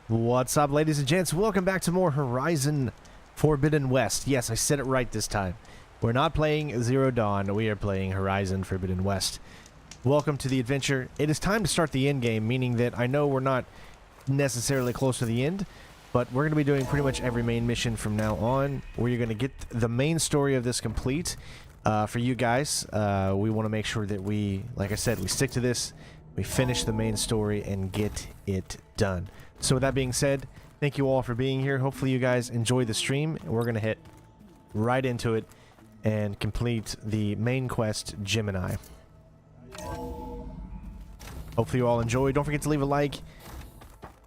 What's up, ladies and gents? Welcome back to more Horizon Forbidden West. Yes, I said it right this time. We're not playing Zero Dawn, we are playing Horizon Forbidden West. Welcome to the adventure. It is time to start the end game, meaning that I know we're not necessarily close to the end, but we're going to be doing pretty much every main mission from now on, where you're going to get the main story of this complete. For you guys, we want to make sure that we, like I said, we stick to this, we finish the main story, and get it done. So with that being said, thank you all for being here. Hopefully you guys enjoy the stream, and we're going to hit right into it and complete the main quest, Gemini. Hopefully you all enjoy. Don't forget to leave a like.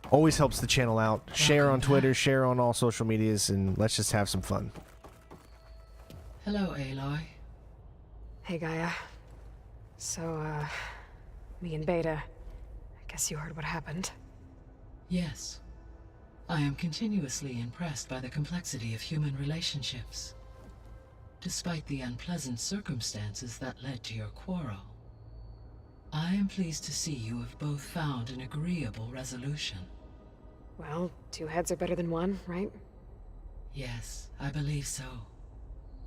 Always helps the channel out. Share on Twitter, share on all social medias, and let's just have some fun. Hello, Aloy. Hey, Gaia. So, me and Beta, I guess you heard what happened. Yes. I am continuously impressed by the complexity of human relationships. Despite the unpleasant circumstances that led to your quarrel, I am pleased to see you have both found an agreeable resolution. Well, two heads are better than one, right? Yes, I believe so.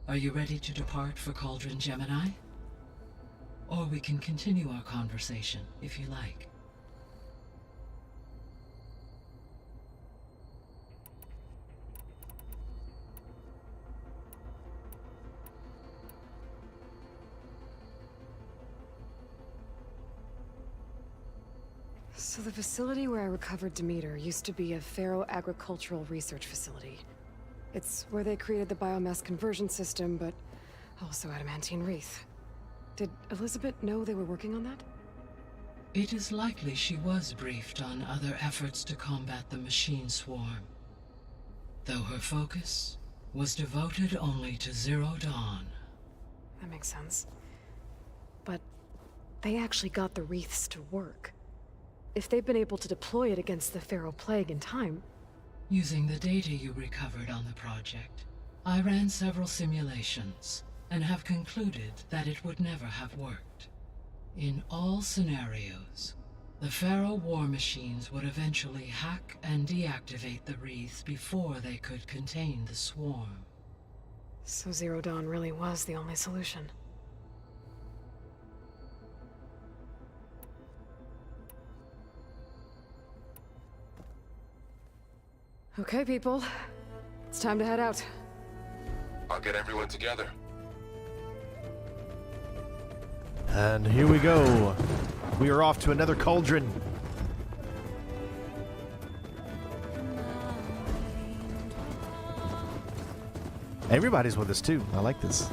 Are you ready to depart for Cauldron Gemini? Or we can continue our conversation, if you like. So the facility where I recovered Demeter used to be a Pharaoh-agricultural research facility. It's where they created the biomass conversion system, but also adamantine wreath. Did Elizabeth know they were working on that? It is likely she was briefed on other efforts to combat the machine swarm, though her focus was devoted only to Zero Dawn. That makes sense. But they actually got the wreaths to work. If they've been able to deploy it against the Pharaoh Plague in time... Using the data you recovered on the project, I ran several simulations and have concluded that it would never have worked. In all scenarios, the Pharaoh war machines would eventually hack and deactivate the wreaths before they could contain the swarm. So Zero Dawn really was the only solution. Okay, people. It's time to head out. I'll get everyone together. And here we go. We are off to another cauldron. Everybody's with us too. I like this.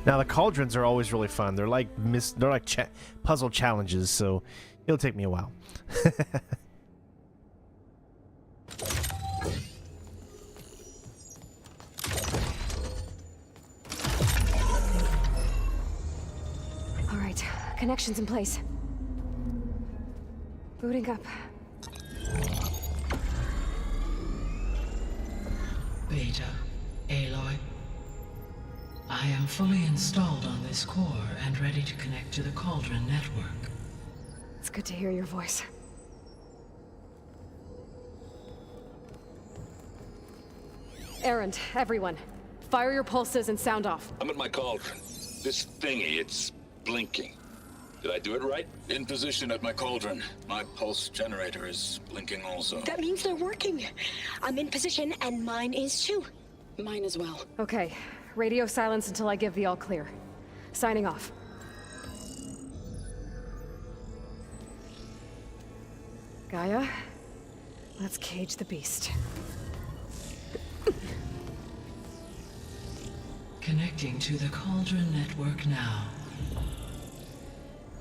Now the cauldrons are always really fun. They're like puzzle challenges, so it'll take me a while. All right, connections in place. Booting up. Beta, Aloy, I am fully installed on this core and ready to connect to the Cauldron network. It's good to hear your voice. Errand, everyone. Fire your pulses and sound off. I'm at my cauldron. This thingy, it's blinking. Did I do it right? In position at my cauldron. My pulse generator is blinking also. That means they're working. I'm in position and mine is too. Mine as well. Okay. Radio silence until I give the all clear. Signing off. Gaia, let's cage the beast. Connecting to the cauldron network now.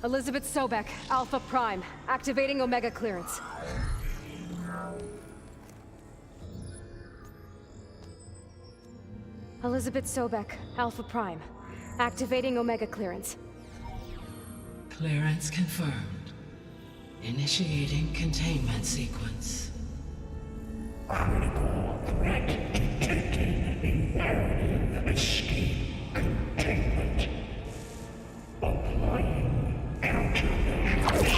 Elizabeth Sobek, Alpha Prime. Activating Omega clearance. Elizabeth Sobek, Alpha Prime. Activating Omega clearance. Clearance confirmed. Initiating containment sequence. Critical threat detected. Imperative escape containment. Applying countermeasures.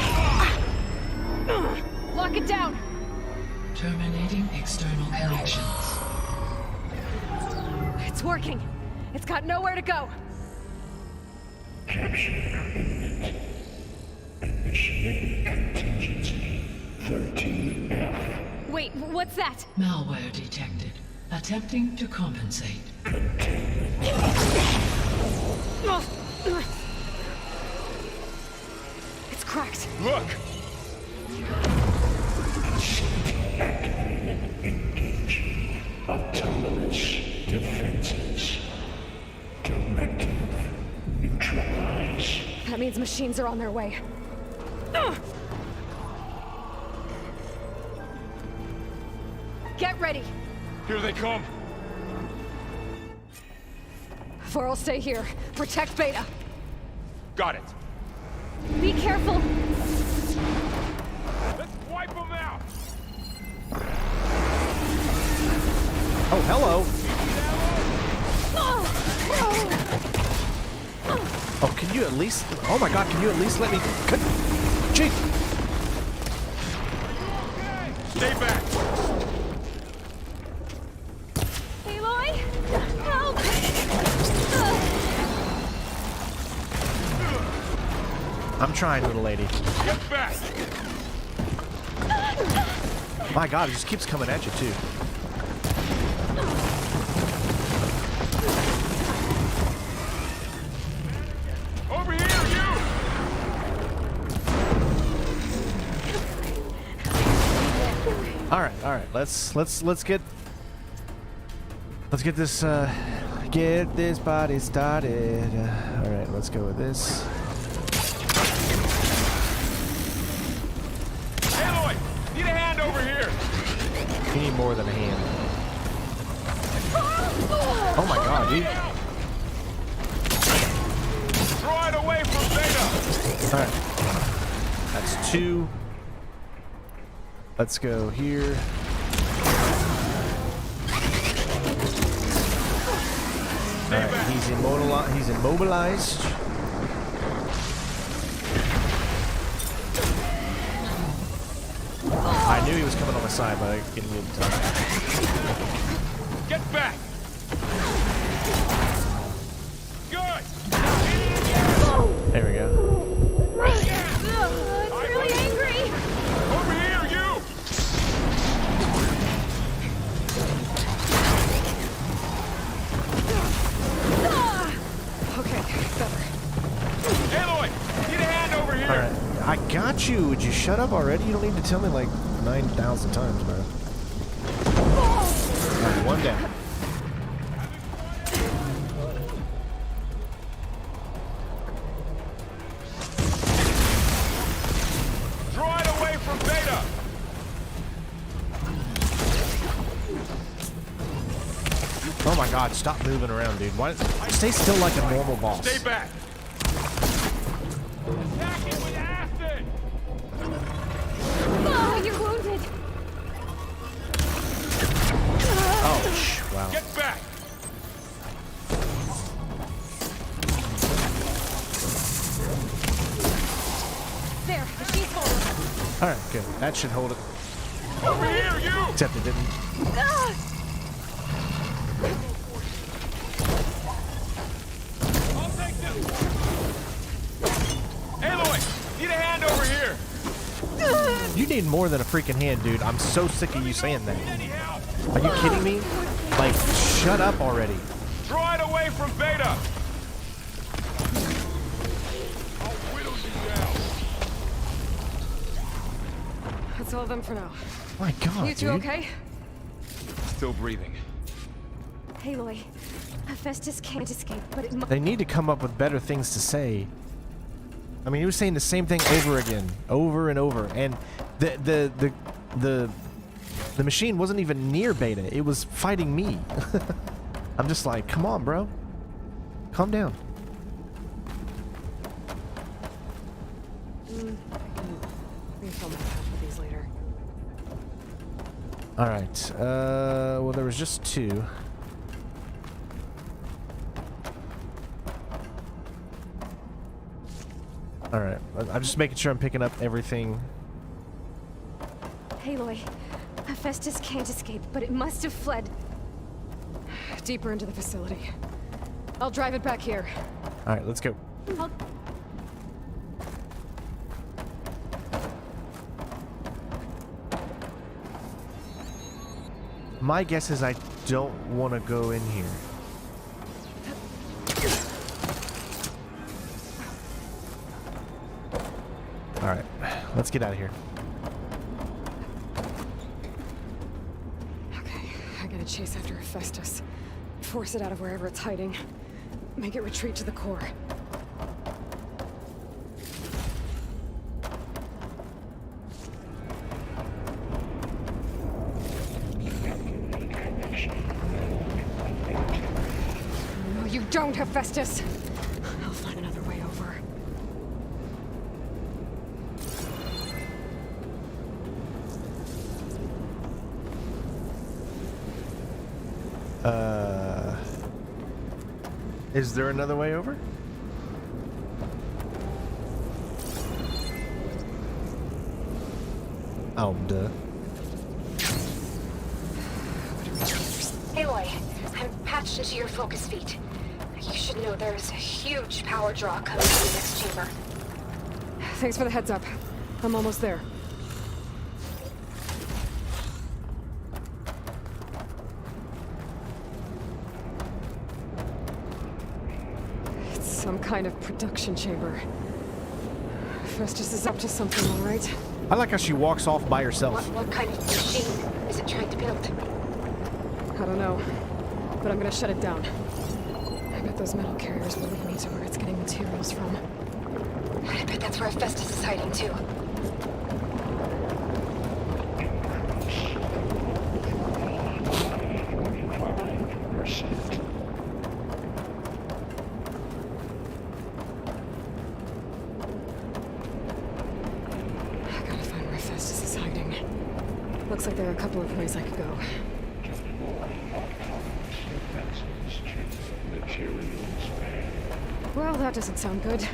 Lock it down! Terminating external connections. It's working. It's got nowhere to go. Capture imminent. Initiating contingency 13F. Wait, what's that? Malware detected. Attempting to compensate. It's cracked. Look! Engaging autonomous defenses. Directive neutralize. That means machines are on their way. Get ready. Here they come. Varl, stay here. Protect Beta. Got it. Be careful. Let's wipe them out. Oh, hello. Oh, can you at least... Oh my god, can you at least let me... Gee! Stay back. Aloy! Help! I'm trying, little lady. Get back. My god, it just keeps coming at you, too. Over here, you. All right. Let's get this party started. All right, let's go with this. Aloy, need a hand over here. You need more than a hand. Oh my god, dude. Draw it away from Beta. All right, that's 2. Let's go here. All right, he's immobilized. I knew he was coming on my side, but I didn't get time. Get back. Good. There we go. It's really angry! Over here, you. Okay, better. Aloy, need a hand over here. All right, I got you. Would you shut up already? You don't need to tell me like 9,000 times, man. All right, 1 down. Draw it away from Beta. Oh my god, stop moving around, dude. Why? Stay still like a normal boss. Stay back. Attack it with acid. Oh, you're wounded. Oh, wow. Get back. There, she's holding. All right, good. That should hold it. Over here, you. Except it didn't. I'll take this. Aloy, need a hand over here. You need more than a freaking hand, dude. I'm so sick of you saying that. Need any help? Are you kidding me? Like, shut up already. Draw it away from Beta. I'll whittle you down. That's all of them for now. My god, You two dude. okay? Still breathing. Aloy, Hephaestus can't escape, but it must. They need to come up with better things to say. I mean, he was saying the same thing over again, over and over, and the machine wasn't even near beta. It was fighting me. I'm just like, come on, bro. Calm down. Refill my path with these later. All right. Well, there was just 2. All right. I'm just making sure I'm picking up everything. Aloy, Hephaestus can't escape, but it must have fled. Deeper into the facility. I'll drive it back here. All right, let's go. I'll... My guess is I don't want to go in here. All right, let's get out of here. Okay, I gotta chase after Hephaestus. Force it out of wherever it's hiding. Make it retreat to the core. No, you don't, Hephaestus! I'll find another way over. Is there another way over? Oh, duh. Aloy, I'm patched into your focus feed. You should know there's a huge power draw coming from the next chamber. Thanks for the heads up. I'm almost there. It's some kind of production chamber. Hephaestus is up to something, all right? I like how she walks off by herself. What kind of machine is it trying to build? I don't know, but I'm gonna shut it down. I bet those metal carriers will lead me to where it's getting materials from. I bet that's where Hephaestus is hiding too. I gotta find where Hephaestus is hiding. Looks like there are a couple of ways I could go. Well, that doesn't sound good.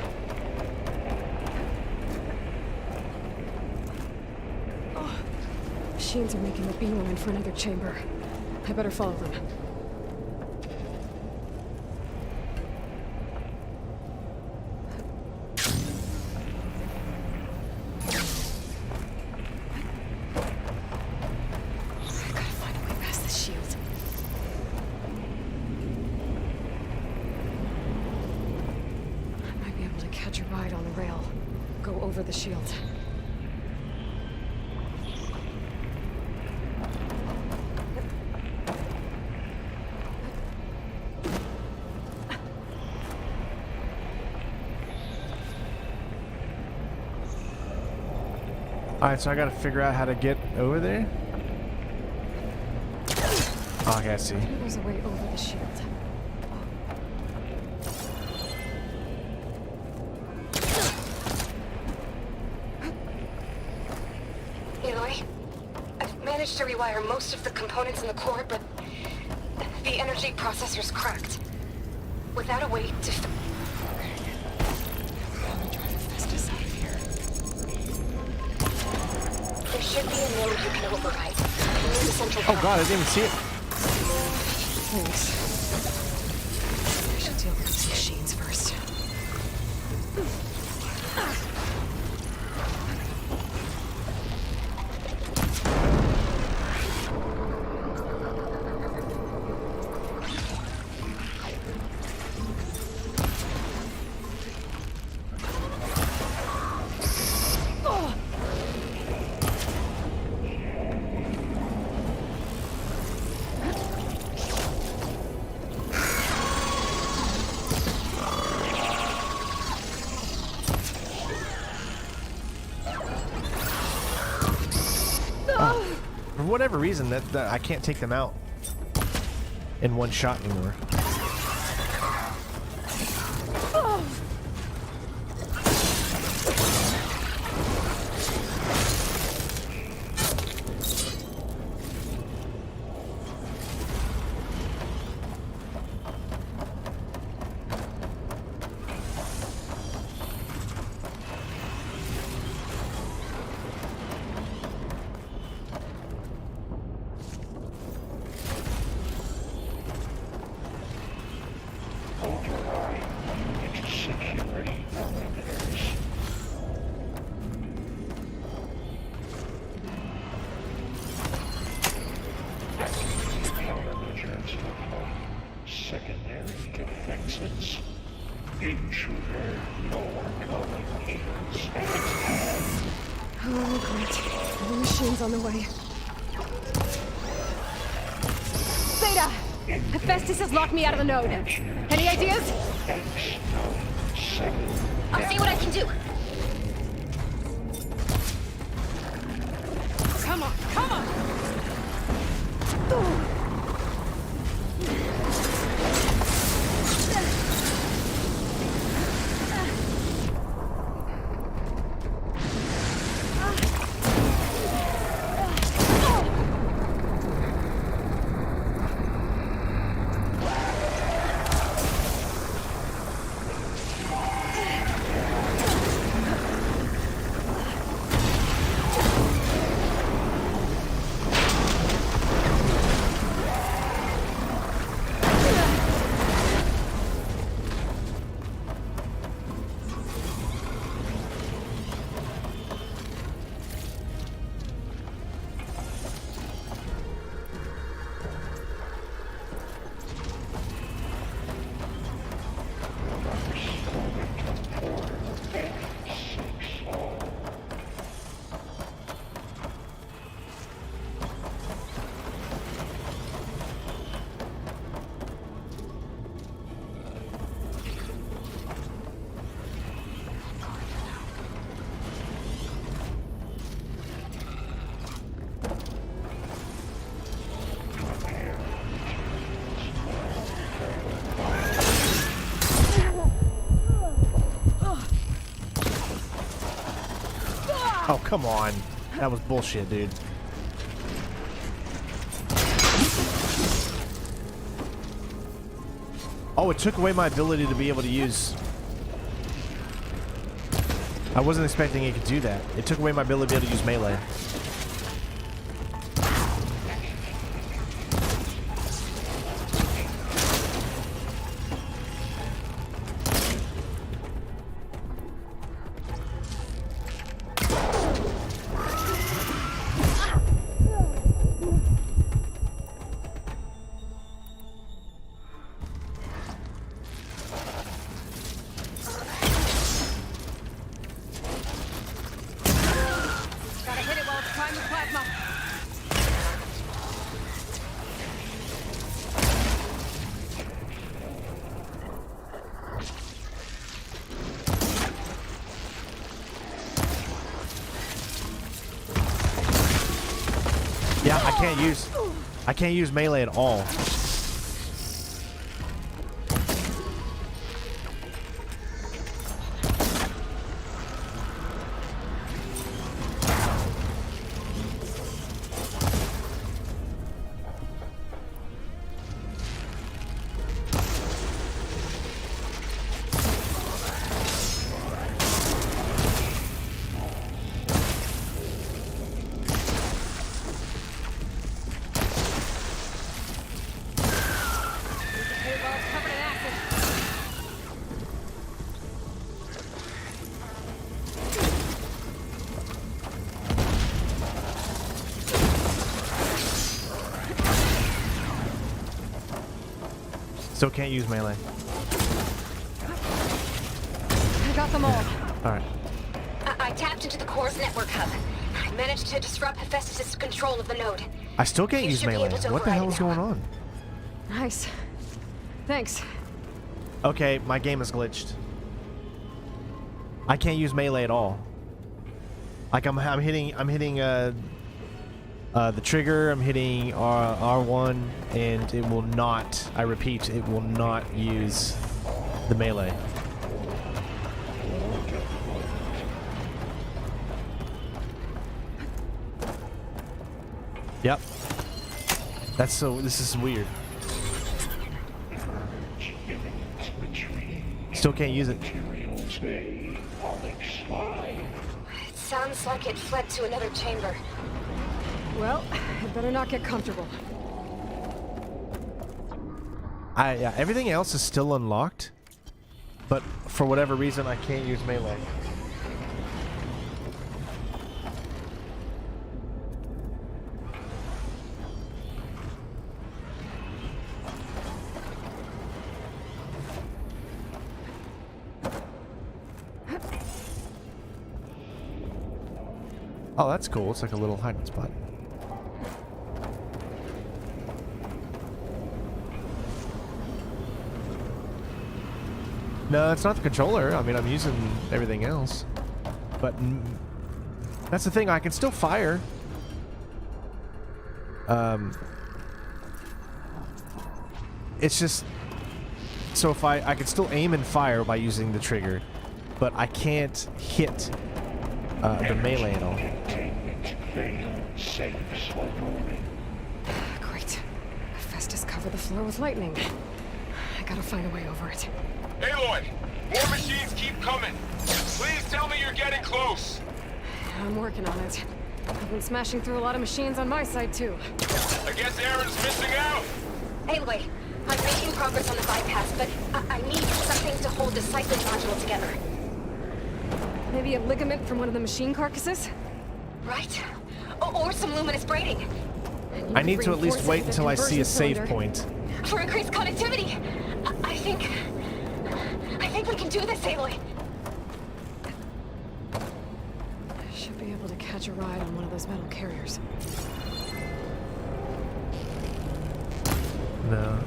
Oh, machines are making a beeline for another chamber. I better follow them. I gotta find a way past this shield. Catch a ride on the rail. Go over the shield. Alright, so I gotta figure out how to get over there. Oh, okay, I see. There's a way over the shield. To rewire most of the components in the core, but the energy processor's cracked. Without a way to... There should be a node you can override. Near the central Oh god, I didn't even see it. Thanks. I should deal with these machines first. For whatever reason, that I can't take them out in one shot anymore. Secondary defenses. Intruder, your communications. Oh, great. The machine's on the way. Zeta! Hephaestus has locked me out of the node. Any ideas? I'll see what I can do. Come on, come on! Oh, come on. That was bullshit, dude. Oh, it took away my ability to be able to use... I wasn't expecting it could do that. It took away my ability to be able to use melee. Yeah, I can't use melee at all. Still can't use melee. I got them all. Alright. I tapped into the core's network hub. I managed to disrupt Hephaestus' control of the node. I still can't You use should be melee. able to What the override hell is it going now. on? Nice. Thanks. Okay, my game is glitched. I can't use melee at all. Like I'm hitting The trigger, I'm hitting R1, and it will not, I repeat, it will not use the melee. Yep. That's so, this is weird. Still can't use it. It sounds like it fled to another chamber. Well, it better not get comfortable. Yeah, everything else is still unlocked, but for whatever reason I can't use melee. Oh, that's cool. It's like a little hiding spot. No, it's not the controller. I mean, I'm using everything else. But that's the thing. I can still fire. It's just... So if I can still aim and fire by using the trigger, but I can't hit the melee at all. Great. Hephaestus covered the floor with lightning. I gotta find a way over it. Aloy, more machines keep coming. Please tell me you're getting close. I'm working on it. I've been smashing through a lot of machines on my side, too. I guess Aaron's missing out. Aloy, I'm making progress on the bypass, but I need something to hold the cycling module together. Maybe a ligament from one of the machine carcasses? Right? Or some luminous braiding. I need to at least wait until I see a save point. For increased connectivity. I think we can do this, Aloy. I should be able to catch a ride on one of those metal carriers. No.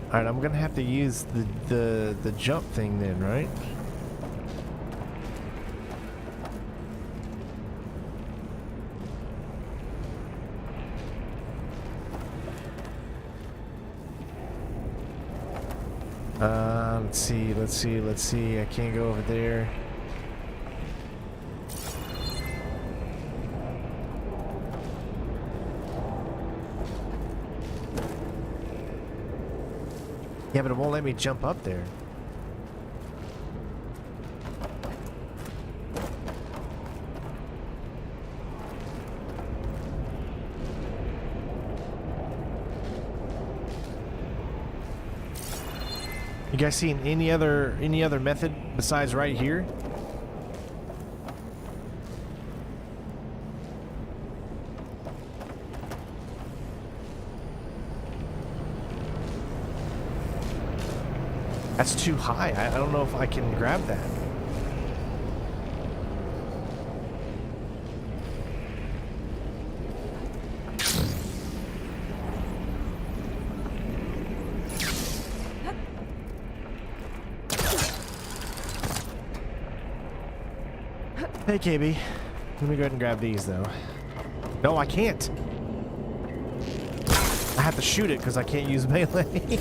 Alright, I'm gonna have to use the jump thing then, right? Let's see. I can't go over there. Yeah, but it won't let me jump up there. You guys seen any other method besides right here? That's too high. I don't know if I can grab that. Hey, KB. Let me go ahead and grab these, though. No, I can't. I have to shoot it because I can't use melee.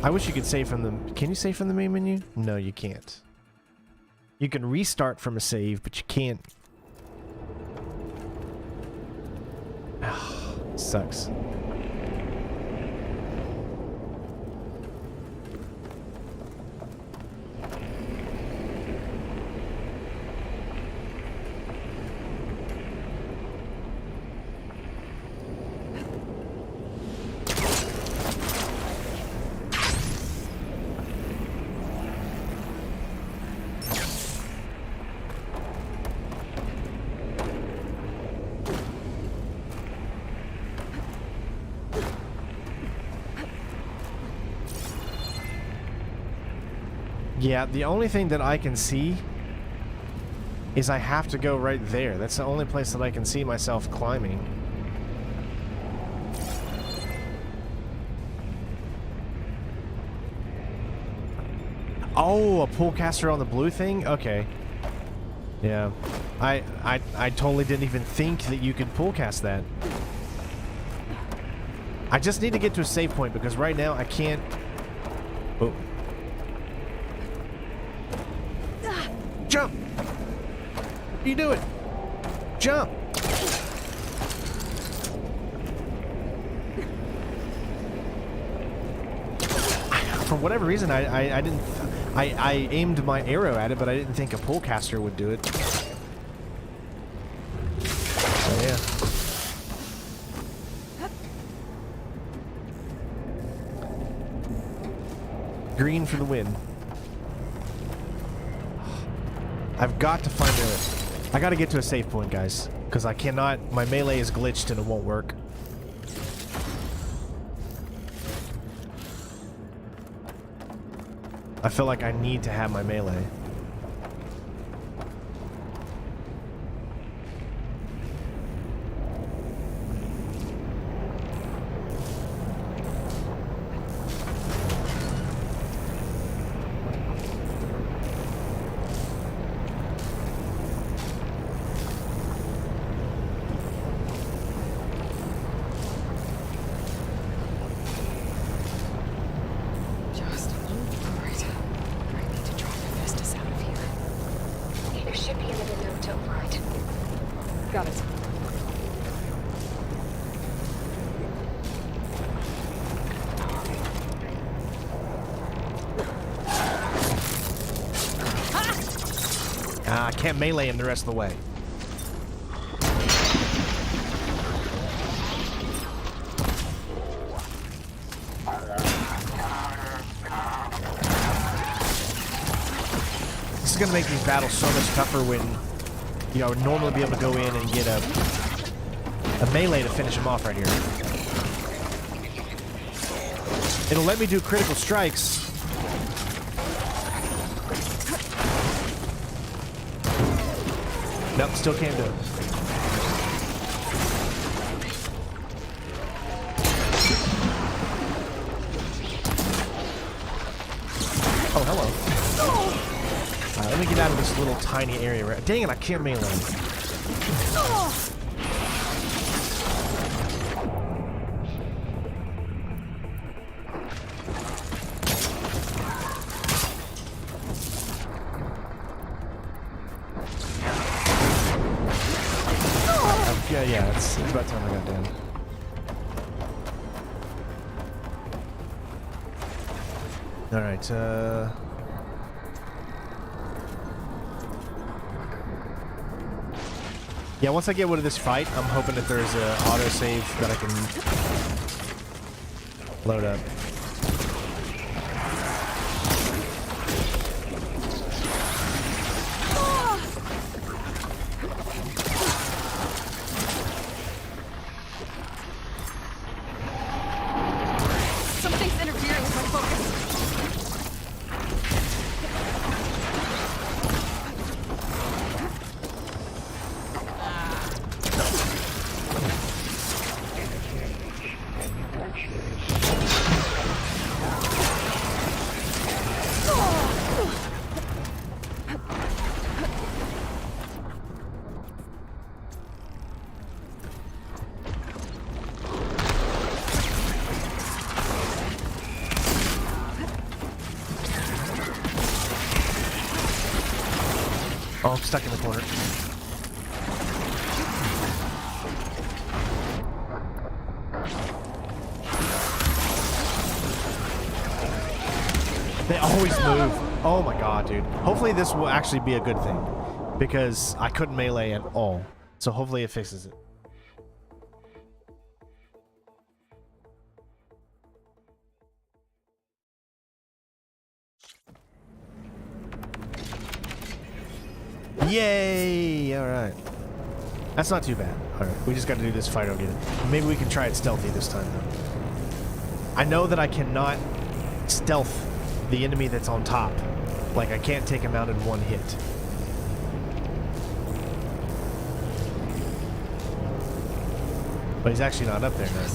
I wish you could save from the... Can you save from the main menu? No, you can't. You can restart from a save, but you can't... Oh, sucks. Yeah, the only thing that I can see is I have to go right there. That's the only place that I can see myself climbing. Oh, a pull caster on the blue thing? Okay. Yeah. I totally didn't even think that you could pull cast that. I just need to get to a save point because right now I can't... Oh. Jump! You do it! Jump! For whatever reason, I didn't... I aimed my arrow at it, but I didn't think a pull caster would do it. So, yeah. Green for the win. I've got to find a... I gotta get to a save point, guys. Because I cannot... My melee is glitched and it won't work. I feel like I need to have my melee. Got it. I can't melee him the rest of the way. This is going to make these battles so much tougher when, you know, I would normally be able to go in and get a melee to finish him off right here. It'll let me do critical strikes. Nope, still can't do it. Oh, hello. Alright, let me get out of this little tiny area. Right. Dang it, I can't melee. Yeah, it's about time I got done. Alright, yeah, once I get rid of this fight, I'm hoping that there's an autosave that I can load up. Oh, I'm stuck in the corner. They always move. Oh my god, dude. Hopefully this will actually be a good thing. Because I couldn't melee at all. So hopefully it fixes it. Yay! Alright. That's not too bad. Alright, we just gotta do this fight again. Maybe we can try it stealthy this time, though. I know that I cannot stealth the enemy that's on top. Like, I can't take him out in one hit. But he's actually not up there now.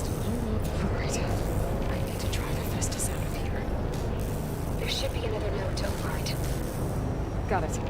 Alright. I need to drive Hephaestus out of here. There should be another node to override. Got it.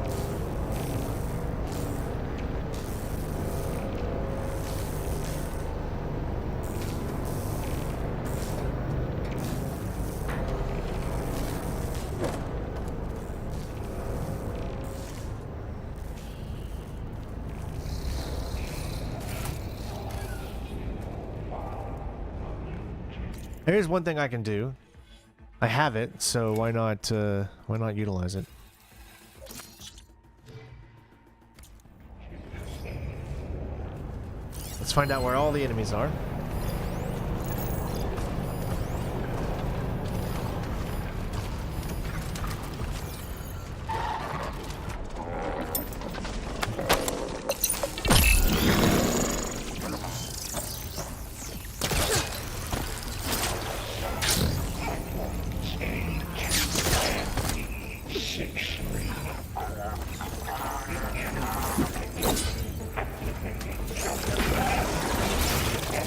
Here's one thing I can do. I have it, so why not utilize it? Let's find out where all the enemies are.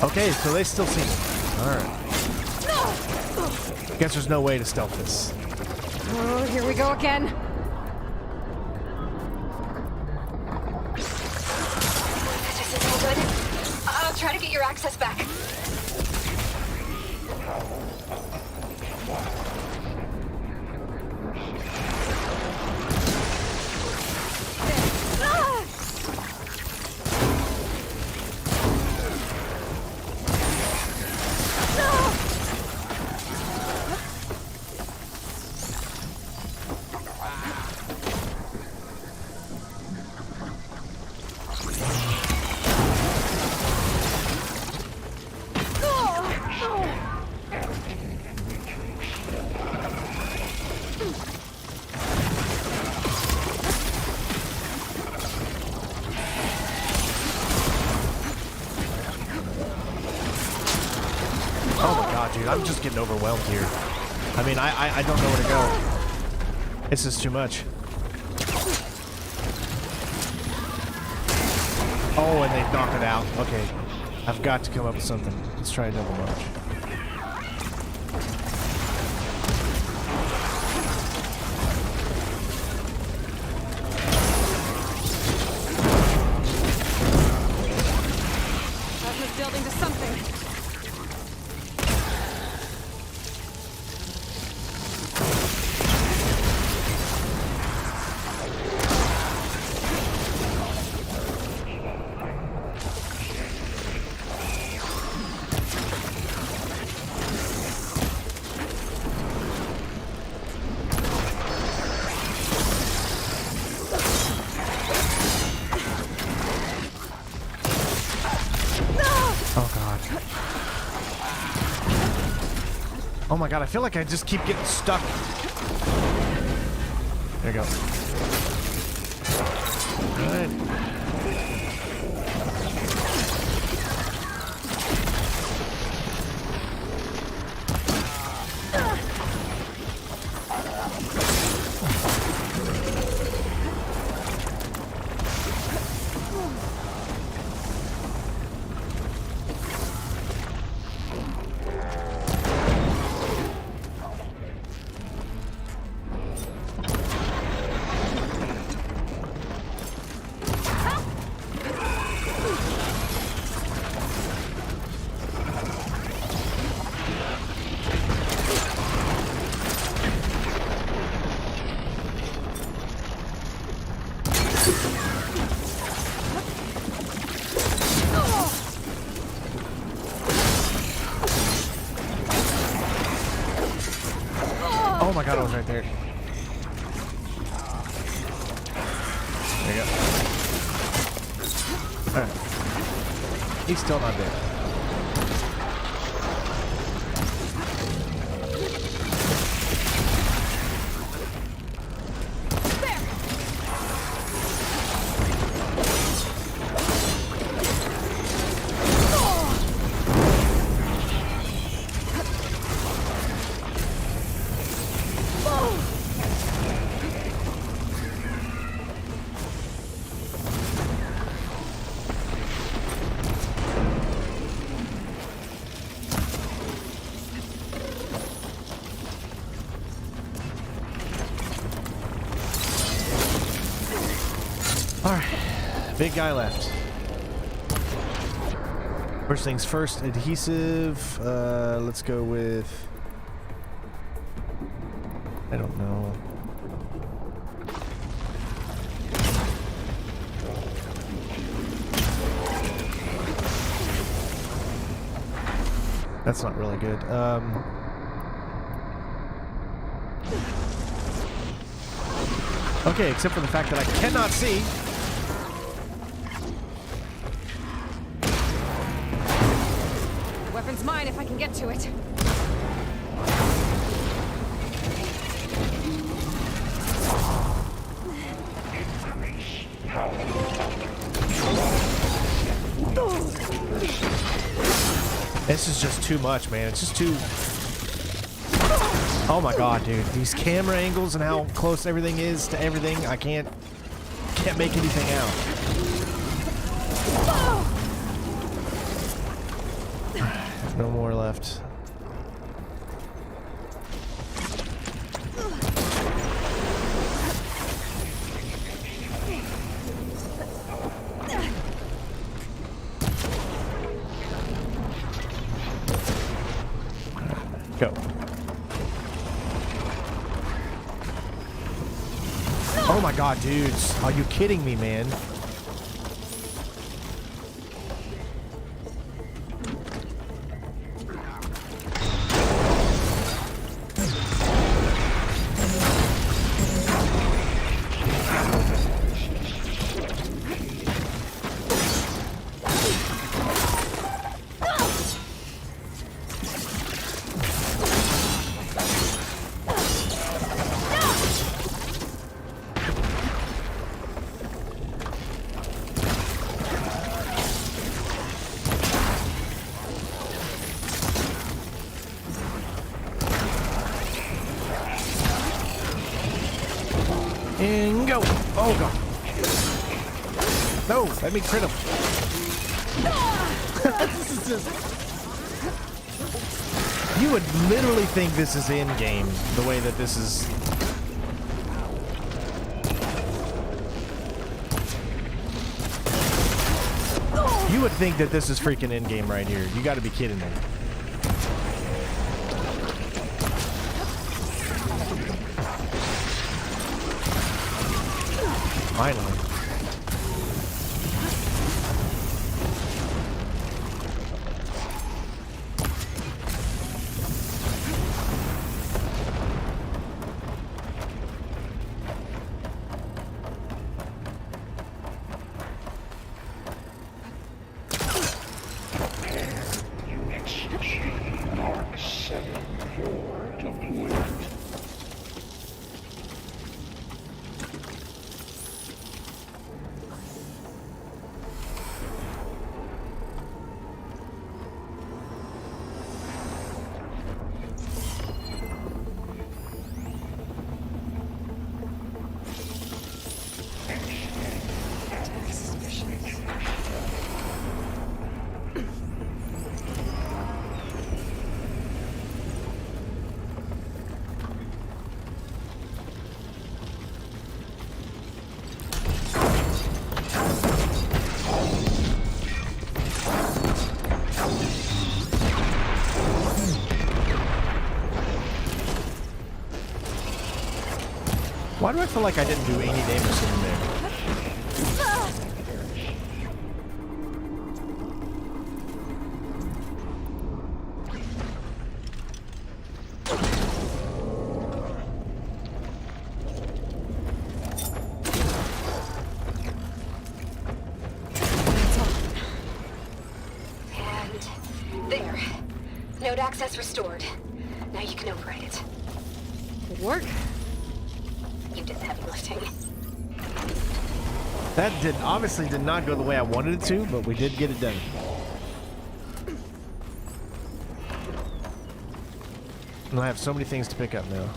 Okay, so they still see me. Alright. Guess there's no way to stealth this. Oh, here we go again. This isn't good. I'll try to get your access back. Dude, I'm just getting overwhelmed here. I mean, I don't know where to go. This is too much. Oh, and they knocked it out. Okay. I've got to come up with something. Let's try a double march. Plasma's building to something. Oh my god, I feel like I just keep getting stuck. There you go. Alright. Oh my god, I was right there. There you go. Alright. He's still not dead. Alright, big guy left. First things first, adhesive. Let's go with... I don't know. That's not really good. Okay, except for the fact that I cannot see. The weapon's mine if I can get to it. This is just too much, man. It's just too... Oh my god, dude. These camera angles and how close everything is to everything, I can't make anything out. No more left. Go. Oh my god, dudes. Are you kidding me, man? And go! Oh god! No! Let me crit him! This is just... You would literally think this is in-game, the way that this is... You would think that this is freaking in-game right here. You gotta be kidding me. Finally. Why do I feel like I didn't do any damage in there? And there. Node access restored. Now you can override it. Good work. You did the heavy lifting. That obviously did not go the way I wanted it to, but we did get it done. And I have so many things to pick up now.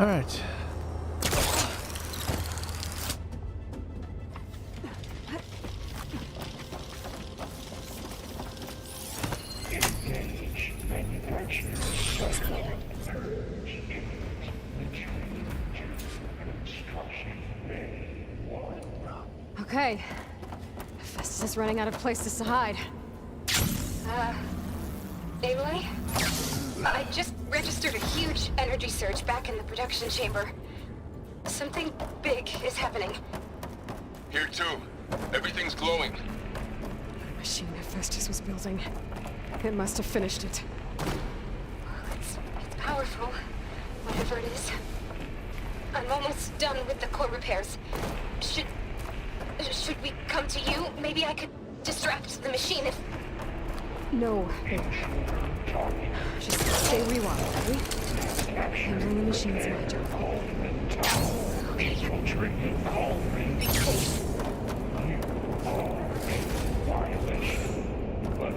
All right. Engage manufacturing cycle. Purge material to construction bay 1. Okay. Hephaestus is running out of places to hide. Aloy? I just registered a huge energy surge back in the production chamber. Something big is happening. Here too. Everything's glowing. The machine Hephaestus was building. It must have finished it. It's powerful, whatever it is. I'm almost done with the core repairs. Should we come to you? Maybe I could distract the machine if... No. Just stay where you are, okay? Handling the machine's my job. Infiltrating cauldron. You are a violation, but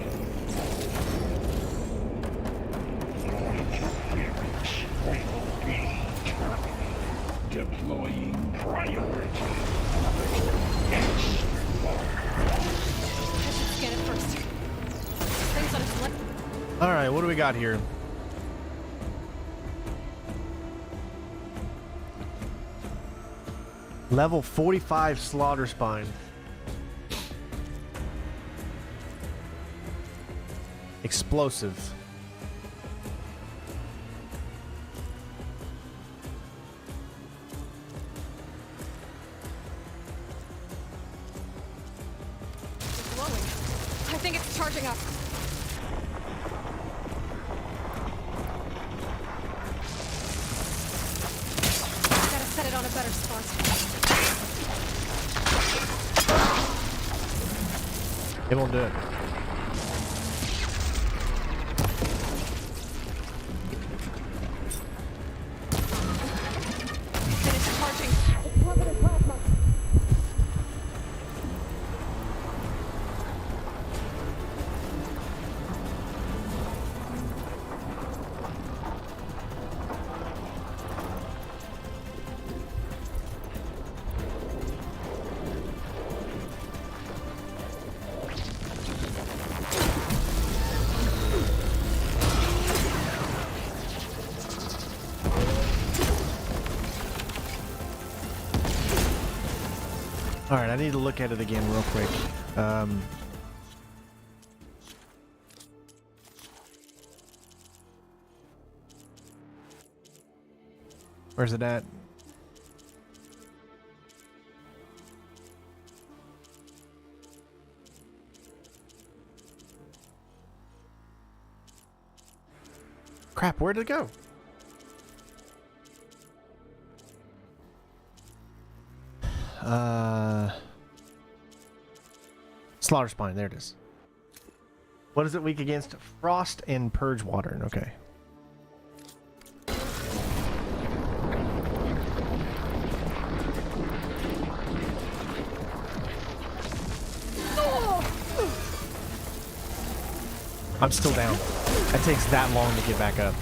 your interference will be terminated. Deploying priority. Yes, I should scan it first. Things on its left. All right, what do we got here? Level 45 Slaughterspine. Explosive. It's glowing. I think it's charging up. Gotta set it on a better spot. It won't do it. It's charging. It's covered in plasma. All right, I need to look at it again real quick. Where's it at? Crap, where'd it go? Slaughterspine, there it is. What is it weak against? Frost and purge water. Okay. I'm still down. That takes that long to get back up.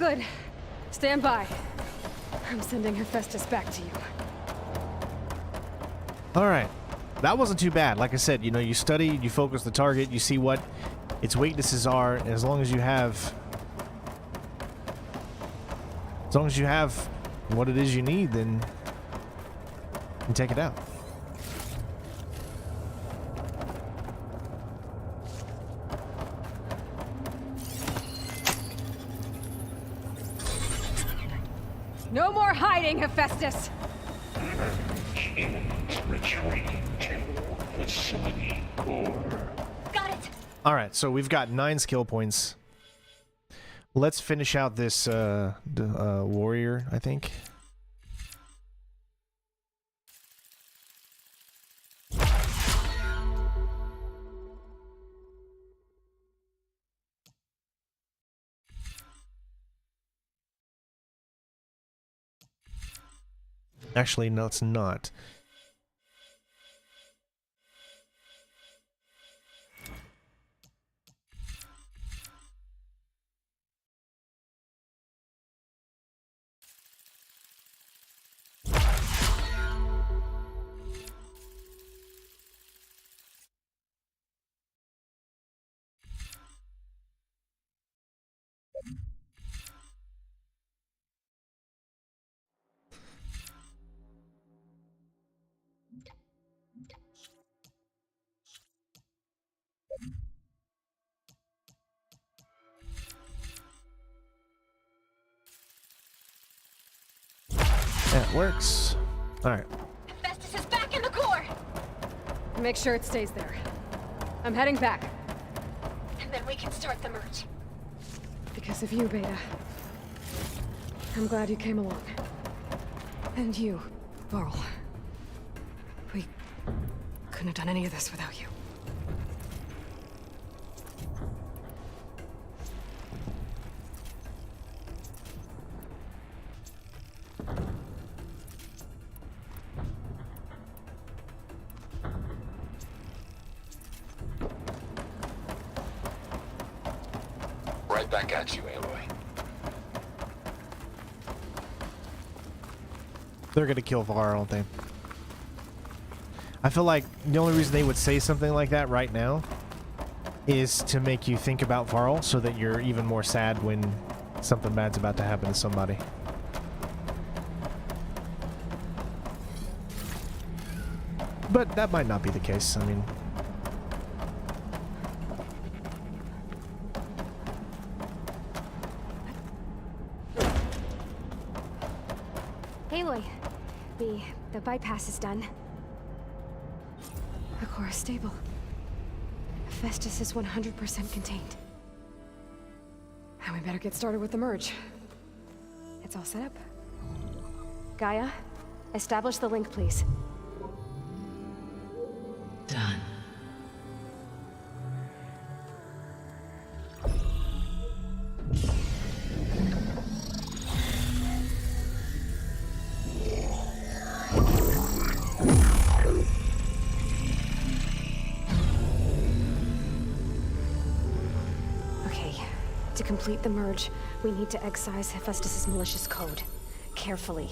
Good. Stand by. I'm sending Hephaestus back to you. All right. That wasn't too bad. Like I said, you know, you study, you focus the target, you see what its weaknesses are, and as long as you have what it is you need, then you can take it out. No more hiding, Hephaestus! Retreating to facility core. Got it. All right, so we've got 9 skill points. Let's finish out this warrior, I think. Actually, no, it's not. That works. All right. Hephaestus is back in the core! Make sure it stays there. I'm heading back. And then we can start the merge. Because of you, Beta. I'm glad you came along. And you, Varl. We couldn't have done any of this without you. Right back at you, Aloy. They're gonna kill Varl, aren't they? I feel like the only reason they would say something like that right now is to make you think about Varl, so that you're even more sad when something bad's about to happen to somebody. But that might not be the case. I mean, Aloy, the bypass is done. The core is stable. Hephaestus is 100% contained. And we better get started with the merge. It's all set up. Gaia, establish the link, please. Done. To complete the merge, we need to excise Hephaestus' malicious code. Carefully.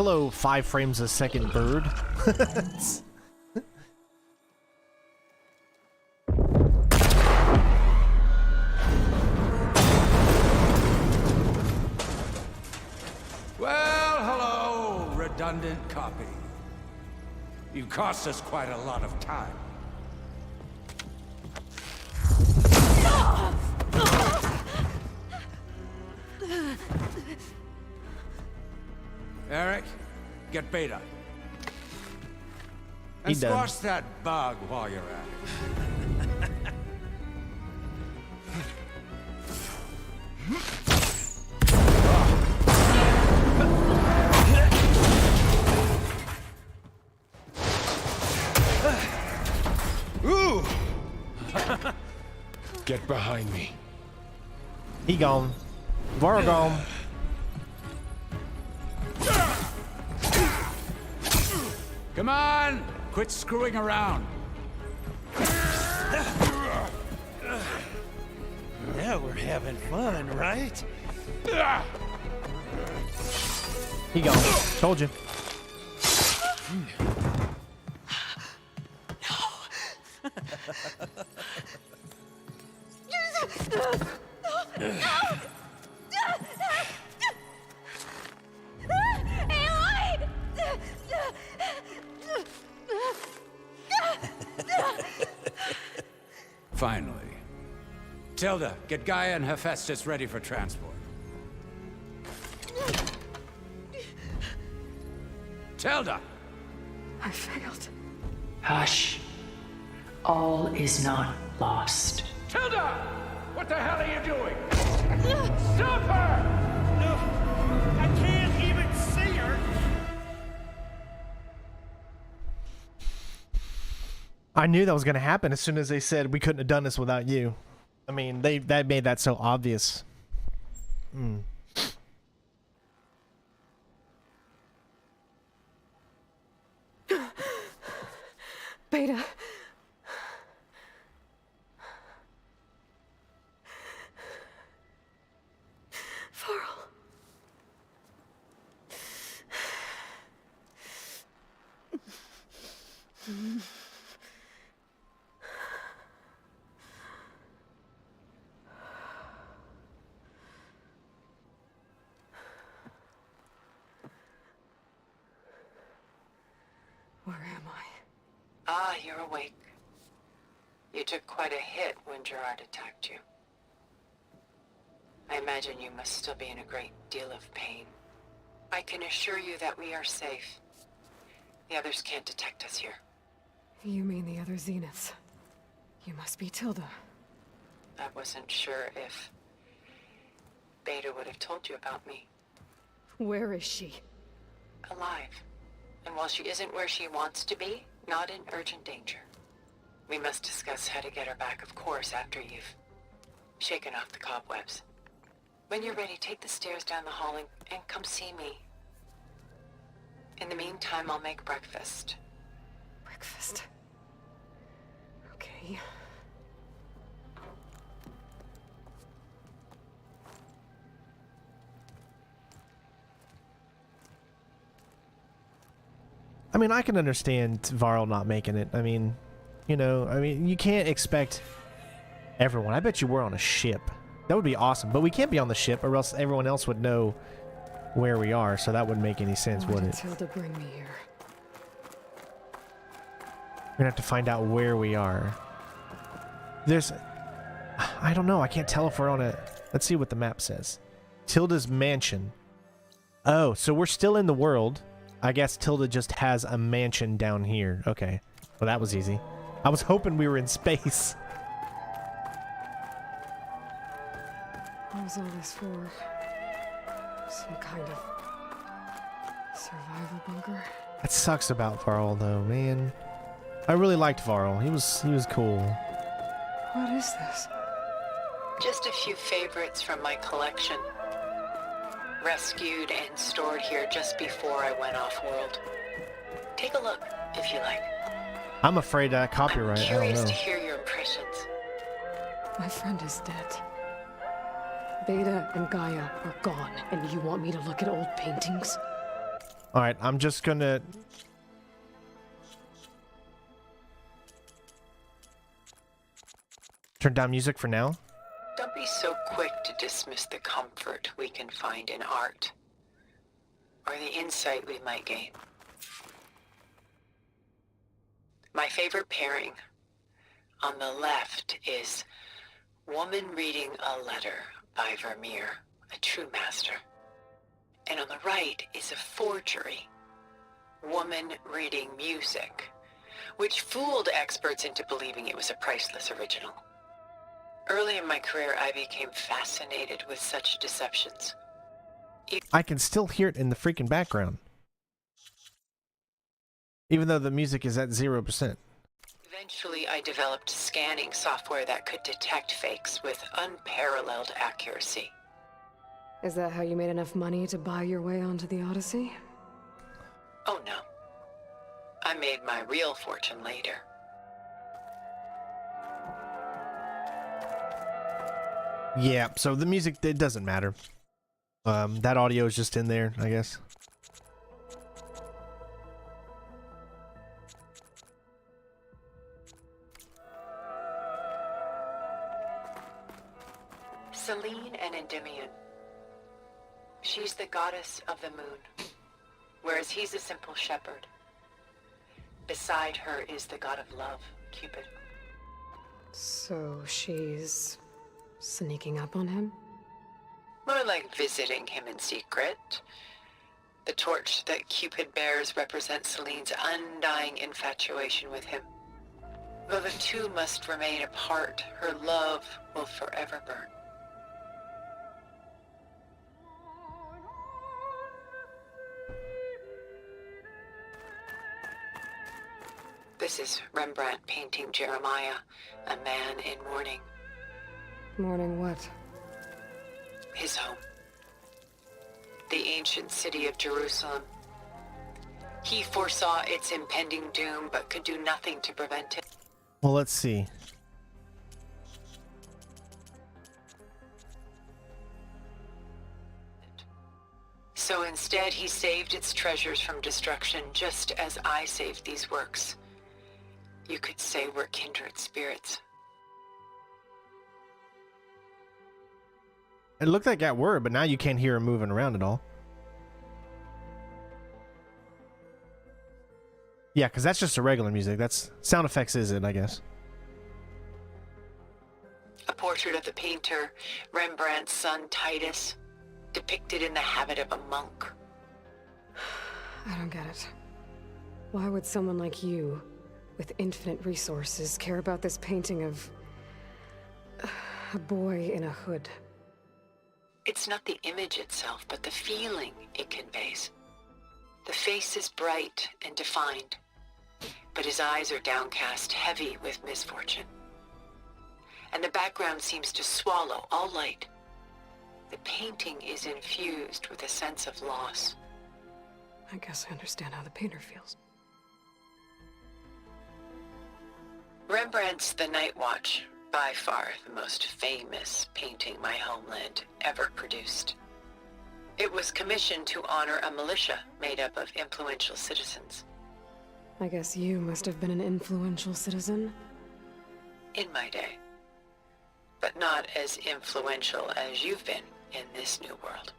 hello, 5 frames a second bird. redundant copy. You cost us quite a lot of time. Eric, get Beta. And squash that bug while you're at it. Ooh! Get behind me. He gone. Varl gone. Come on! Quit screwing around. Now we're having fun, right? He gone. Told you. Finally. Tilda, get Gaia and Hephaestus ready for transport. Tilda! I failed. Hush. All is not lost. Tilda! What the hell are you doing? Stop her! I can't even see her! I knew that was going to happen as soon as they said we couldn't have done this without you. I mean, that made that so obvious. Beta. Varl. Where am I? Ah, you're awake. You took quite a hit when Gerard attacked you. I imagine you must still be in a great deal of pain. I can assure you that we are safe. The others can't detect us here. You mean the other Zeniths? You must be Tilda. I wasn't sure if Beta would have told you about me. Where is she? Alive. And while she isn't where she wants to be, not in urgent danger. We must discuss how to get her back, of course, after you've shaken off the cobwebs. When you're ready, take the stairs down the hall and come see me. In the meantime, I'll make breakfast. Breakfast. Okay. I mean, I can understand Varl not making it. I mean, you know, you can't expect everyone. I bet you we're on a ship. That would be awesome. But we can't be on the ship or else everyone else would know where we are. So that wouldn't make any sense, would it? Tilda bring me here. We're gonna have to find out where we are. There's... I don't know. I can't tell if we're on a... Let's see what the map says. Tilda's mansion. Oh, so we're still in the world. I guess Tilda just has a mansion down here. Okay. Well, that was easy. I was hoping we were in space. What was all this for? Some kind of survival bunker? That sucks about Varl, though, man. I really liked Varl. He was cool. What is this? Just a few favorites from my collection. Rescued and stored here just before I went off-world. Take a look, if you like. I'm afraid of copyright. I'm I don't curious know. to hear your impressions. My friend is dead. Beta and Gaia are gone, and you want me to look at old paintings? Alright, I'm just gonna... turn down music for now. Don't be so quick to dismiss the comfort we can find in art. or the insight we might gain. My favorite pairing on the left is Woman Reading a Letter by Vermeer, a true master. And on the right is a forgery, Woman Reading Music, which fooled experts into believing it was a priceless original. Early in my career, I became fascinated with such deceptions. I can still hear it in the freaking background, even though the music is at 0%. Eventually, I developed scanning software that could detect fakes with unparalleled accuracy. Is that how you made enough money to buy your way onto the Odyssey? Oh no. I made my real fortune later. Yeah, so the music, it doesn't matter. That audio is just in there, I guess. Selene and Endymion. She's the goddess of the moon, whereas he's a simple shepherd. Beside her is the god of love, Cupid. So she's sneaking up on him? More like visiting him in secret. The torch that Cupid bears represents Selene's undying infatuation with him. Though the two must remain apart, her love will forever burn. This is Rembrandt painting Jeremiah, a man in mourning. Mourning what? His home. The ancient city of Jerusalem. He foresaw its impending doom, but could do nothing to prevent it. Well, let's see. So instead, he saved its treasures from destruction, just as I saved these works. You could say we're kindred spirits. It looked like that were, but now you can't hear him moving around at all. Yeah, because that's just a regular music. That's sound effects, is it, I guess. A portrait of the painter, Rembrandt's son Titus, depicted in the habit of a monk. I don't get it. Why would someone like you, with infinite resources, care about this painting of a boy in a hood? It's not the image itself, but the feeling it conveys. The face is bright and defined, but his eyes are downcast, heavy with misfortune. And the background seems to swallow all light. The painting is infused with a sense of loss. I guess I understand how the painter feels. Rembrandt's The Night Watch, by far the most famous painting my homeland ever produced. It was commissioned to honor a militia made up of influential citizens. I guess you must have been an influential citizen? In my day. But not as influential as you've been in this new world.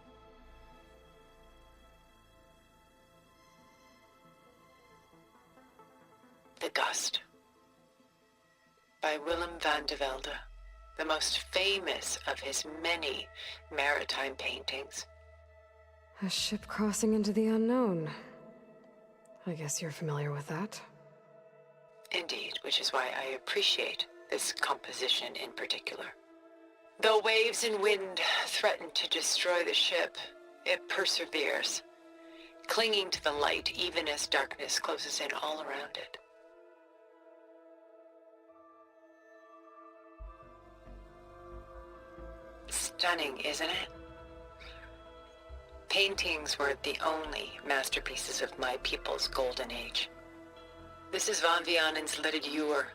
The Gust, by Willem van de Velde, the most famous of his many maritime paintings. A ship crossing into the unknown. I guess you're familiar with that. Indeed, which is why I appreciate this composition in particular. Though waves and wind threaten to destroy the ship, it perseveres, clinging to the light even as darkness closes in all around it. Stunning, isn't it? Paintings weren't the only masterpieces of my people's golden age. This is Van Vianen's Lidded Ewer,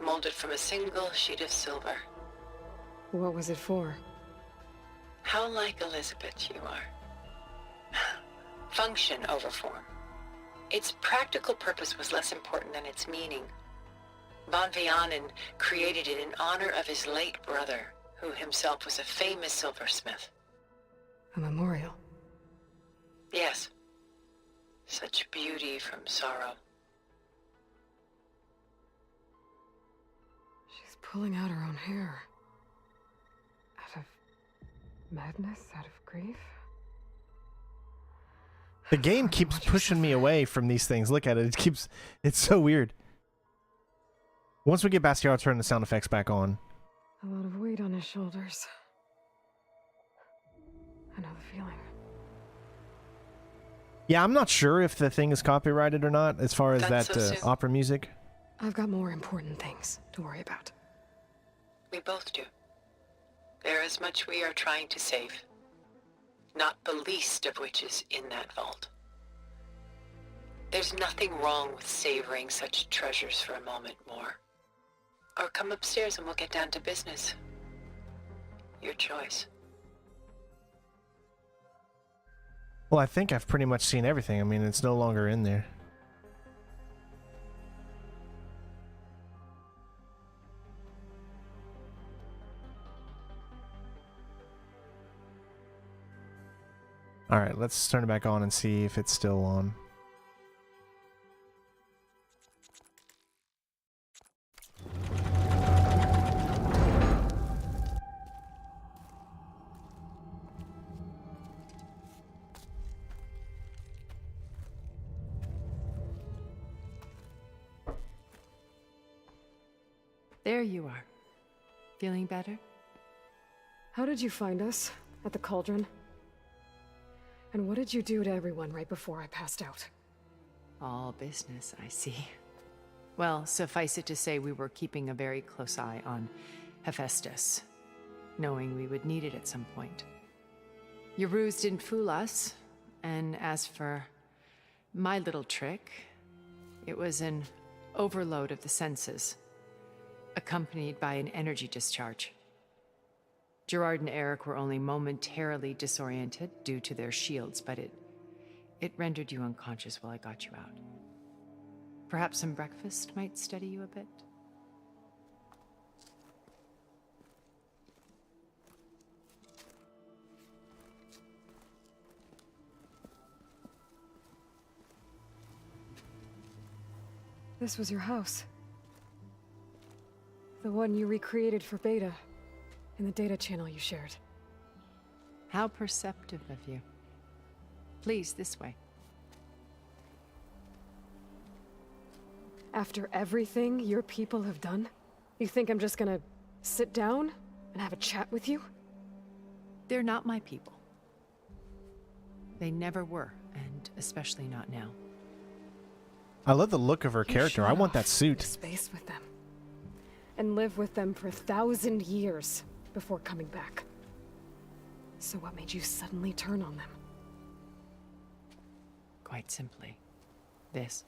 molded from a single sheet of silver. What was it for? How like Elizabeth you are. Function over form. Its practical purpose was less important than its meaning. Van Vianen created it in honor of his late brother, who himself was a famous silversmith. A memorial. Yes. Such beauty from sorrow. She's pulling out her own hair. Out of madness, out of grief. The game keeps pushing me away from these things. Look at it. It's so weird. Once we get past here, I'll turn the sound effects back on. A lot of weight on his shoulders. I know the feeling. Yeah, I'm not sure if the thing is copyrighted or not, as far as That's that so soon. opera music. I've got more important things to worry about. We both do. There is much we are trying to save. Not the least of which is in that vault. There's nothing wrong with savoring such treasures for a moment more. Or come upstairs and we'll get down to business. Your choice. Well, I think I've pretty much seen everything. I mean, it's no longer in there. Alright, let's turn it back on and see if it's still on. There you are. Feeling better? How did you find us? At the cauldron? And what did you do to everyone right before I passed out? All business, I see. Well, suffice it to say we were keeping a very close eye on Hephaestus, knowing we would need it at some point. Your ruse didn't fool us, and as for my little trick, it was an overload of the senses, accompanied by an energy discharge. Gerard and Eric were only momentarily disoriented due to their shields, but it rendered you unconscious while I got you out. Perhaps some breakfast might steady you a bit? This was your house. The one you recreated for Beta, in the data channel you shared. How perceptive of you. Please, this way. After everything your people have done, you think I'm just gonna sit down and have a chat with you? They're not my people. They never were, and especially not now. I love the look of her character. I want that suit. Space with them. And live with them for 1,000 years before coming back. So what made you suddenly turn on them? Quite simply, this.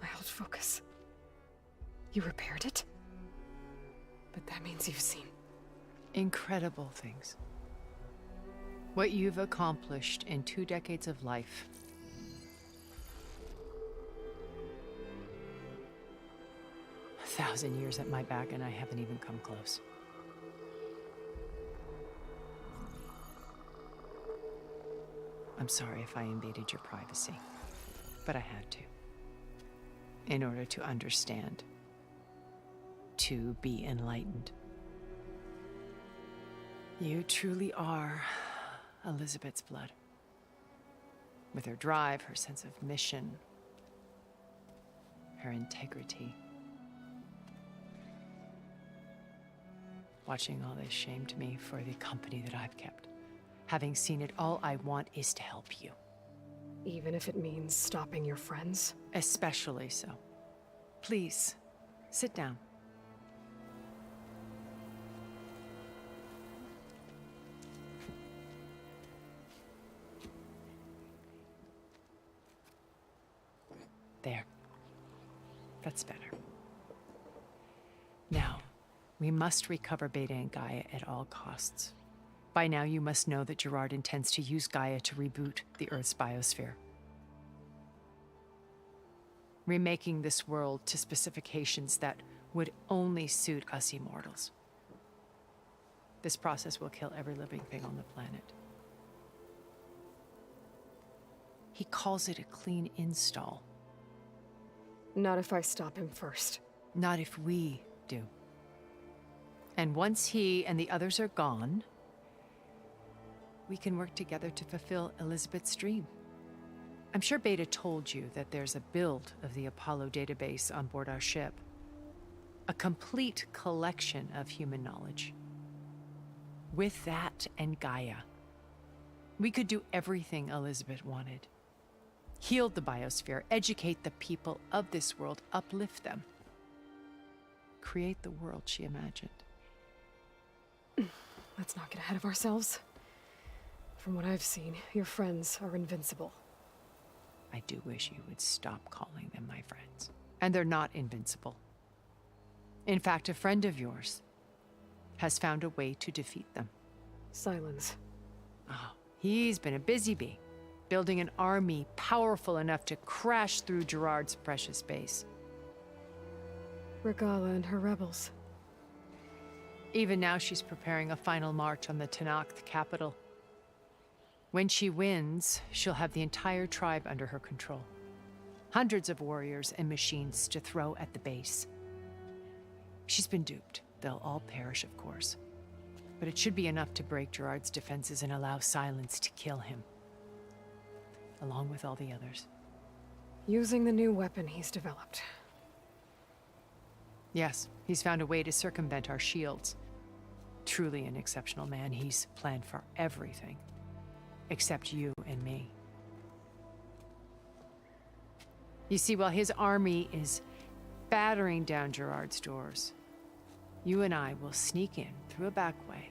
My old focus. You repaired it? But that means you've seen incredible things. What you've accomplished in 2 decades of life. A 1,000 years at my back and I haven't even come close. I'm sorry if I invaded your privacy, but I had to. In order to understand. To be enlightened. You truly are Elizabeth's blood. With her drive, her sense of mission, her integrity. Watching all this shamed me for the company that I've kept. Having seen it, all I want is to help you. Even if it means stopping your friends? Especially so. Please, sit down. There. That's better. Now, we must recover Beta and Gaia at all costs. By now, you must know that Gerard intends to use Gaia to reboot the Earth's biosphere. Remaking this world to specifications that would only suit us immortals. This process will kill every living thing on the planet. He calls it a clean install. Not if I stop him first. Not if we do. And once he and the others are gone, we can work together to fulfill Elizabeth's dream. I'm sure Beta told you that there's a build of the Apollo database on board our ship. A complete collection of human knowledge. With that and Gaia, we could do everything Elizabeth wanted. Heal the biosphere, educate the people of this world, uplift them. Create the world she imagined. Let's not get ahead of ourselves. From what I've seen, your friends are invincible. I do wish you would stop calling them my friends. And they're not invincible. In fact, a friend of yours has found a way to defeat them. Sylens. Oh, he's been a busy bee, building an army powerful enough to crash through Gerard's precious base. Regala and her rebels. Even now she's preparing a final march on the Tenakth capital. When she wins, she'll have the entire tribe under her control. Hundreds of warriors and machines to throw at the base. She's been duped. They'll all perish, of course. But it should be enough to break Gerard's defenses and allow Sylens to kill him. Along with all the others. Using the new weapon he's developed. Yes, he's found a way to circumvent our shields. Truly an exceptional man. He's planned for everything. Except you and me. You see, while his army is battering down Gerard's doors, you and I will sneak in through a back way.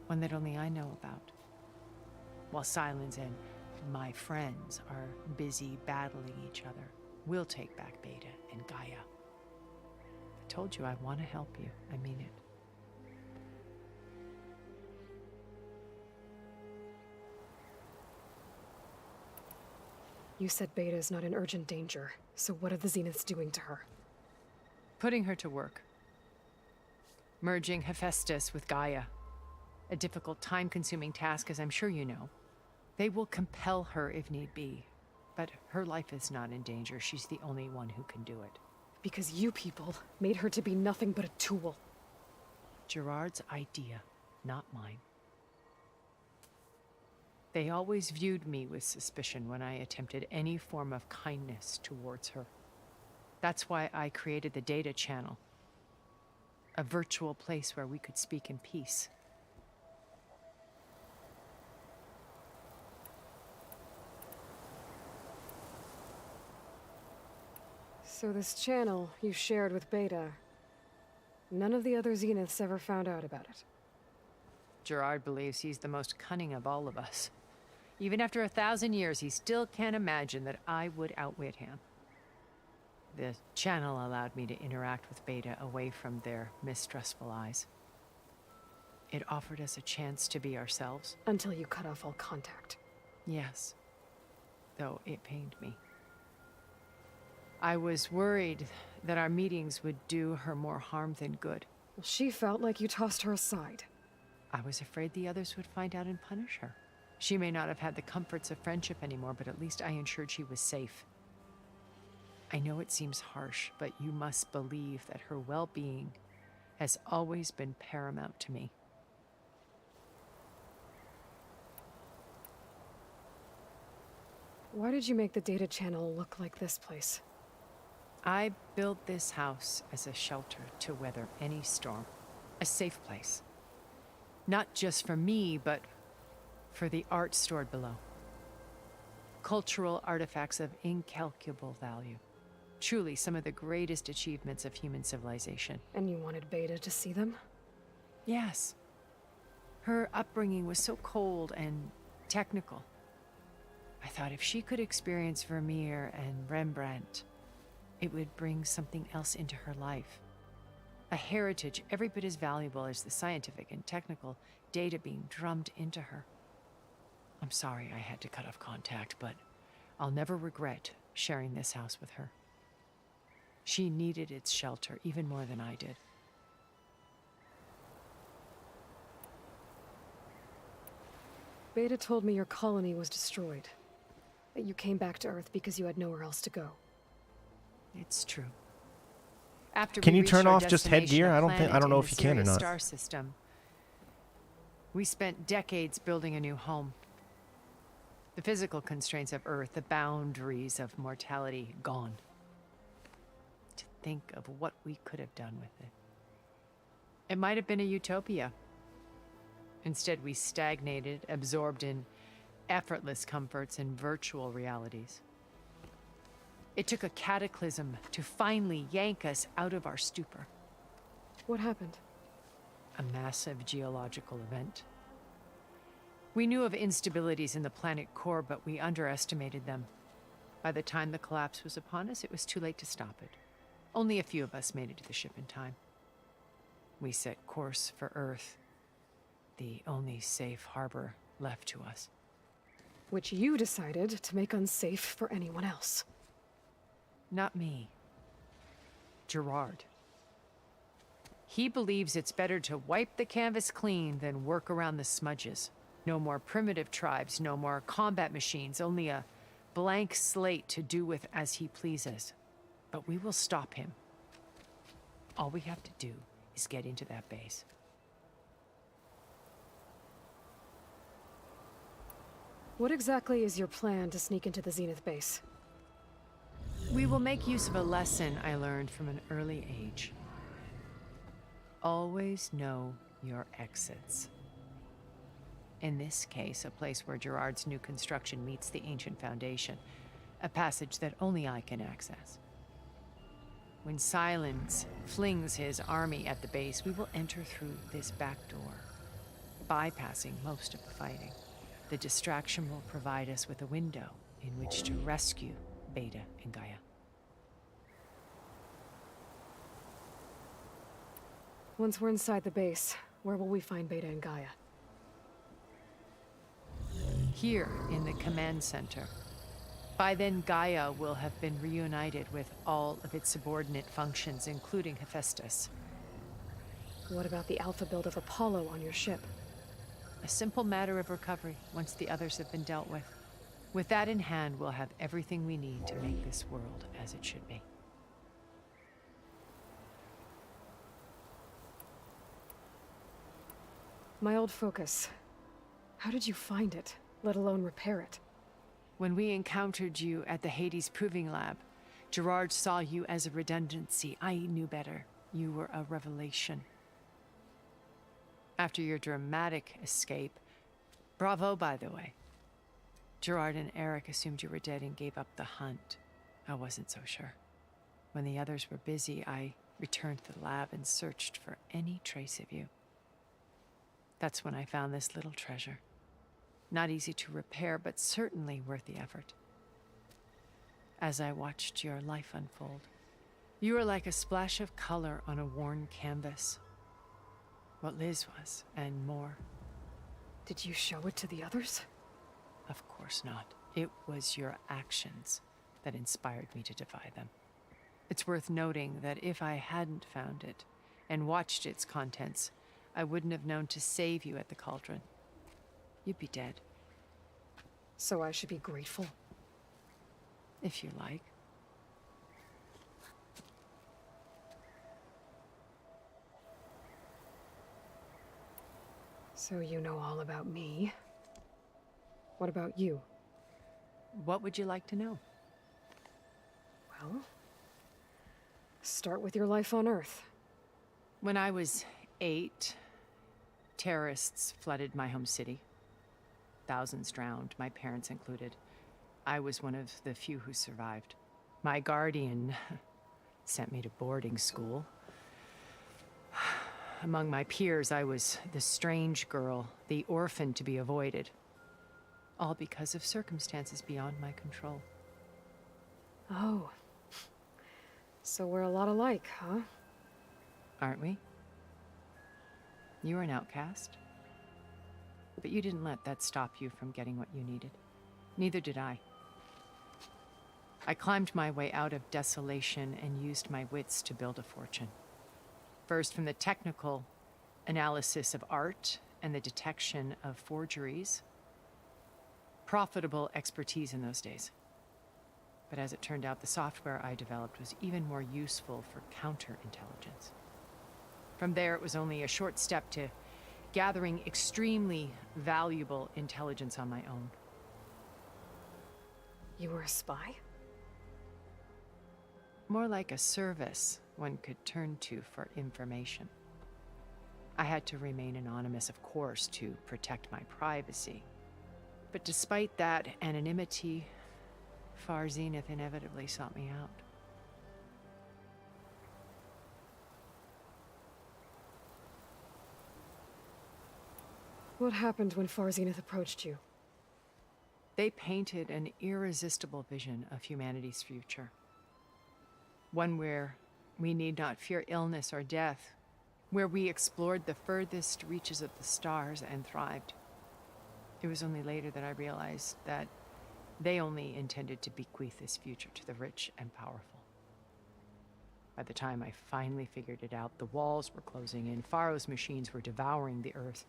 One that only I know about. While Sylens and my friends are busy battling each other, we'll take back Beta and Gaia. I told you I want to help you. I mean it. You said Beta is not in urgent danger, so what are the Zeniths doing to her? Putting her to work. Merging Hephaestus with Gaia. A difficult, time-consuming task, as I'm sure you know. They will compel her if need be. But her life is not in danger. She's the only one who can do it. Because you people made her to be nothing but a tool. Gerard's idea, not mine. They always viewed me with suspicion when I attempted any form of kindness towards her. That's why I created the data channel. A virtual place where we could speak in peace. So this channel you shared with Beta, none of the other Zeniths ever found out about it. Gerard believes he's the most cunning of all of us. Even after 1,000 years, he still can't imagine that I would outwit him. The channel allowed me to interact with Beta away from their mistrustful eyes. It offered us a chance to be ourselves. Until you cut off all contact. Yes. Though it pained me. I was worried that our meetings would do her more harm than good. Well, she felt like you tossed her aside. I was afraid the others would find out and punish her. She may not have had the comforts of friendship anymore, but at least I ensured she was safe. I know it seems harsh, but you must believe that her well-being has always been paramount to me. Why did you make the data channel look like this place? I built this house as a shelter to weather any storm. A safe place. Not just for me, but for the art stored below. Cultural artifacts of incalculable value. Truly some of the greatest achievements of human civilization. And you wanted Beta to see them? Yes. Her upbringing was so cold and technical. I thought if she could experience Vermeer and Rembrandt, it would bring something else into her life. A heritage every bit as valuable as the scientific and technical data being drummed into her. I'm sorry I had to cut off contact, but I'll never regret sharing this house with her. She needed its shelter even more than I did. Beta told me your colony was destroyed. That you came back to Earth because you had nowhere else to go. It's true. After Can we you reached turn our off just headgear? destination, I don't know a if you can or planet in the not. Sirius Star system, we spent decades building a new home. The physical constraints of Earth, the boundaries of mortality, gone. To think of what we could have done with it. It might have been a utopia. Instead, we stagnated, absorbed in effortless comforts and virtual realities. It took a cataclysm to finally yank us out of our stupor. What happened? A massive geological event. We knew of instabilities in the planet core, but we underestimated them. By the time the collapse was upon us, it was too late to stop it. Only a few of us made it to the ship in time. We set course for Earth, the only safe harbor left to us. Which you decided to make unsafe for anyone else. Not me. Gerard. He believes it's better to wipe the canvas clean than work around the smudges. No more primitive tribes, no more combat machines, only a blank slate to do with as he pleases. But we will stop him. All we have to do is get into that base. What exactly is your plan to sneak into the Zenith base? We will make use of a lesson I learned from an early age. Always know your exits. In this case, a place where Gerard's new construction meets the ancient foundation, a passage that only I can access. When Sylens flings his army at the base, we will enter through this back door, bypassing most of the fighting. The distraction will provide us with a window in which to rescue Beta and Gaia. Once we're inside the base, where will we find Beta and Gaia? Here in the command center. By then, Gaia will have been reunited with all of its subordinate functions, including Hephaestus. What about the alpha build of Apollo on your ship? A simple matter of recovery once the others have been dealt with. With that in hand, we'll have everything we need to make this world as it should be. My old focus. How did you find it, let alone repair it? When we encountered you at the Hades Proving Lab, Gerard saw you as a redundancy. I knew better. You were a revelation. After your dramatic escape, bravo, by the way. Gerard and Eric assumed you were dead and gave up the hunt. I wasn't so sure. When the others were busy, I returned to the lab and searched for any trace of you. That's when I found this little treasure. Not easy to repair, but certainly worth the effort. As I watched your life unfold, you were like a splash of color on a worn canvas. What Liz was, and more. Did you show it to the others? Of course not. It was your actions that inspired me to defy them. It's worth noting that if I hadn't found it and watched its contents, I wouldn't have known to save you at the cauldron. You'd be dead. So I should be grateful? If you like. So you know all about me. What about you? What would you like to know? Well, start with your life on Earth. When I was 8, terrorists flooded my home city. Thousands drowned, my parents included. I was one of the few who survived. My guardian sent me to boarding school. Among my peers, I was the strange girl, the orphan to be avoided. All because of circumstances beyond my control. Oh. So we're a lot alike, huh? Aren't we? You were an outcast. But you didn't let that stop you from getting what you needed. Neither did I. I climbed my way out of desolation and used my wits to build a fortune. First, from the technical analysis of art and the detection of forgeries, profitable expertise in those days. But as it turned out, the software I developed was even more useful for counterintelligence. From there, it was only a short step to gathering extremely valuable intelligence on my own. You were a spy? More like a service one could turn to for information. I had to remain anonymous, of course, to protect my privacy. But despite that anonymity, Far Zenith inevitably sought me out. What happened when Far Zenith approached you? They painted an irresistible vision of humanity's future. One where we need not fear illness or death, where we explored the furthest reaches of the stars and thrived. It was only later that I realized that they only intended to bequeath this future to the rich and powerful. By the time I finally figured it out, the walls were closing in, Pharaoh's machines were devouring the Earth.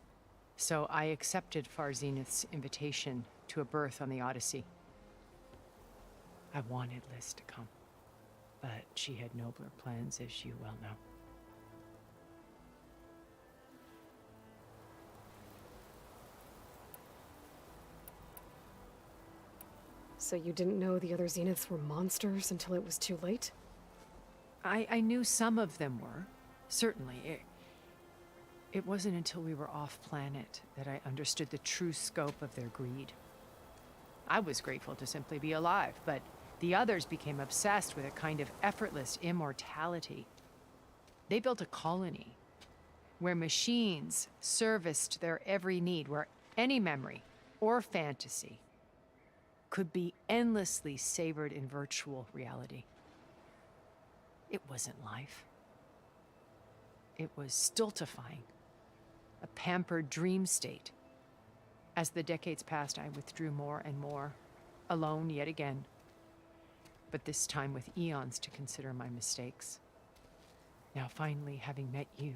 So I accepted Far Zenith's invitation to a berth on the Odyssey. I wanted Liz to come, but she had nobler plans, as you well know. So you didn't know the other Zeniths were monsters until it was too late? I knew some of them were, certainly. It wasn't until we were off-planet that I understood the true scope of their greed. I was grateful to simply be alive, but the others became obsessed with a kind of effortless immortality. They built a colony where machines serviced their every need, where any memory or fantasy could be endlessly savored in virtual reality. It wasn't life. It was stultifying, a pampered dream state. As the decades passed, I withdrew more and more, alone yet again, but this time with eons to consider my mistakes. Now finally, having met you,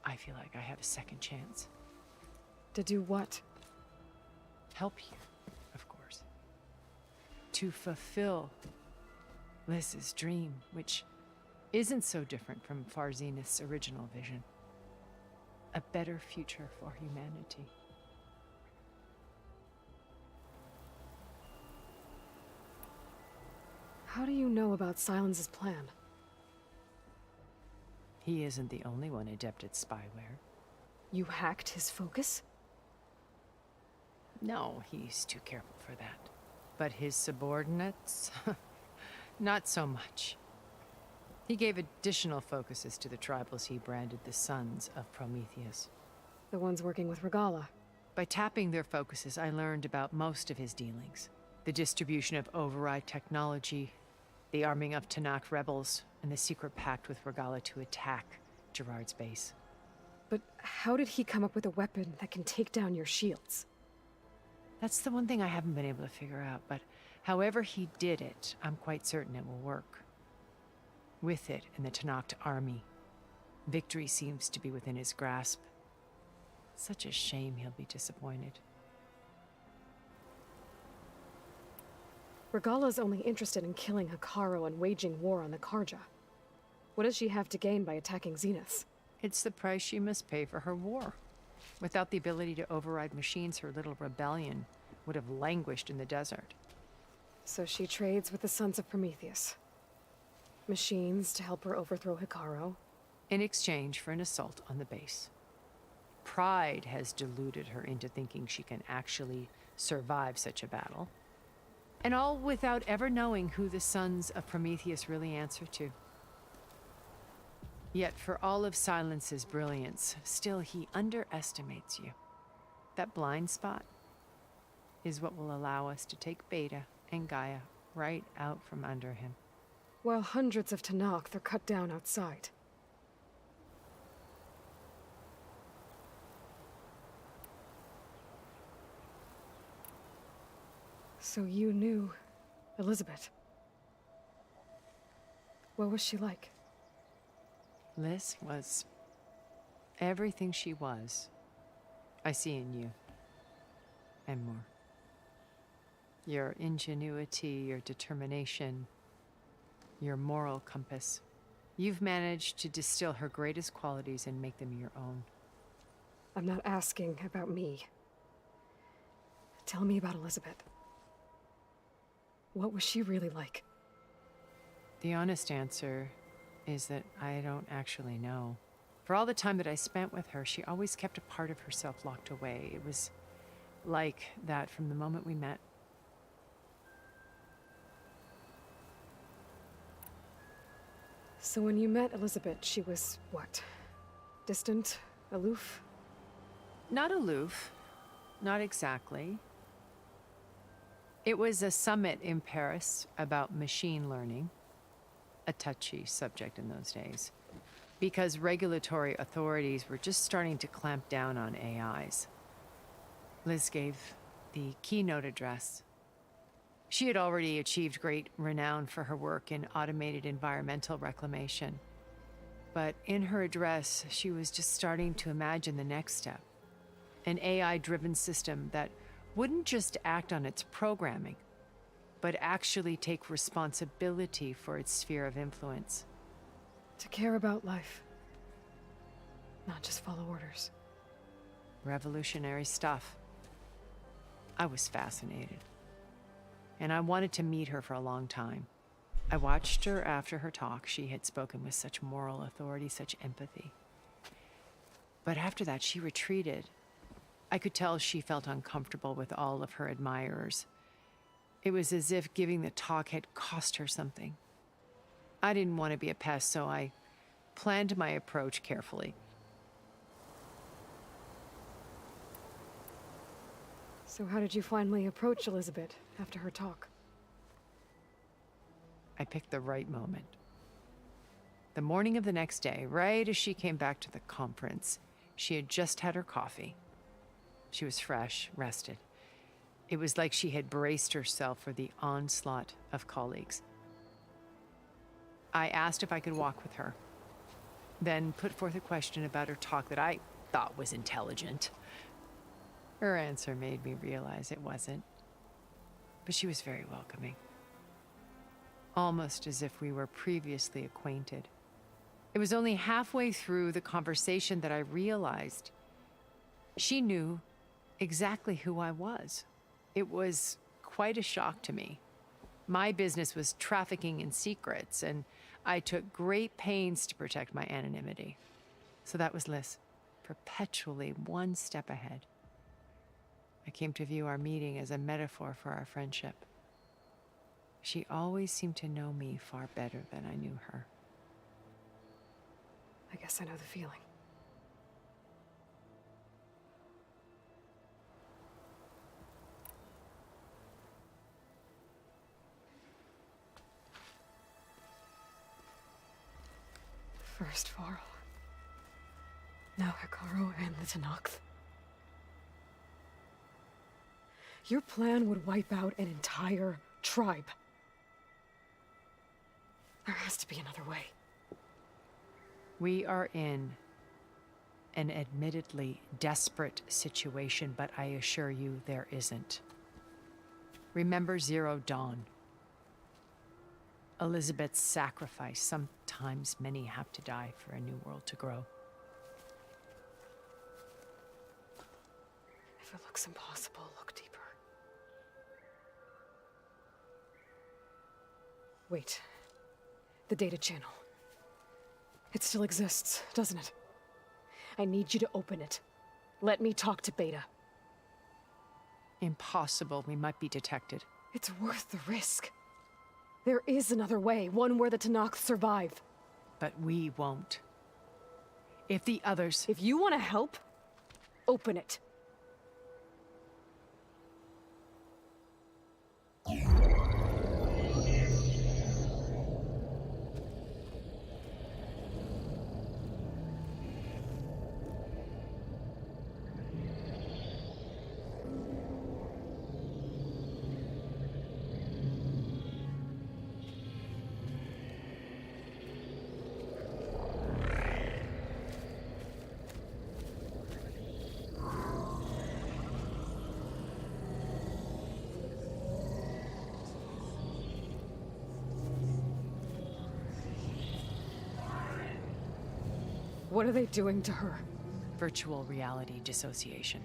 I feel like I have a second chance. To do what? Help you, of course. To fulfill Liz's dream, which isn't so different from Far Zenith's original vision. A better future for humanity. How do you know about Sylens' plan? He isn't the only one adept at spyware. You hacked his focus? No, he's too careful for that. But his subordinates? Not so much. He gave additional focuses to the tribals he branded the Sons of Prometheus. The ones working with Regala. By tapping their focuses, I learned about most of his dealings. The distribution of override technology, the arming of Tanakh rebels, and the secret pact with Regala to attack Gerard's base. But how did he come up with a weapon that can take down your shields? That's the one thing I haven't been able to figure out, but however he did it, I'm quite certain it will work. With it and the Tanakh army, victory seems to be within his grasp. Such a shame he'll be disappointed. Regala's only interested in killing Hekarro and waging war on the Karja. What does she have to gain by attacking Zeniths? It's the price she must pay for her war. Without the ability to override machines, her little rebellion would have languished in the desert. So she trades with the Sons of Prometheus. Machines to help her overthrow Hekarro. In exchange for an assault on the base. Pride has deluded her into thinking she can actually survive such a battle. And all without ever knowing who the Sons of Prometheus really answer to. Yet for all of Sylens's brilliance, still he underestimates you. That blind spot is what will allow us to take Beta and Gaia right out from under him. While hundreds of Tanakh are cut down outside. So you knew Elizabeth. What was she like? Liz was everything she was. I see in you. And more. Your ingenuity, your determination, your moral compass. You've managed to distill her greatest qualities and make them your own. I'm not asking about me. Tell me about Elizabeth. What was she really like? The honest answer is that I don't actually know. For all the time that I spent with her, she always kept a part of herself locked away. It was like that from the moment we met. So when you met Elizabeth, she was what? Distant? Aloof? Not aloof. Not exactly. It was a summit in Paris about machine learning, a touchy subject in those days, because regulatory authorities were just starting to clamp down on AIs. Liz gave the keynote address. She had already achieved great renown for her work in automated environmental reclamation. But in her address, she was just starting to imagine the next step. An AI-driven system that wouldn't just act on its programming, but actually take responsibility for its sphere of influence. To care about life. Not just follow orders. Revolutionary stuff. I was fascinated. And I wanted to meet her for a long time. I watched her after her talk. She had spoken with such moral authority, such empathy. But after that, she retreated. I could tell she felt uncomfortable with all of her admirers. It was as if giving the talk had cost her something. I didn't want to be a pest, so I planned my approach carefully. So how did you finally approach Elizabeth after her talk? I picked the right moment. The morning of the next day, right as she came back to the conference, she had just had her coffee. She was fresh, rested. It was like she had braced herself for the onslaught of colleagues. I asked if I could walk with her, then put forth a question about her talk that I thought was intelligent. Her answer made me realize it wasn't, but she was very welcoming. Almost as if we were previously acquainted. It was only halfway through the conversation that I realized she knew exactly who I was. It was quite a shock to me. My business was trafficking in secrets, and I took great pains to protect my anonymity. So that was Liz, perpetually one step ahead. I came to view our meeting as a metaphor for our friendship. She always seemed to know me far better than I knew her. I guess I know the feeling. First Varl. Now Hekarro and the Tenakth. Your plan would wipe out an entire tribe. There has to be another way. We are in an admittedly desperate situation, but I assure you there isn't. Remember Zero Dawn. Elizabeth's sacrifice. Sometimes many have to die for a new world to grow. If it looks impossible, look deeper. Wait. The data channel. It still exists, doesn't it? I need you to open it. Let me talk to Beta. Impossible. We might be detected. It's worth the risk. There is another way, one where the Tenakth survive. But we won't. If the others... If you want to help, open it. What are they doing to her? Virtual reality dissociation.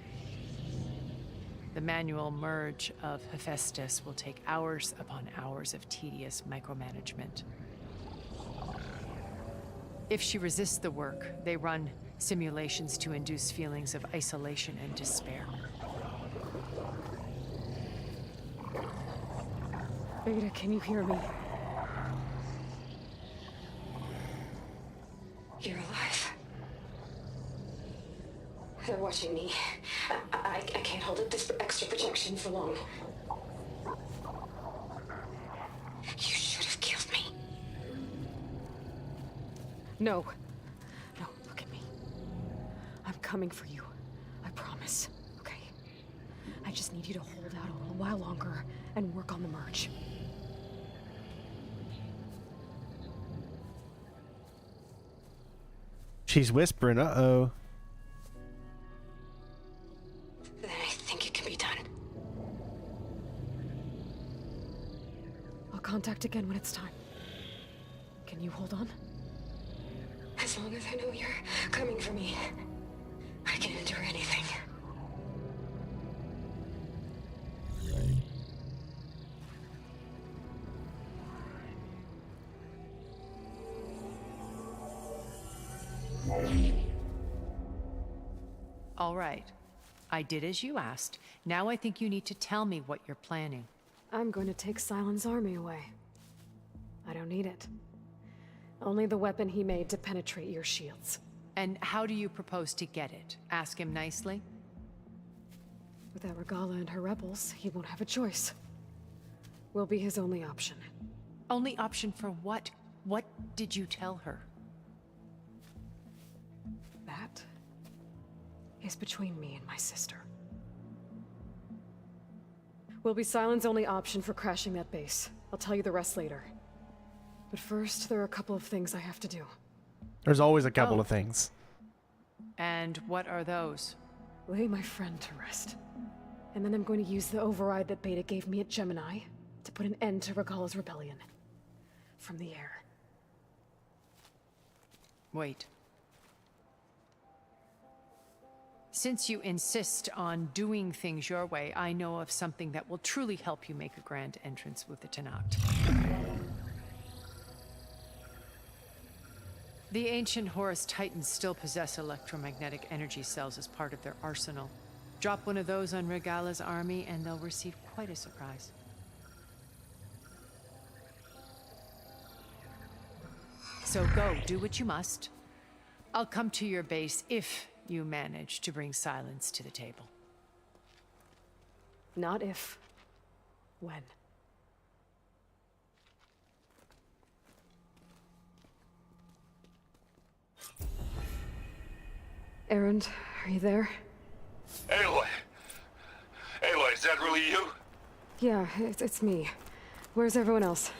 The manual merge of Hephaestus will take hours upon hours of tedious micromanagement. If she resists the work, they run simulations to induce feelings of isolation and despair. Beta, can you hear me? You're alive. They're watching me. I can't hold up this extra protection for long. You should have killed me. No. No, look at me. I'm coming for you. I promise. Okay? I just need you to hold out a little while longer and work on the merge. She's whispering, uh-oh. Then I think it can be done. I'll contact again when it's time. Can you hold on? As long as I know you're coming for me, I can endure anything. All right. I did as you asked. Now I think you need to tell me what you're planning. I'm going to take Sylens' army away. I don't need it. Only the weapon he made to penetrate your shields. And how do you propose to get it? Ask him nicely? Without Regala and her rebels, he won't have a choice. We'll be his only option. Only option for what? What did you tell her? That is between me and my sister. Will be Sylens' only option for crashing that base. I'll tell you the rest later. But first, there are a couple of things I have to do. There's always a couple of things. And what are those? Lay my friend to rest. And then I'm going to use the override that Beta gave me at Gemini to put an end to Regala's rebellion. From the air. Wait. Since you insist on doing things your way, I know of something that will truly help you make a grand entrance with the Tenakt. The ancient Horus Titans still possess electromagnetic energy cells as part of their arsenal. Drop one of those on Regala's army and they'll receive quite a surprise. So go, do what you must. I'll come to your base if you manage to bring Sylens to the table. Not if. When. Erend, are you there? Aloy! Aloy, is that really you? Yeah, it's me. Where's everyone else?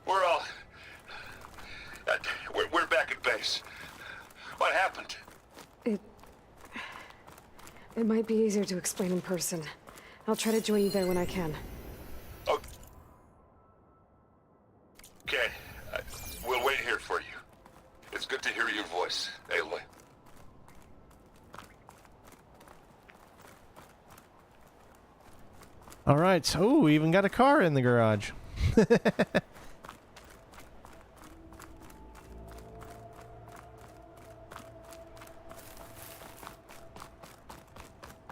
We're all... we're back at base. What happened? It might be easier to explain in person. I'll try to join you there when I can. Okay. We'll wait here for you. It's good to hear your voice, Aloy. All right. Oh, we even got a car in the garage.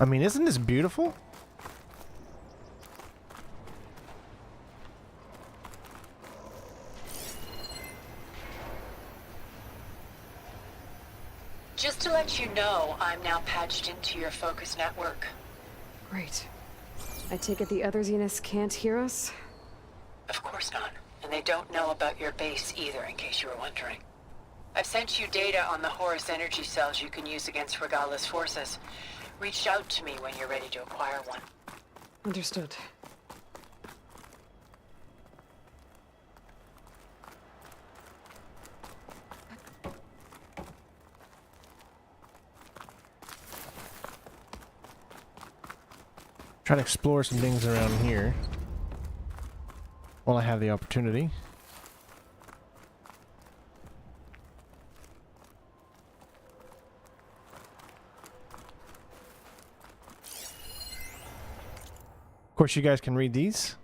I mean, isn't this beautiful? Just to let you know, I'm now patched into your focus network. Great. I take it the other Zeniths can't hear us? Of course not. And they don't know about your base either, in case you were wondering. I've sent you data on the Horus energy cells you can use against Regala's forces. Reach out to me when you're ready to acquire one. Understood. Try to explore some things around here while I have the opportunity. course, you guys can read these.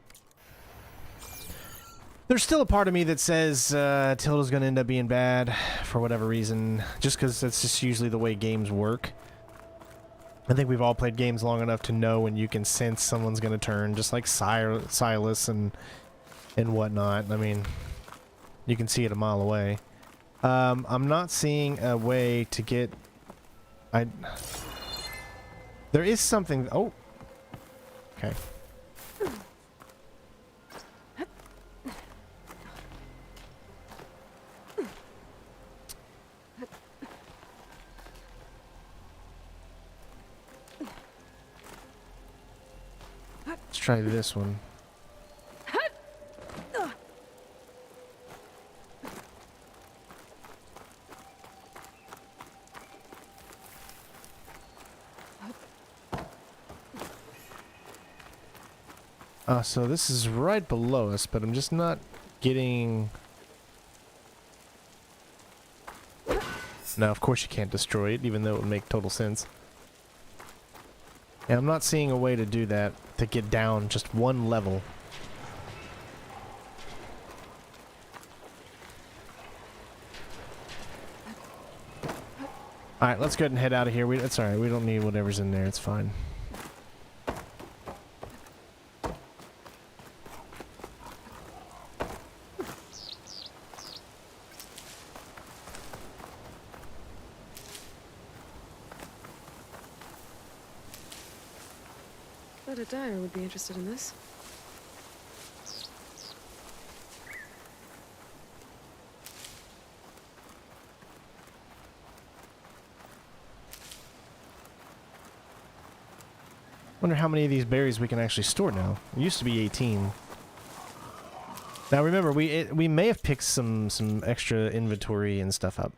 There's still a part of me that says Tilda's going to end up being bad for whatever reason, just because that's just usually the way games work. I think we've all played games long enough to know when you can sense someone's going to turn, just like Silas and whatnot. I mean, you can see it a mile away. I'm not seeing a way to get... There is something... Oh! Okay. Let's try this one. So this is right below us, but I'm just not getting... No, of course you can't destroy it, even though it would make total sense. And I'm not seeing a way to do that, to get down just one level. Alright, let's go ahead and head out of here. It's alright, we don't need whatever's in there, it's fine. Bet a dyer would be interested in this. Wonder how many of these berries we can actually store now. It used to be 18. Now remember, we may have picked some extra inventory and stuff up.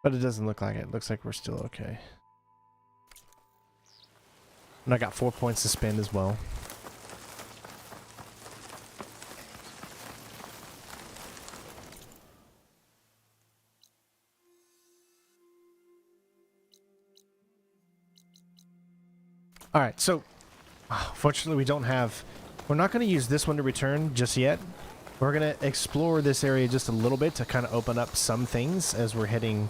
But it doesn't look like it. It looks like we're still okay. And I got 4 points to spend as well. Alright, so fortunately we don't have... We're not going to use this one to return just yet. We're going to explore this area just a little bit to kind of open up some things as we're heading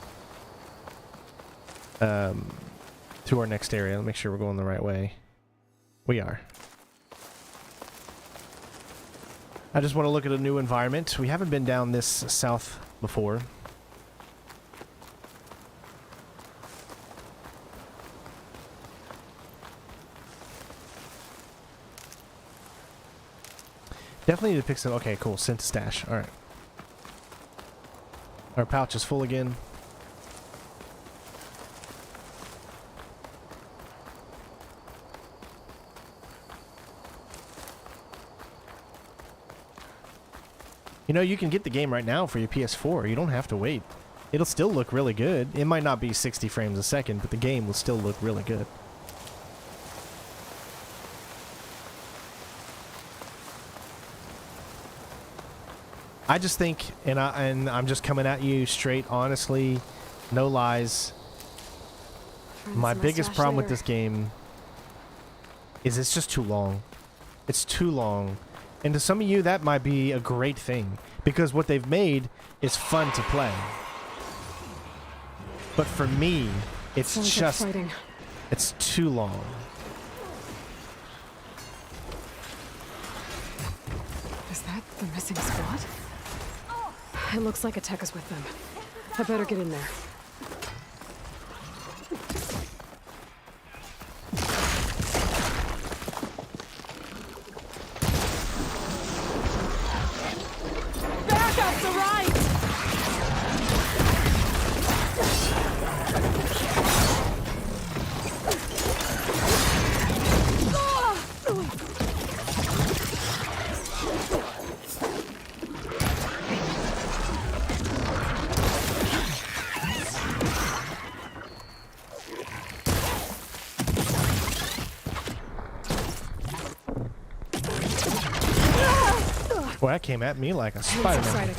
to our next area. Let me make sure we're going the right way. We are. I just want to look at a new environment. We haven't been down this south before. Definitely need to pick some... Okay, cool. Sent to stash. Alright. Our pouch is full again. You know, you can get the game right now for your PS4. You don't have to wait. It'll still look really good. It might not be 60 frames a second, but the game will still look really good. I just think, and I'm just coming at you straight, honestly, no lies. My biggest problem with this game is it's just too long. It's too long. And to some of you, that might be a great thing, because what they've made is fun to play. But for me, it's just, it's too long. Is that the missing squad? It looks like a tech is with them. I better get in there. Boy, that came at me like a It's Spider-Man. exciting.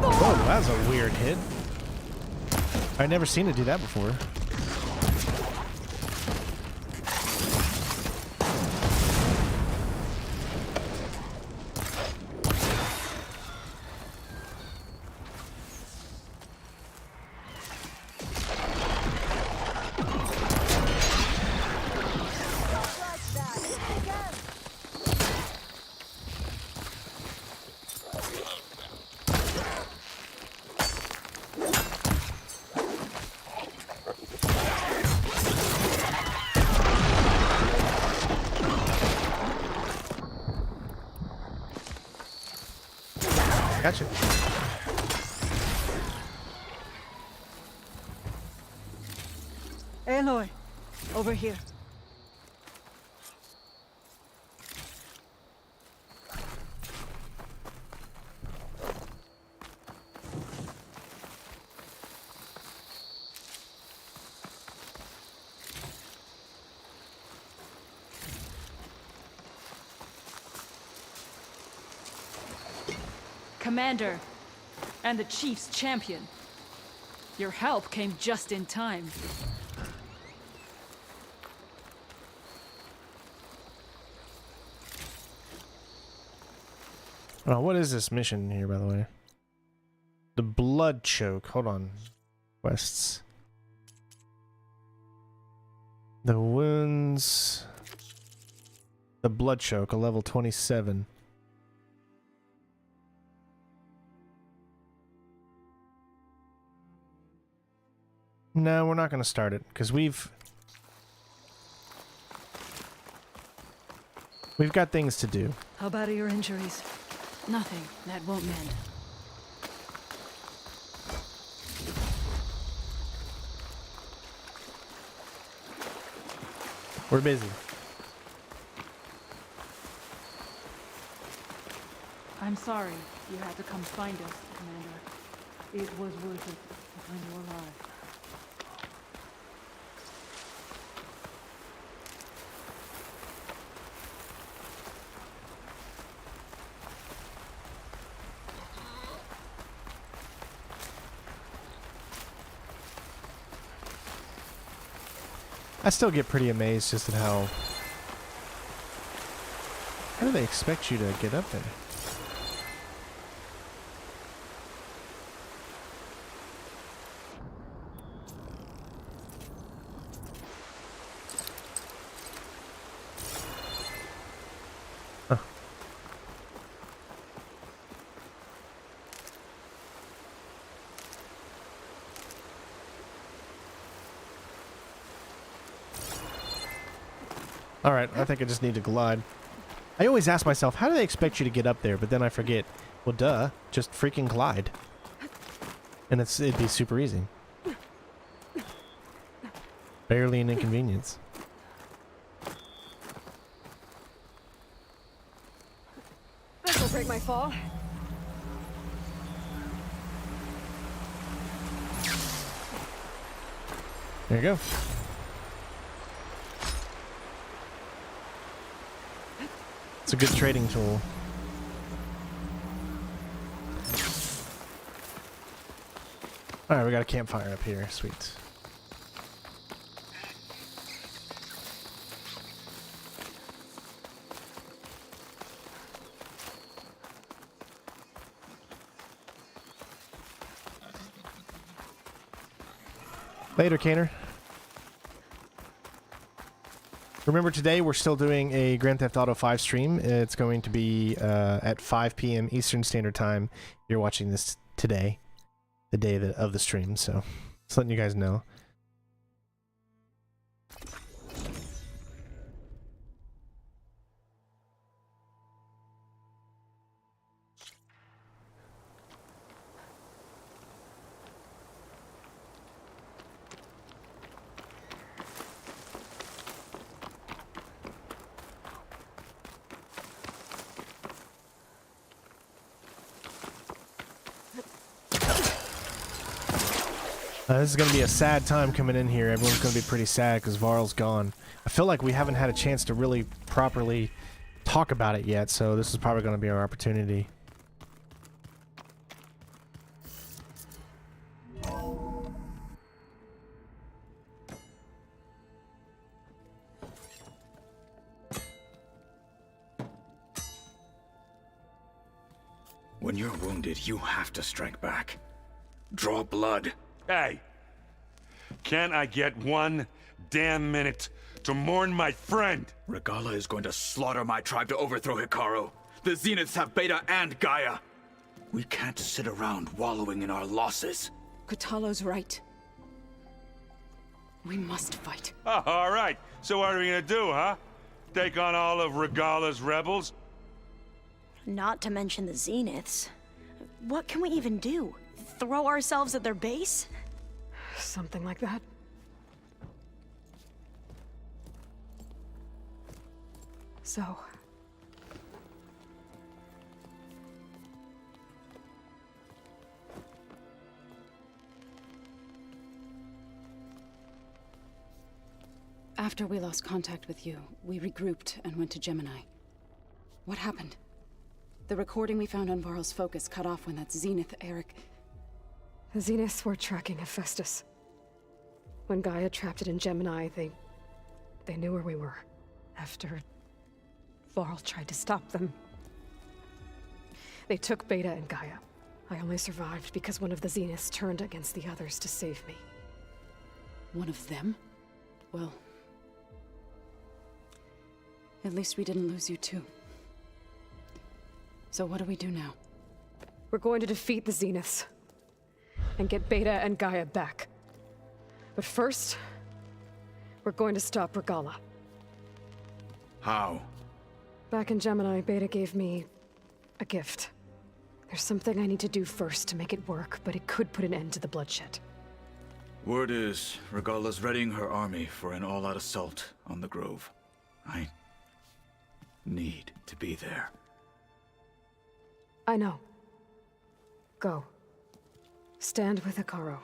Oh, that was a weird hit. I've never seen it do that before. Gotcha. Aloy, over here. Commander, and the Chief's champion. Your help came just in time. Oh, what is this mission here, by the way? The blood choke. Hold on. Quests. The wounds. The blood choke, a level 27. No, we're not going to start it because we've got things to do. How bad are your injuries? Nothing. That won't mend. We're busy. I'm sorry you had to come find us, Commander. It was worth it to find you alive. I still get pretty amazed just at how do they expect you to get up there? Huh. All right, I think I just need to glide. I always ask myself, how do they expect you to get up there? But then I forget, well, duh, just freaking glide. And it'd be super easy. Barely an inconvenience. This'll break my fall. There you go. It's a good trading tool. Alright, we got a campfire up here. Sweet. Later, Kaner. Remember, today we're still doing a Grand Theft Auto 5 stream. It's going to be at 5 p.m. Eastern Standard Time. You're watching this today, the day of the stream, so just letting you guys know. This is going to be a sad time coming in here. Everyone's going to be pretty sad because Varl's gone. I feel like we haven't had a chance to really properly talk about it yet, so this is probably going to be our opportunity. When you're wounded, you have to strike back. Draw blood. Hey! Can't I get one damn minute to mourn my friend? Regala is going to slaughter my tribe to overthrow Hikaru. The Zeniths have Beta and Gaia. We can't sit around wallowing in our losses. Kutalo's right. We must fight. Oh, all right. So what are we gonna do, huh? Take on all of Regala's rebels? Not to mention the Zeniths. What can we even do? Throw ourselves at their base? Something like that. So... After we lost contact with you, we regrouped and went to Gemini. What happened? The recording we found on Varl's focus cut off when that Zenith Eric... The Zeniths were tracking Hephaestus. When Gaia trapped it in Gemini, they knew where we were. After Varl tried to stop them. They took Beta and Gaia. I only survived because one of the Zeniths turned against the others to save me. One of them? Well... at least we didn't lose you too. So what do we do now? We're going to defeat the Zeniths. And get Beta and Gaia back. But first, we're going to stop Regala. How? Back in Gemini, Beta gave me a gift. There's something I need to do first to make it work, but it could put an end to the bloodshed. Word is, Regala's readying her army for an all-out assault on the Grove. I need to be there. I know. Go. Stand with Hikaru.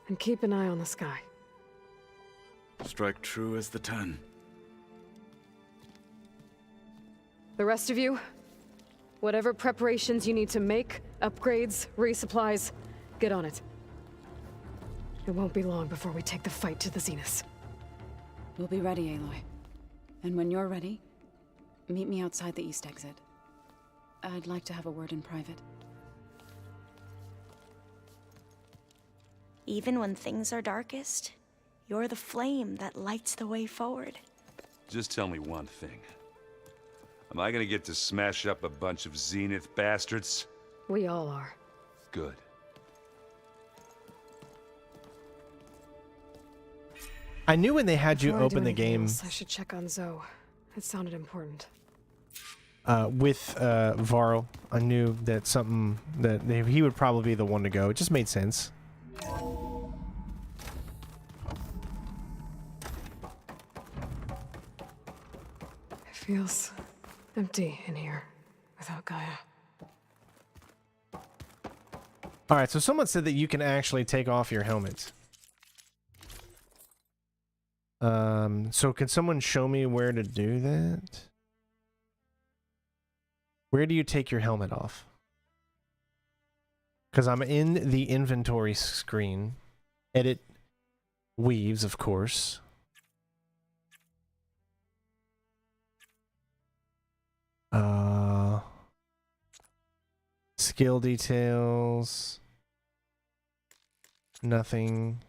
And keep an eye on the sky. Strike true as the 10. The rest of you, whatever preparations you need to make, upgrades, resupplies, get on it. It won't be long before we take the fight to the Zeniths. We'll be ready, Aloy. And when you're ready, meet me outside the east exit. I'd like to have a word in private. Even when things are darkest, you're the flame that lights the way forward. Just tell me one thing. Am I gonna get to smash up a bunch of Zenith bastards? We all are. Good. I knew when they had you Before I do open the anything game else, I should check on Zoe. It sounded important. with Varl. I knew that something that he would probably be the one to go. It just made sense. It feels empty in here without Gaia. All right, so someone said that you can actually take off your helmet. So can someone show me where to do that? Where do you take your helmet off? Because I'm in the inventory screen. Edit weaves, of course. Skill details. Nothing.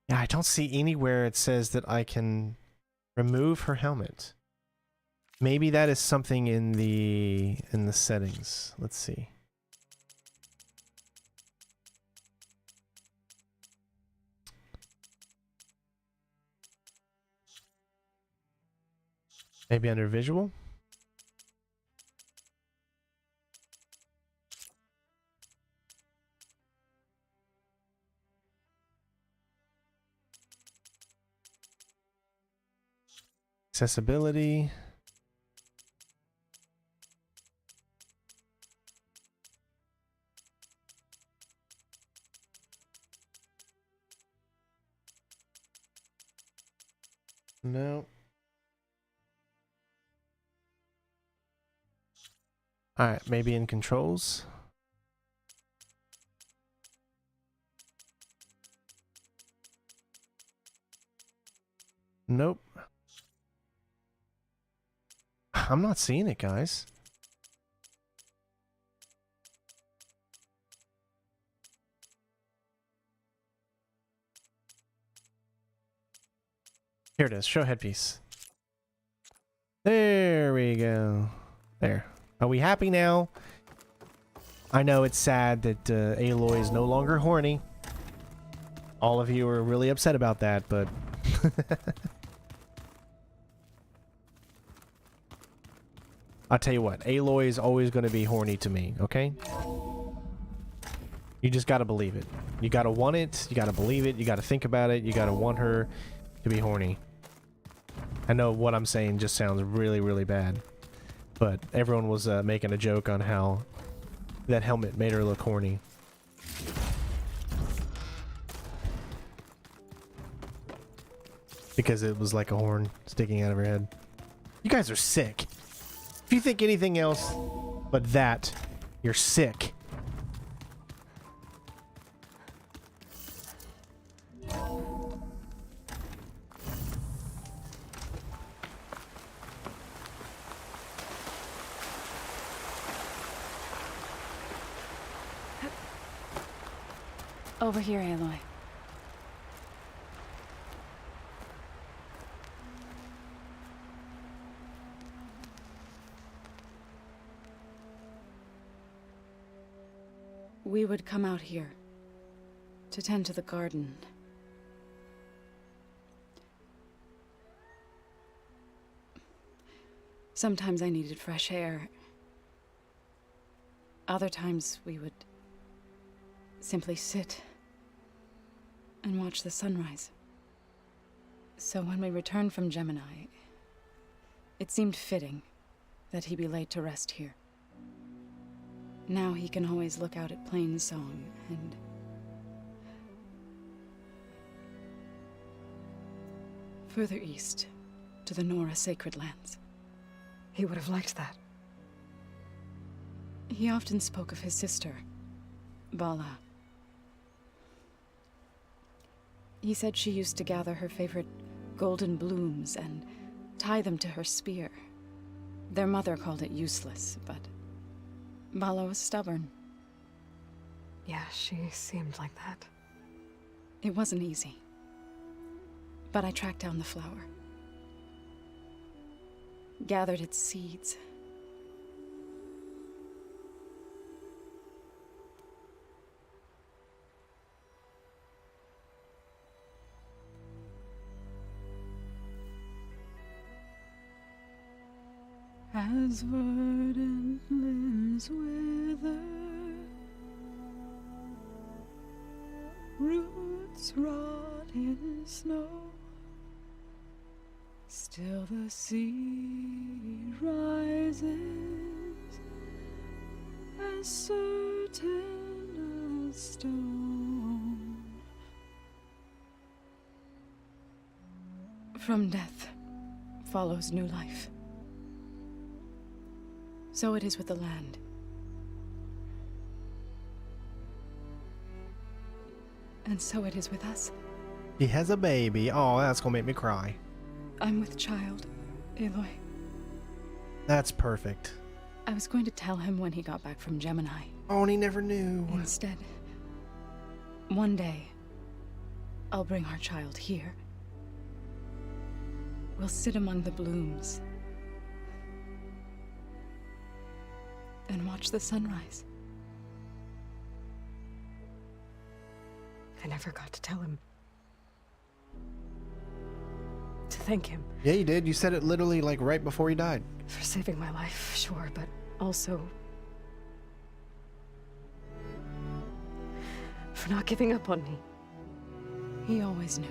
Yeah, I don't see anywhere it says that I can remove her helmet. Maybe that is something in the settings. Let's see. Maybe under visual? Accessibility. No. Alright, maybe in controls. Nope. I'm not seeing it, guys. Here it is. Show headpiece. There we go. There. Are we happy now? I know it's sad that Aloy is no longer horny. All of you are really upset about that, but... I'll tell you what. Aloy is always going to be horny to me, okay? You just gotta believe it. You gotta want it. You gotta believe it. You gotta think about it. You gotta want her to be horny. I know what I'm saying just sounds really, really bad. But everyone was making a joke on how that helmet made her look horny. Because it was like a horn sticking out of her head. You guys are sick. If you think anything else but that, you're sick. Over here, Aloy. We would come out here to tend to the garden. Sometimes I needed fresh air. Other times we would simply sit and watch the sunrise. So when we returned from Gemini, it seemed fitting that he be laid to rest here. Now he can always look out at Plain Song and... further east, to the Nora Sacred Lands. He would have liked that. He often spoke of his sister, Bala. He said she used to gather her favorite golden blooms and tie them to her spear. Their mother called it useless, but Bala was stubborn. Yeah, she seemed like that. It wasn't easy. But I tracked down the flower. Gathered its seeds. As verdant limbs wither, roots rot in snow, still the sea rises, as certain as stone. From death follows new life. So it is with the land. And so it is with us. He has a baby. Oh, that's gonna make me cry. I'm with child, Aloy. That's perfect. I was going to tell him when he got back from Gemini. Oh, and he never knew. Instead, one day, I'll bring our child here. We'll sit among the blooms and watch the sunrise. I never got to tell him. To thank him. Yeah, you did. You said it literally like right before he died. For saving my life, sure, but also for not giving up on me. He always knew.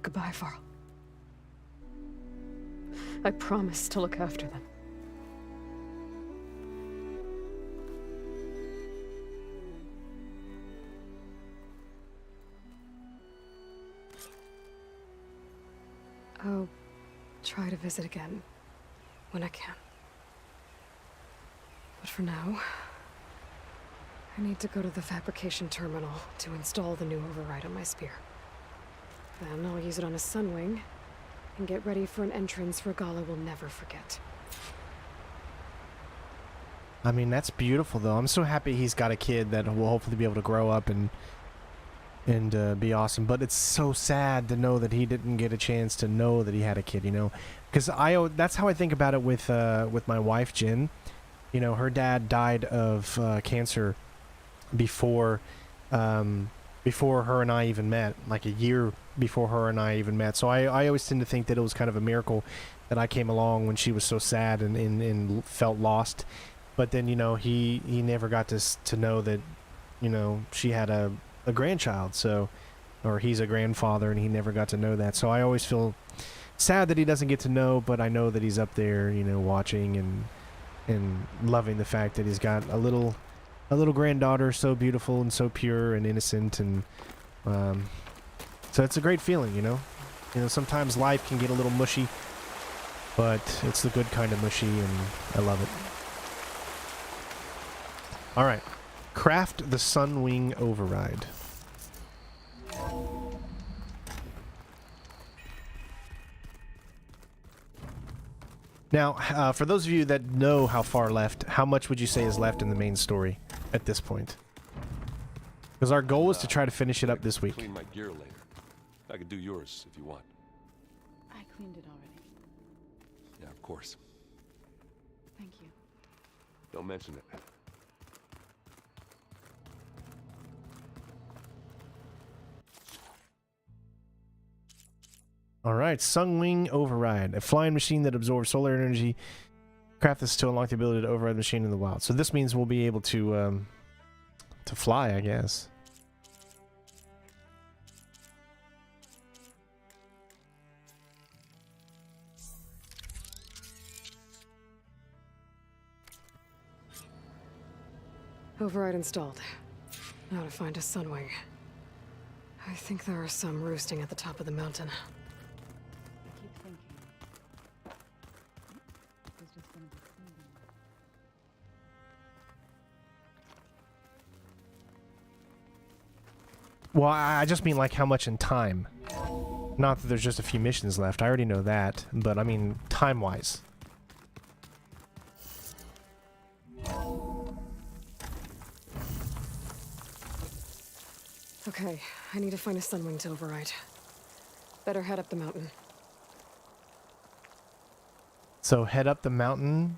Goodbye, Varl. I promise to look after them. I'll try to visit again when I can. But for now, I need to go to the fabrication terminal to install the new override on my spear. Then I'll use it on a Sunwing and get ready for an entrance Regala will never forget. I mean, that's beautiful, though. I'm so happy he's got a kid that will hopefully be able to grow up and be awesome. But it's so sad to know that he didn't get a chance to know that he had a kid, you know? Because that's how I think about it with my wife, Jen. You know, her dad died of cancer before her and I even met, like a year before her and I even met. So I always tend to think that it was kind of a miracle that I came along when she was so sad and felt lost. But then, you know, he never got to know that, you know, she had a grandchild, so, or he's a grandfather, and he never got to know that. So I always feel sad that he doesn't get to know, but I know that he's up there, you know, watching and loving the fact that he's got a little granddaughter, so beautiful and so pure and innocent, and so it's a great feeling, you know. You know, sometimes life can get a little mushy, but it's the good kind of mushy, and I love it. All right, craft the Sunwing override. Now, for those of you that know how far left, how much would you say is left in the main story at this point? Because our goal is to try to finish it up this week. Clean my gear later. I could do yours if you want. I cleaned it already. Yeah, of course. Thank you. Don't mention it. All right, Sunwing override, a flying machine that absorbs solar energy. Craft this to unlock the ability to override the machine in the wild. So this means we'll be able to fly, I guess. Override installed. Now to find a Sunwing. I think there are some roosting at the top of the mountain. I keep thinking. There's just gonna be Well, I just mean like how much in time. Not that there's just a few missions left. I already know that, but I mean time-wise. Okay, I need to find a Sunwing to override. Better head up the mountain. So head up the mountain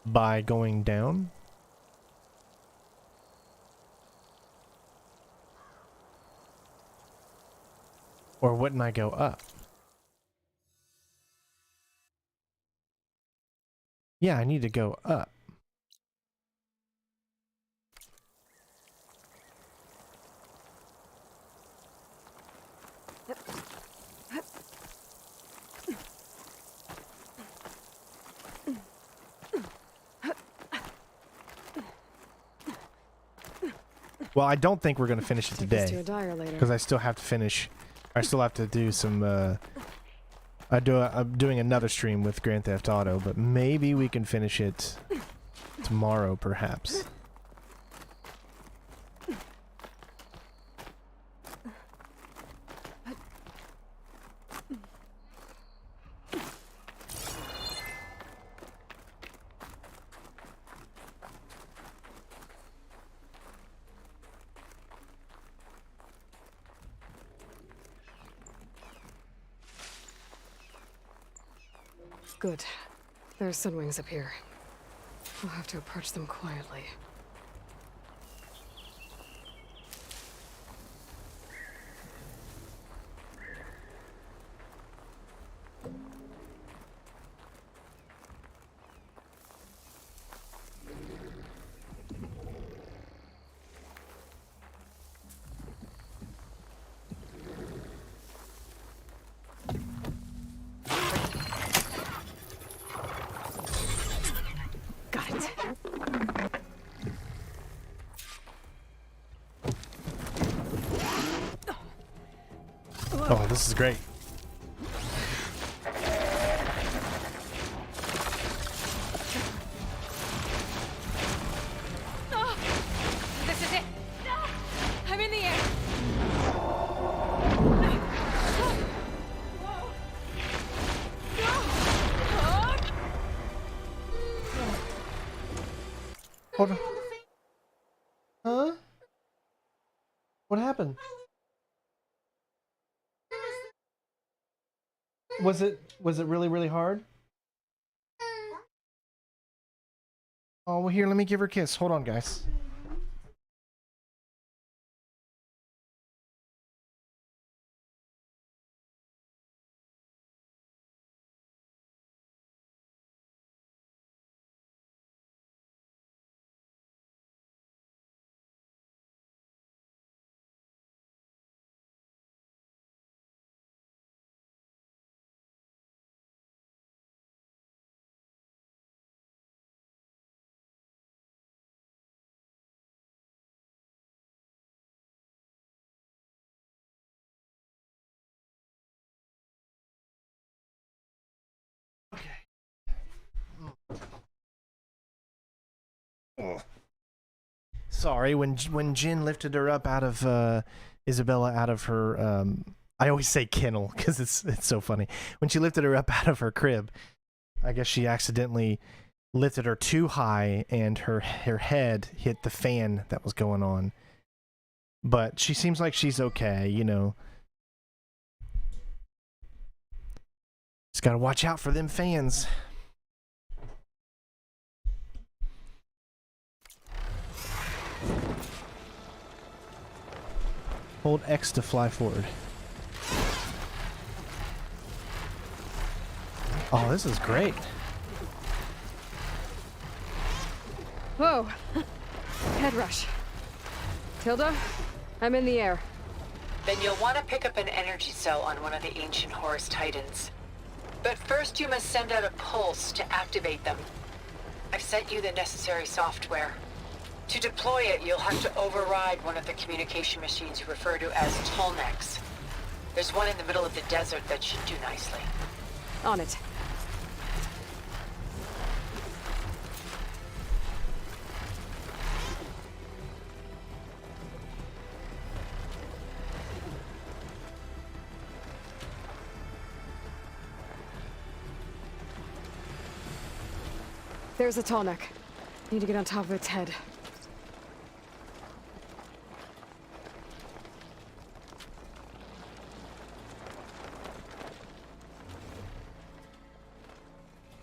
by going down? Or wouldn't I go up? Yeah, I need to go up. Well, I don't think we're going to finish it today, because I still have to finish. I still have to do some. I'm doing another stream with Grand Theft Auto, but maybe we can finish it tomorrow, perhaps. Good. There's Sunwings up here. We'll have to approach them quietly. Oh, this is great. Oh, this is it. No, I'm in the air. Hold on. Huh? What happened? Was it really, really hard? Oh, well, here, let me give her a kiss. Hold on, guys. Sorry, when Jin lifted her up out of Isabella out of her I always say kennel because it's so funny. When she lifted her up out of her crib, I guess she accidentally lifted her too high and her head hit the fan that was going on. But she seems like she's okay, you know. Just gotta watch out for them fans. Hold X to fly forward. Oh, this is great. Whoa. Head rush. Tilda, I'm in the air. Then you'll want to pick up an energy cell on one of the ancient Horus Titans. But first you must send out a pulse to activate them. I've sent you the necessary software. To deploy it, you'll have to override one of the communication machines you refer to as Tolnecs. There's one in the middle of the desert that should do nicely. On it. There's a Tolnec. Need to get on top of its head.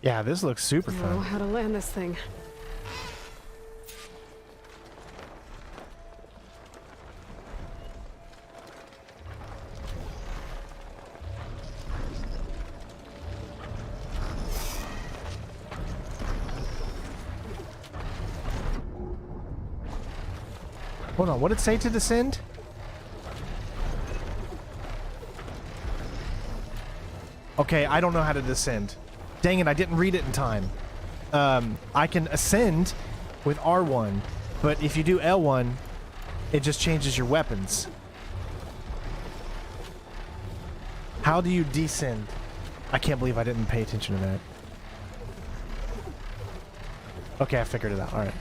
Yeah, this looks super I fun. don't know how to land this thing. Hold on, what did it say to descend? Okay, I don't know how to descend. Dang it, I didn't read it in time. I can ascend with R1, but if you do L1, it just changes your weapons. How do you descend? I can't believe I didn't pay attention to that. Okay, I figured it out. All right.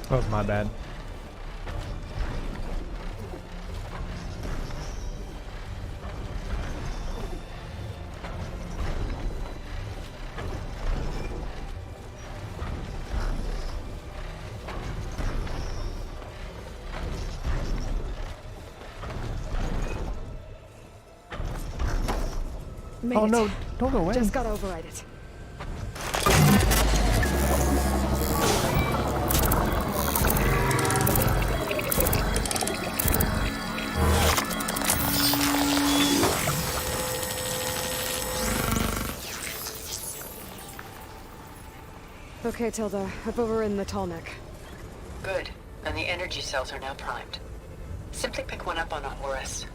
That was my bad. Made oh it. no, don't go away. Just gotta override it. Okay, Tilda, I've overridden the Tolnec. Good. And the energy cells are now primed. Simply pick one up on a Horus.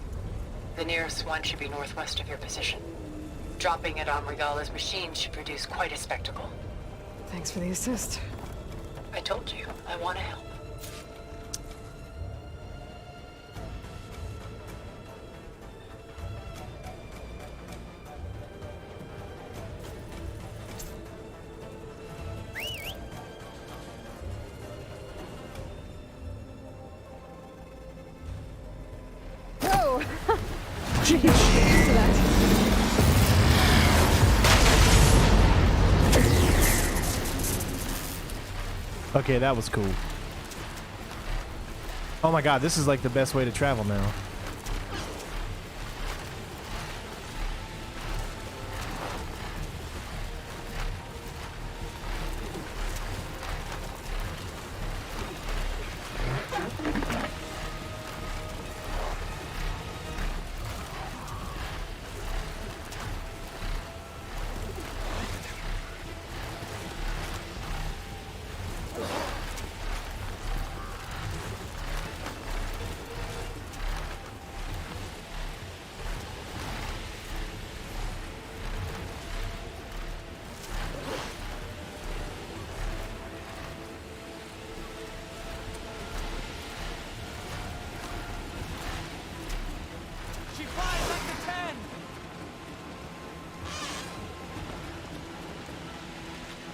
The nearest one should be northwest of your position. Dropping it on Regala's machine should produce quite a spectacle. Thanks for the assist. I told you, I want to help. Oh! Jeez. Okay, that was cool. Oh my god, this is like the best way to travel now.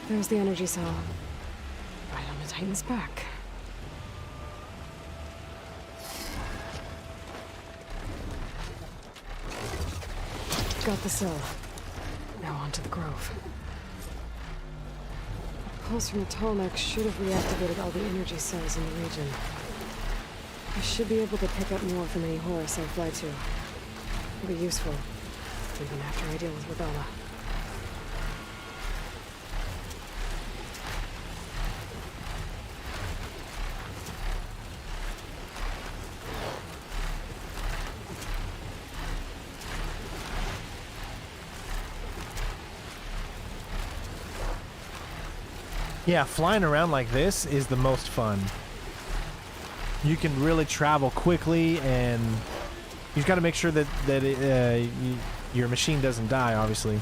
There's the energy cell. Right on the Titan's back. Got the cell. Now on to the grove. A pulse from the tallneck should have reactivated all the energy cells in the region. I should be able to pick up more from any Horus I fly to. It'll be useful, even after I deal with Regala. Yeah, flying around like this is the most fun. You can really travel quickly, and you've got to make sure that your machine doesn't die, obviously.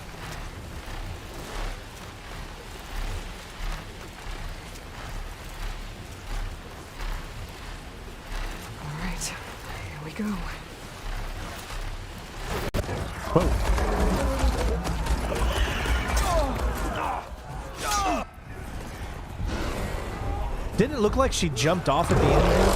All right, here we go. Whoa. Didn't it look like she jumped off at the end there?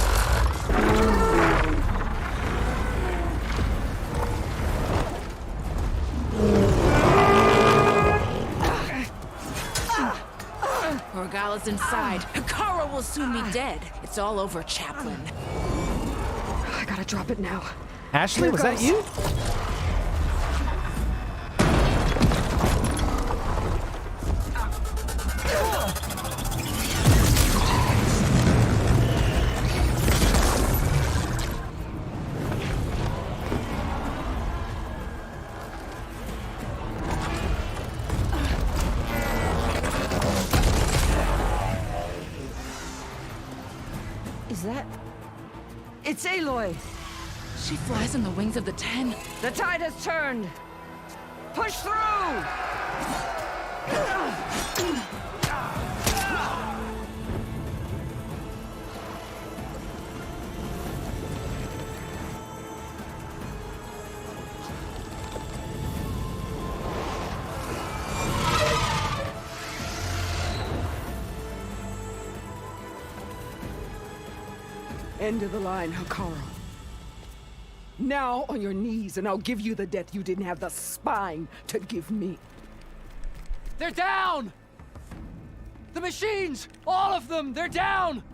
Regala's inside. Kara will soon be dead. It's all over, Chaplain. I gotta drop it now. Ashley, was that you? It's Aloy. She flies on the wings of the 10. The tide has turned. Push through! End of the line, Hakara. Now on your knees, and I'll give you the death you didn't have the spine to give me. They're down! The machines! All of them! They're down!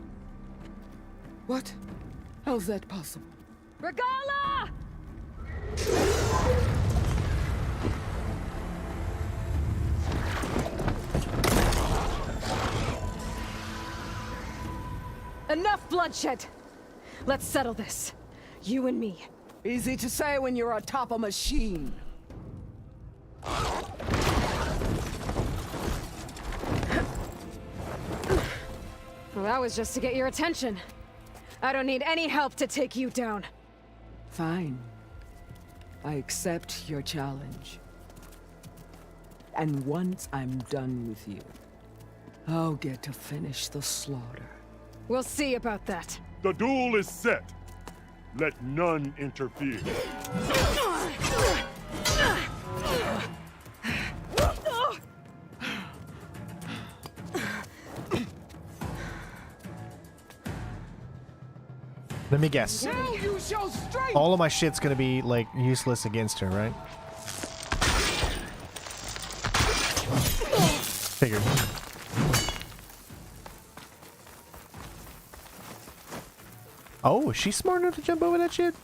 What? How's that possible? Regala! Enough bloodshed! Let's settle this. You and me. Easy to say when you're atop a machine. Well, that was just to get your attention. I don't need any help to take you down. Fine. I accept your challenge. And once I'm done with you, I'll get to finish the slaughter. We'll see about that. The duel is set. Let none interfere. Let me guess. Now you show strength. All of my shit's gonna be, like, useless against her, right? Figured. Oh, is she smart enough to jump over that shit?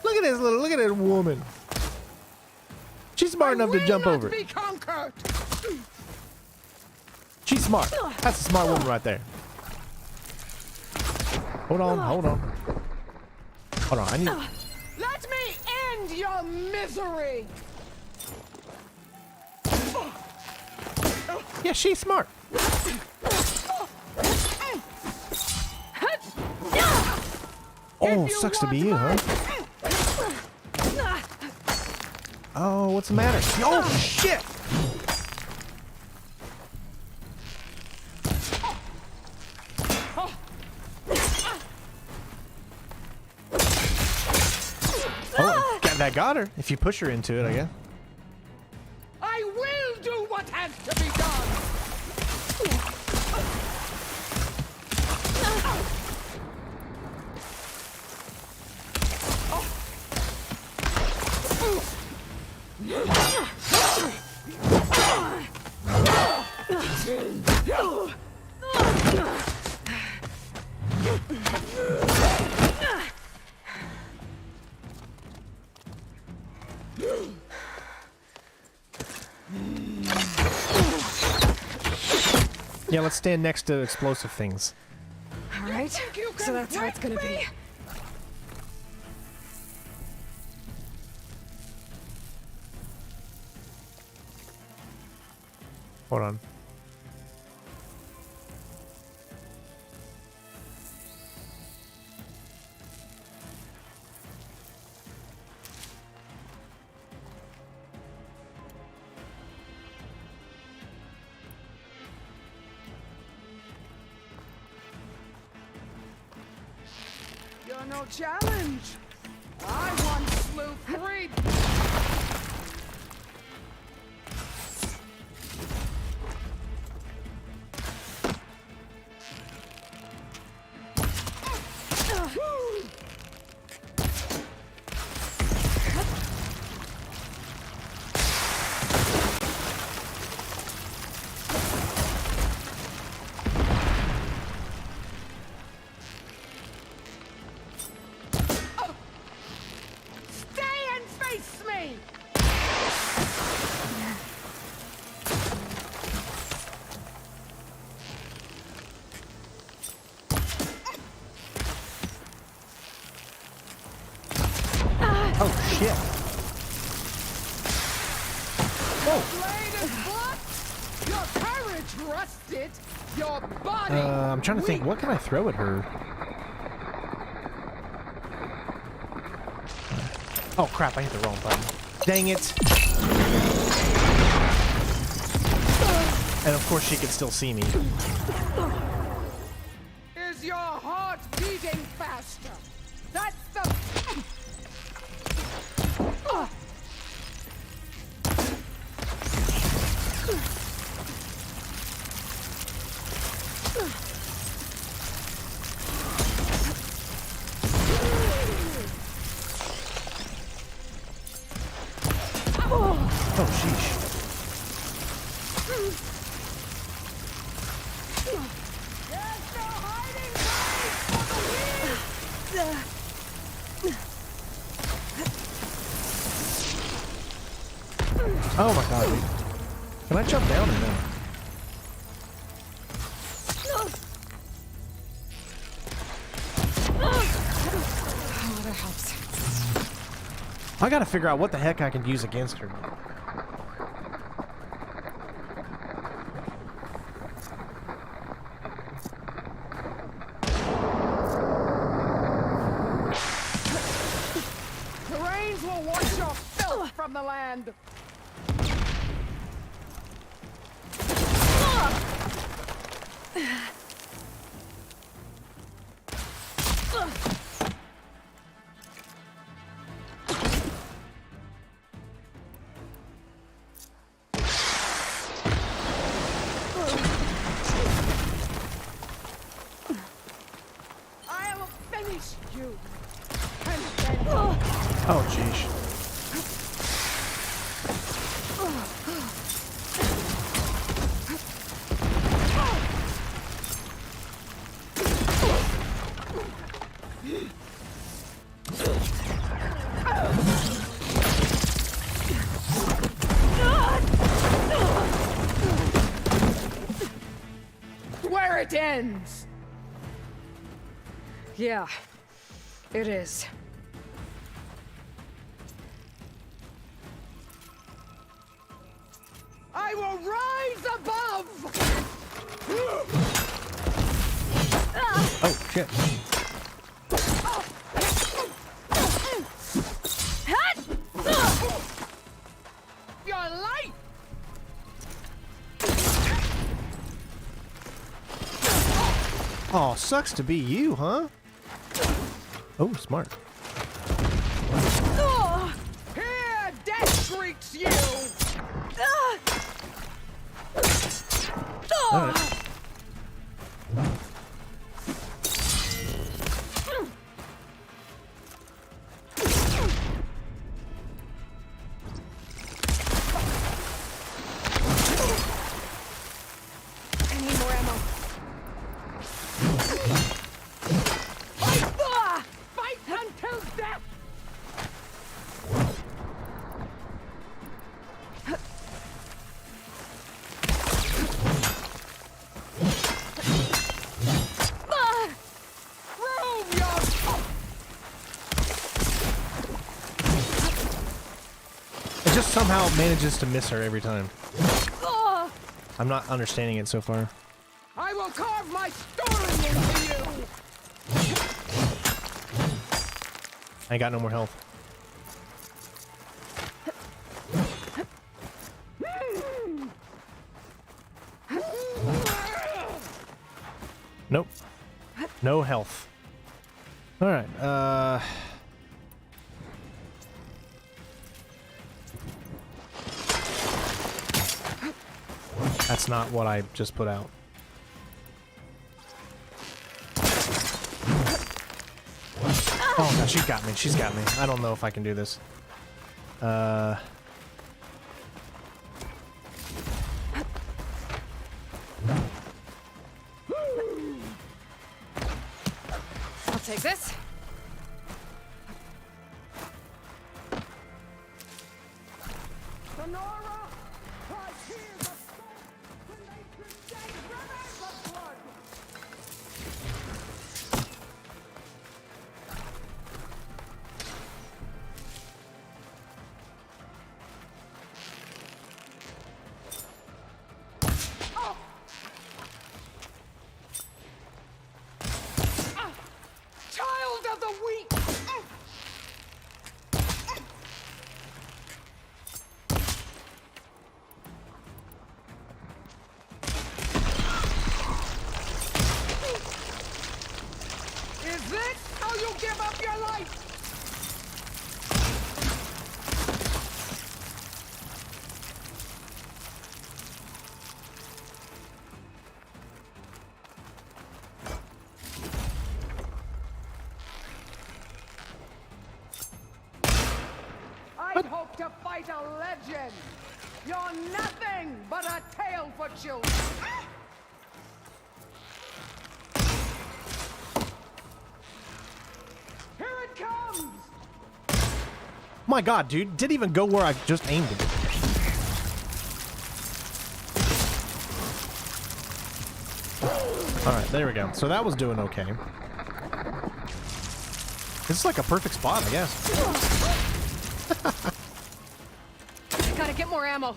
Look at this look at that woman. She's smart enough to jump over it. Be conquered. She's smart. That's a smart woman right there. Hold on, hold on. Hold on, I need... Let me end your misery. Yeah, she's smart. Oh, sucks to be you, huh? Oh, what's the matter? Oh, shit! Oh, that got her. If you push her into it, I guess. I will do what has to be done. Yeah, let's stand next to explosive things. Alright, so that's how it's gonna be. Hold on. You're no challenge. I once slew 3. Oh, shit. Your courage rusted. Your body. I'm trying to think. What can I throw at her? Oh, crap. I hit the wrong button. Dang it. And of course she could still see me. Is your heart beating faster? That's the... Oh, sheesh. Oh my god, dude. Can I jump down or no? Oh, that helps. I gotta figure out what the heck I can use against her. The rains will wash your filth from the land. it ends! Yeah, it is. I will rise above! Oh, shit. Your life! Oh, sucks to be you, huh? Oh, smart. Here, death greets you! All right. I need more ammo. Fight until death! Prove your... It just somehow manages to miss her every time. I'm not understanding it so far. I will carve my story into you! I ain't got no more health. Nope. No health. Alright, that's not what I just put out. Oh no, she got me. She's got me. I don't know if I can do this. I'll take this. Sonora, I hear the smoke when they crusade rivers of blood! Child of the weak! Is this how you give up your life? I'd hoped to fight a legend. You're nothing but a tale for children. Here it comes! My god, dude. Didn't even go where I just aimed it. Alright, there we go. So that was doing okay. This is like a perfect spot, I guess. Gotta get more ammo.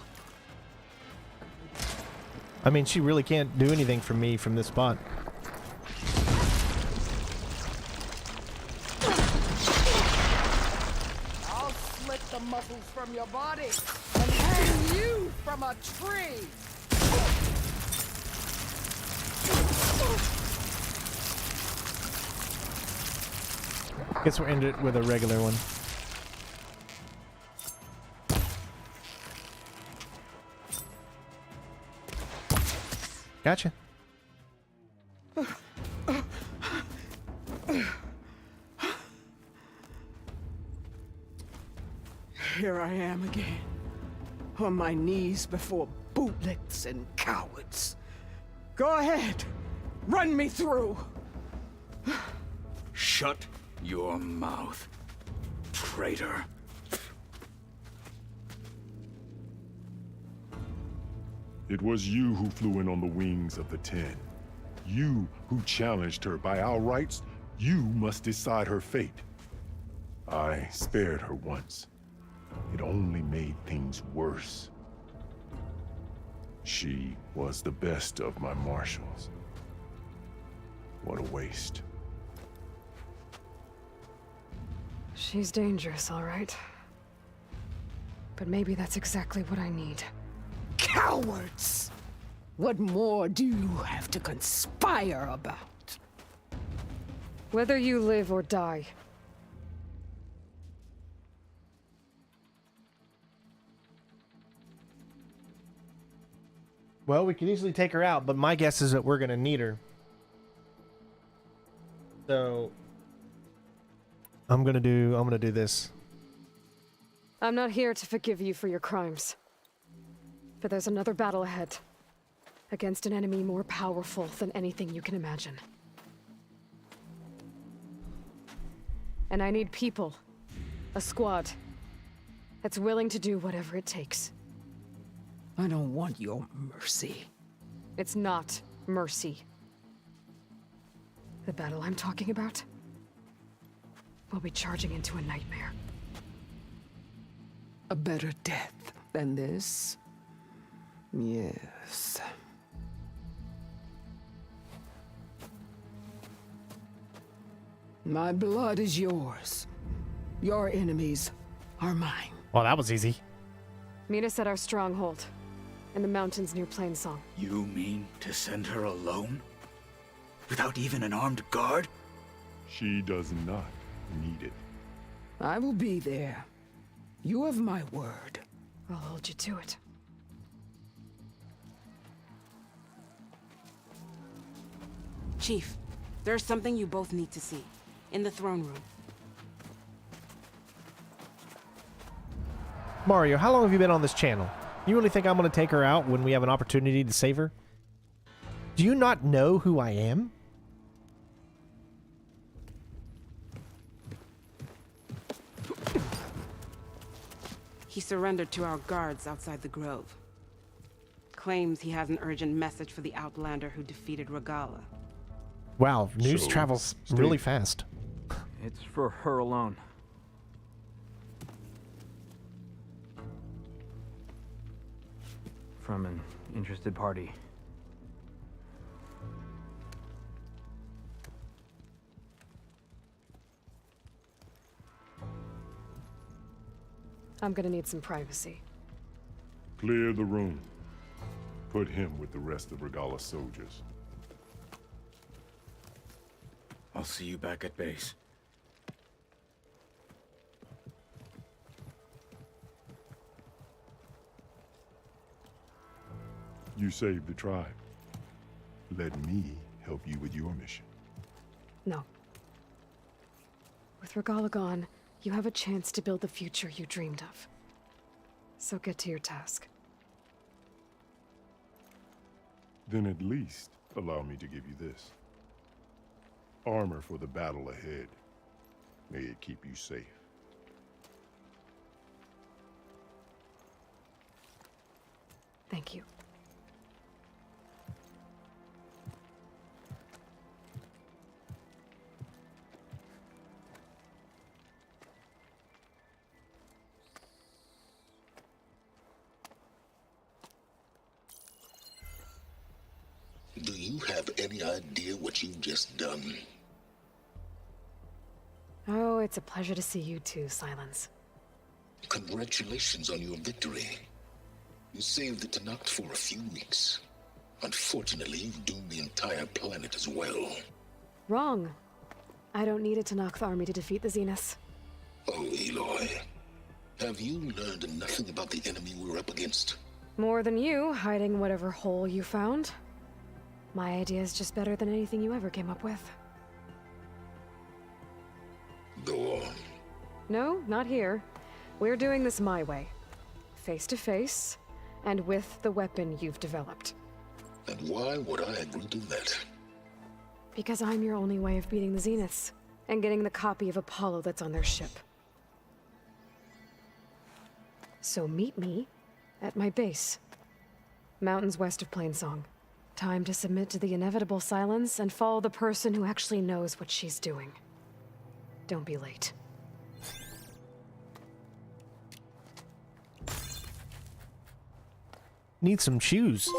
I mean, she really can't do anything for me from this spot. I'll slit the muscles from your body and hang you from a tree. Guess we'll end it with a regular one. Gotcha. Here I am again, on my knees before bootlicks and cowards. Go ahead, run me through. Shut your mouth, traitor. It was you who flew in on the wings of the 10. You who challenged her by our rights, you must decide her fate. I spared her once. It only made things worse. She was the best of my marshals. What a waste. She's dangerous, all right. But maybe that's exactly what I need. Cowards! What more do you have to conspire about? Whether you live or die. Well, we could easily take her out, but my guess is that we're gonna need her. So I'm gonna do this. I'm not here to forgive you for your crimes. But there's another battle ahead. Against an enemy more powerful than anything you can imagine. And I need people. A squad. That's willing to do whatever it takes. I don't want your mercy. It's not mercy. The battle I'm talking about will be charging into a nightmare. A better death than this? Yes. My blood is yours. Your enemies are mine. Well, that was easy. Meet us at our stronghold, in the mountains near Plainsong. You mean to send her alone? Without even an armed guard? She does not need it. I will be there. You have my word. I'll hold you to it. Chief, there's something you both need to see. In the throne room. Mario, how long have you been on this channel? You really think I'm going to take her out when we have an opportunity to save her? Do you not know who I am? He surrendered to our guards outside the grove. Claims he has an urgent message for the Outlander who defeated Regala. Wow, news travels really fast. It's for her alone. From an interested party. I'm gonna need some privacy. Clear the room. Put him with the rest of Regala's soldiers. I'll see you back at base. You saved the tribe. Let me help you with your mission. No. With Regala gone, you have a chance to build the future you dreamed of. So get to your task. Then at least allow me to give you this. Armor for the battle ahead. May it keep you safe. Thank you. Do you have any idea what you've just done? Oh, it's a pleasure to see you too, Sylens. Congratulations on your victory. You saved the Tenakth for a few weeks. Unfortunately, you've doomed the entire planet as well. Wrong. I don't need a Tenakth army to defeat the Zeniths. Oh, Aloy. Have you learned nothing about the enemy we're up against? More than you, hiding whatever hole you found. My idea is just better than anything you ever came up with. Go on. No, not here. We're doing this my way. Face to face, and with the weapon you've developed. And why would I agree to that? Because I'm your only way of beating the Zeniths, and getting the copy of Apollo that's on their ship. So meet me at my base. Mountains west of Plainsong. Time to submit to the inevitable silence and follow the person who actually knows what she's doing. Don't be late. Need some shoes.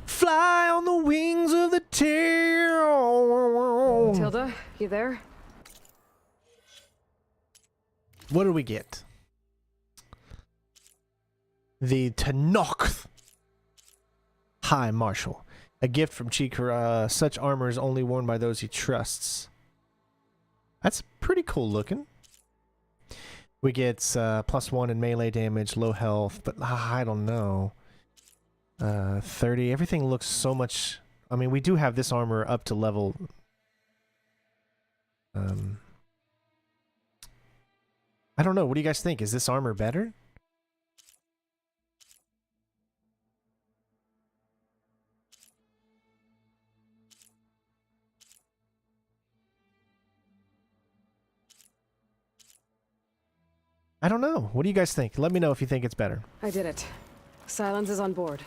Fly on the wings of the tail. Tilda, you there? What do we get? The Tanokh High Marshal. A gift from Chikara. Such armor is only worn by those he trusts. That's pretty cool looking. We get +1 in melee damage, low health, but I don't know. 30. Everything looks so much... I mean, we do have this armor up to level... I don't know. What do you guys think? Is this armor better? I don't know. What do you guys think? Let me know if you think it's better. I did it. Sylens is on board,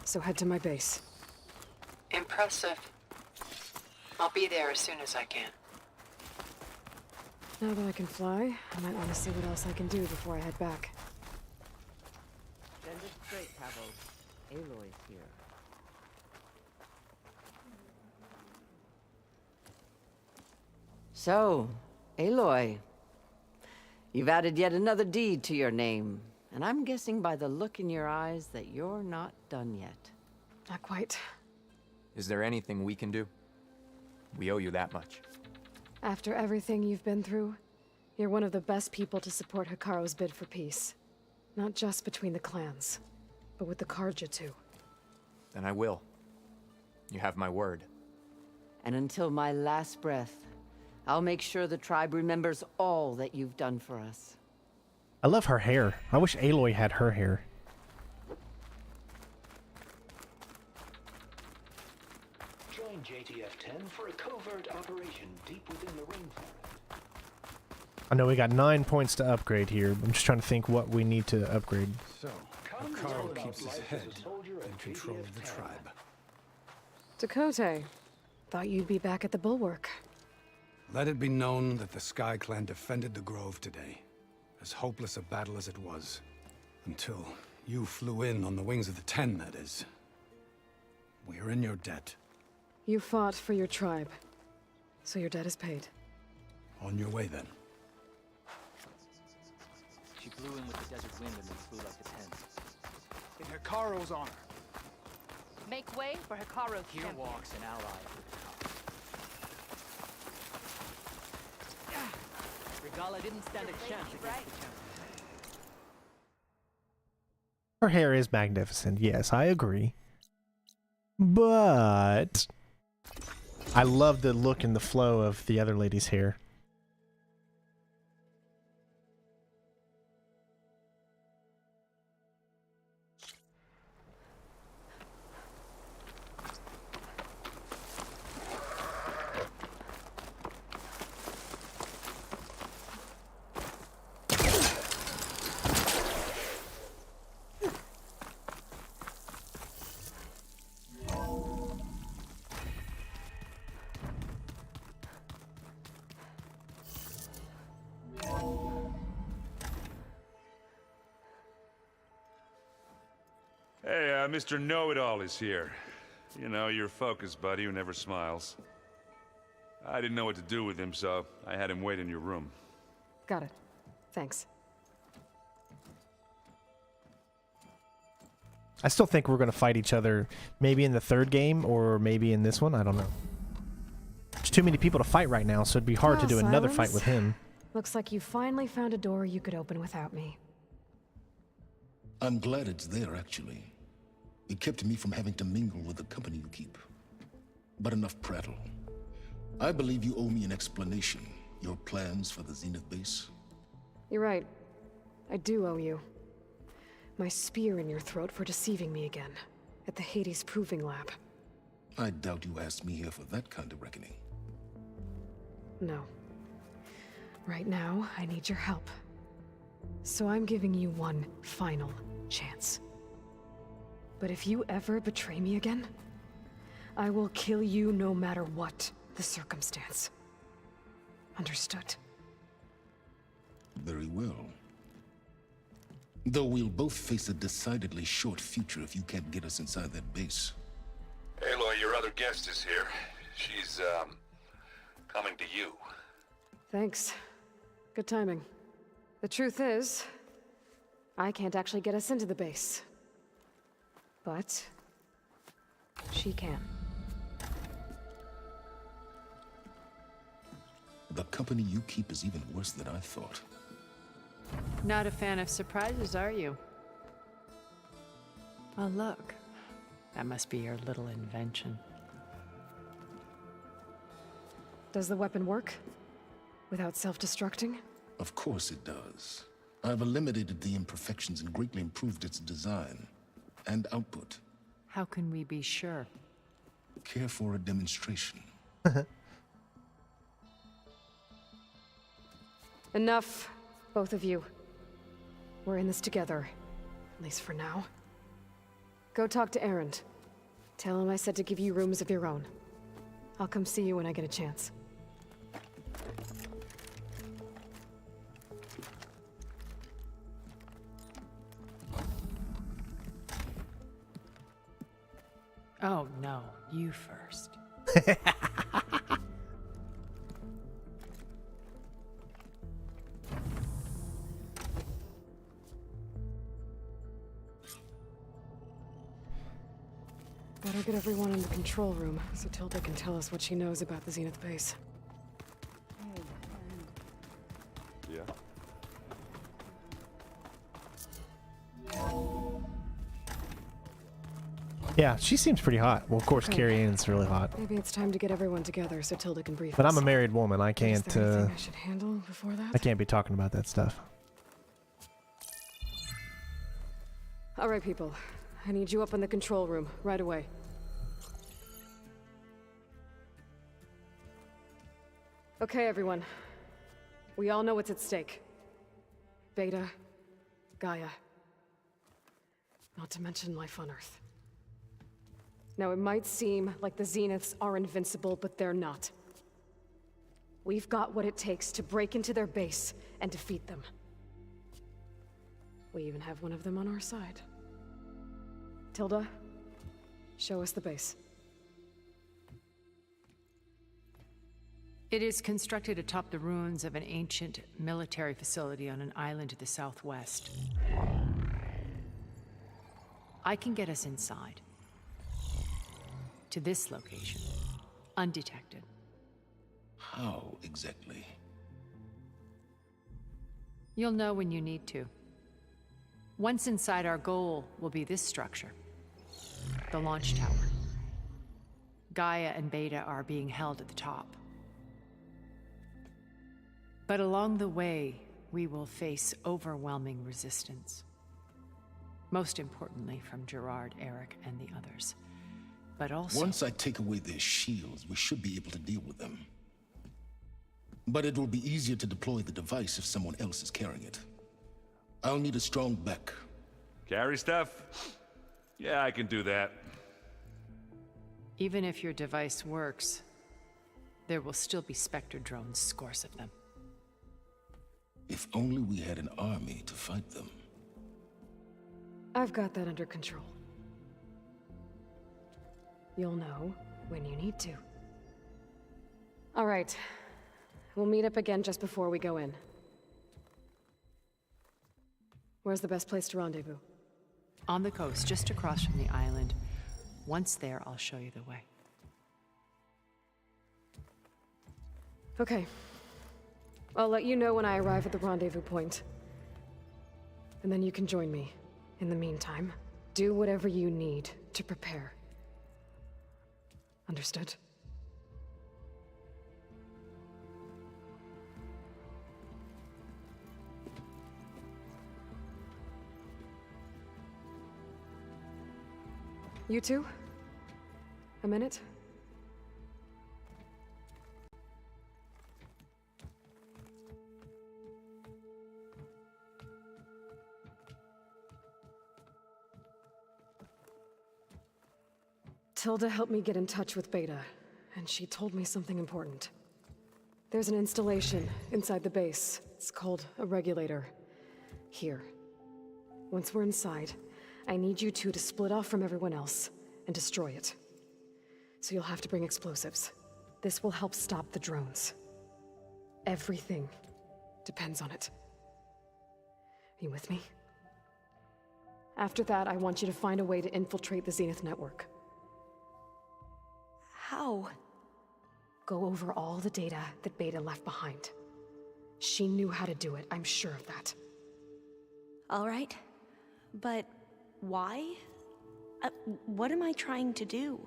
so head to my base. Impressive. I'll be there as soon as I can. Now that I can fly, I might want to see what else I can do before I head back. Send it straight, Cabo. Aloy's here. So, Aloy, you've added yet another deed to your name, and I'm guessing by the look in your eyes that you're not done yet. Not quite. Is there anything we can do? We owe you that much. After everything you've been through, you're one of the best people to support Hikaru's bid for peace. Not just between the clans, but with the Karja too. Then I will. You have my word. And until my last breath, I'll make sure the tribe remembers all that you've done for us. I love her hair. I wish Aloy had her hair. Join JTF-10 for a covert operation deep within the ring forest. I know we got 9 points to upgrade here. I'm just trying to think what we need to upgrade. So, Hikaru keeps his head in control of the tribe. Dakota, thought you'd be back at the Bulwark. Let it be known that the Sky Clan defended the Grove today, as hopeless a battle as it was, until you flew in on the wings of the 10, that is. We are in your debt. You fought for your tribe, so your debt is paid. On your way, then. She blew in with the desert wind and then flew like the 10. In Hikaru's honor. Make way for Hikaru's Here champion. walks an ally of the Regala didn't stand a chance against the champion. Her hair is magnificent. Yes, I agree. But I love the look and the flow of the other lady's hair. Hey, Mr. Know-It-All is here. You know, your focus buddy who never smiles. I didn't know what to do with him, so I had him wait in your room. Got it. Thanks. I still think we're going to fight each other maybe in the third game or maybe in this one. I don't know. There's too many people to fight right now, so it'd be hard to do another fight with him. Looks like you finally found a door you could open without me. I'm glad it's there, actually. It kept me from having to mingle with the company you keep. But enough prattle. I believe you owe me an explanation. Your plans for the Zenith base? You're right. I do owe you. My spear in your throat for deceiving me again. At the Hades Proving Lab. I doubt you asked me here for that kind of reckoning. No. Right now, I need your help. So I'm giving you one final chance. But if you ever betray me again, I will kill you no matter what the circumstance. Understood? Very well. Though we'll both face a decidedly short future if you can't get us inside that base. Aloy, your other guest is here. She's, coming to you. Thanks. Good timing. The truth is, I can't actually get us into the base. But she can. The company you keep is even worse than I thought. Not a fan of surprises, are you? Oh, look. That must be your little invention. Does the weapon work? Without self-destructing? Of course it does. I've eliminated the imperfections and greatly improved its design and output. How can we be sure? Care for a demonstration? Enough, both of you. We're in this together, at least for now. Go talk to Erend. Tell him I said to give you rooms of your own. I'll come see you when I get a chance. Oh, no. You first. Better get everyone in the control room so Tilda can tell us what she knows about the Zenith base. Yeah? Yeah, she seems pretty hot. Well, of course, Okay. Carrie Ann's really hot. Maybe it's time to get everyone together so Tilda can brief But us. I'm a married woman. I Is can't. there anything I should handle before that? I can't be talking about that stuff. All right, people. I need you up in the control room right away. Okay, everyone. We all know what's at stake. Beta, Gaia. Not to mention life on Earth. Now, it might seem like the Zeniths are invincible, but they're not. We've got what it takes to break into their base and defeat them. We even have one of them on our side. Tilda, show us the base. It is constructed atop the ruins of an ancient military facility on an island to the southwest. I can get us inside. To this location. Undetected. How exactly? You'll know when you need to. Once inside, our goal will be this structure. The launch tower. Gaia and Beta are being held at the top. But along the way, we will face overwhelming resistance. Most importantly from Gerard, Eric, and the others. But also... Once I take away their shields, we should be able to deal with them. But it will be easier to deploy the device if someone else is carrying it. I'll need a strong back. Carry stuff? Yeah, I can do that. Even if your device works, there will still be Spectre drones, scores of them. If only we had an army to fight them. I've got that under control. You'll know when you need to. All right. We'll meet up again just before we go in. Where's the best place to rendezvous? On the coast, just across from the island. Once there, I'll show you the way. Okay. I'll let you know when I arrive at the rendezvous point. And then you can join me. In the meantime, do whatever you need to prepare. Understood? You two? A minute? Tilda helped me get in touch with Beta, and she told me something important. There's an installation inside the base. It's called a regulator. Here. Once we're inside, I need you two to split off from everyone else and destroy it. So you'll have to bring explosives. This will help stop the drones. Everything depends on it. Are you with me? After that, I want you to find a way to infiltrate the Zenith network. How? Go over all the data that Beta left behind. She knew how to do it, I'm sure of that. All right. But why? What am I trying to do?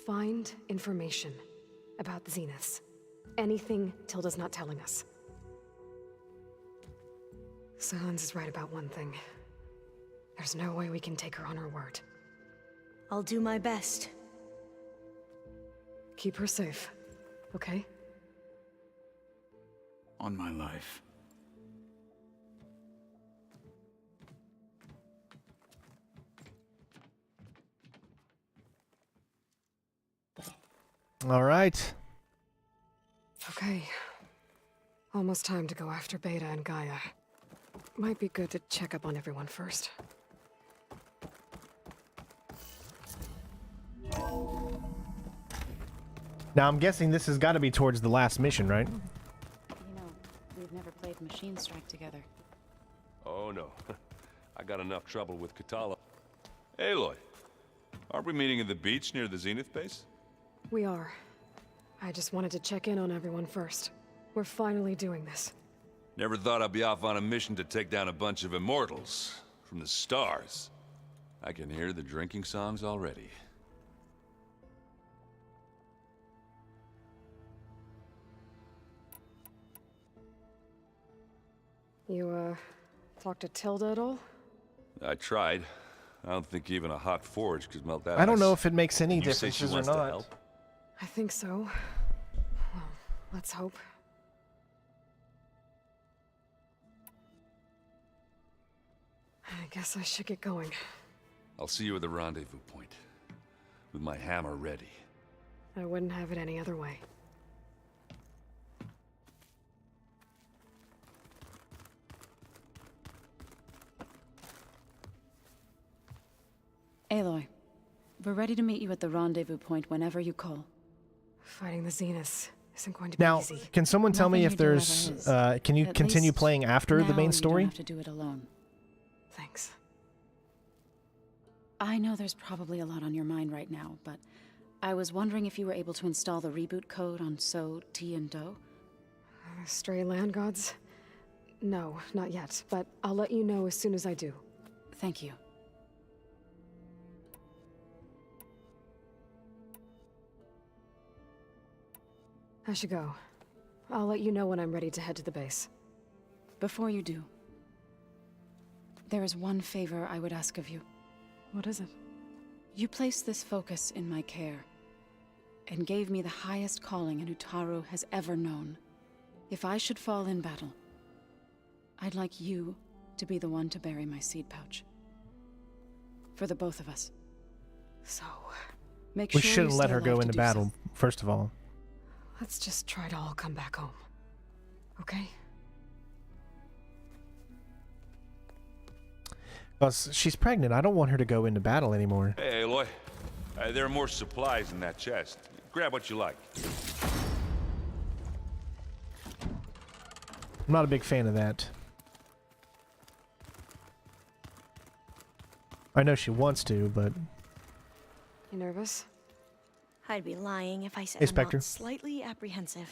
Find information about the Zeniths. Anything Tilda's not telling us. Sylens is right about one thing. There's no way we can take her on her word. I'll do my best. Keep her safe, okay? On my life. All right. Okay. Almost time to go after Beta and Gaia. Might be good to check up on everyone first. Now I'm guessing this has got to be towards the last mission, right? You know, we've never played Machine Strike together. Oh no. I got enough trouble with Katala. Aloy, aren't we meeting at the beach near the Zenith base? We are. I just wanted to check in on everyone first. We're finally doing this. Never thought I'd be off on a mission to take down a bunch of immortals from the stars. I can hear the drinking songs already. You, talked to Tilda at all? I tried. I don't think even a hot forge could melt that I don't ice. know if it makes any You say she differences or wants to not. help? I think so. Well, let's hope. I guess I should get going. I'll see you at the rendezvous point. With my hammer ready. I wouldn't have it any other way. Aloy, we're ready to meet you at the rendezvous point whenever you call. Fighting the Zeniths isn't going to be Now, easy. can someone tell me Nothing if you do there's, ever is. can you At continue least playing after the now main you story? don't have to do it alone. Thanks. I know there's probably a lot on your mind right now, but I was wondering if you were able to install the reboot code on So, T, and Do? Stray land gods? No, not yet, but I'll let you know as soon as I do. Thank you. I should go. I'll let you know when I'm ready to head to the base. Before you do, there is one favor I would ask of you. What is it? You placed this focus in my care, and gave me the highest calling an Utaru has ever known. If I should fall in battle, I'd like you to be the one to bury my seed pouch. For the both of us. So, make We sure shouldn't you let stay her go alive to into do battle, first of all. let's just try to all come back home. Okay? Because she's pregnant. I don't want her to go into battle anymore. Hey, Aloy. There are more supplies in that chest. Grab what you like. I'm not a big fan of that. I know she wants to, but... You nervous? I'd be lying if I said Hey, I'm Spectre. not slightly apprehensive.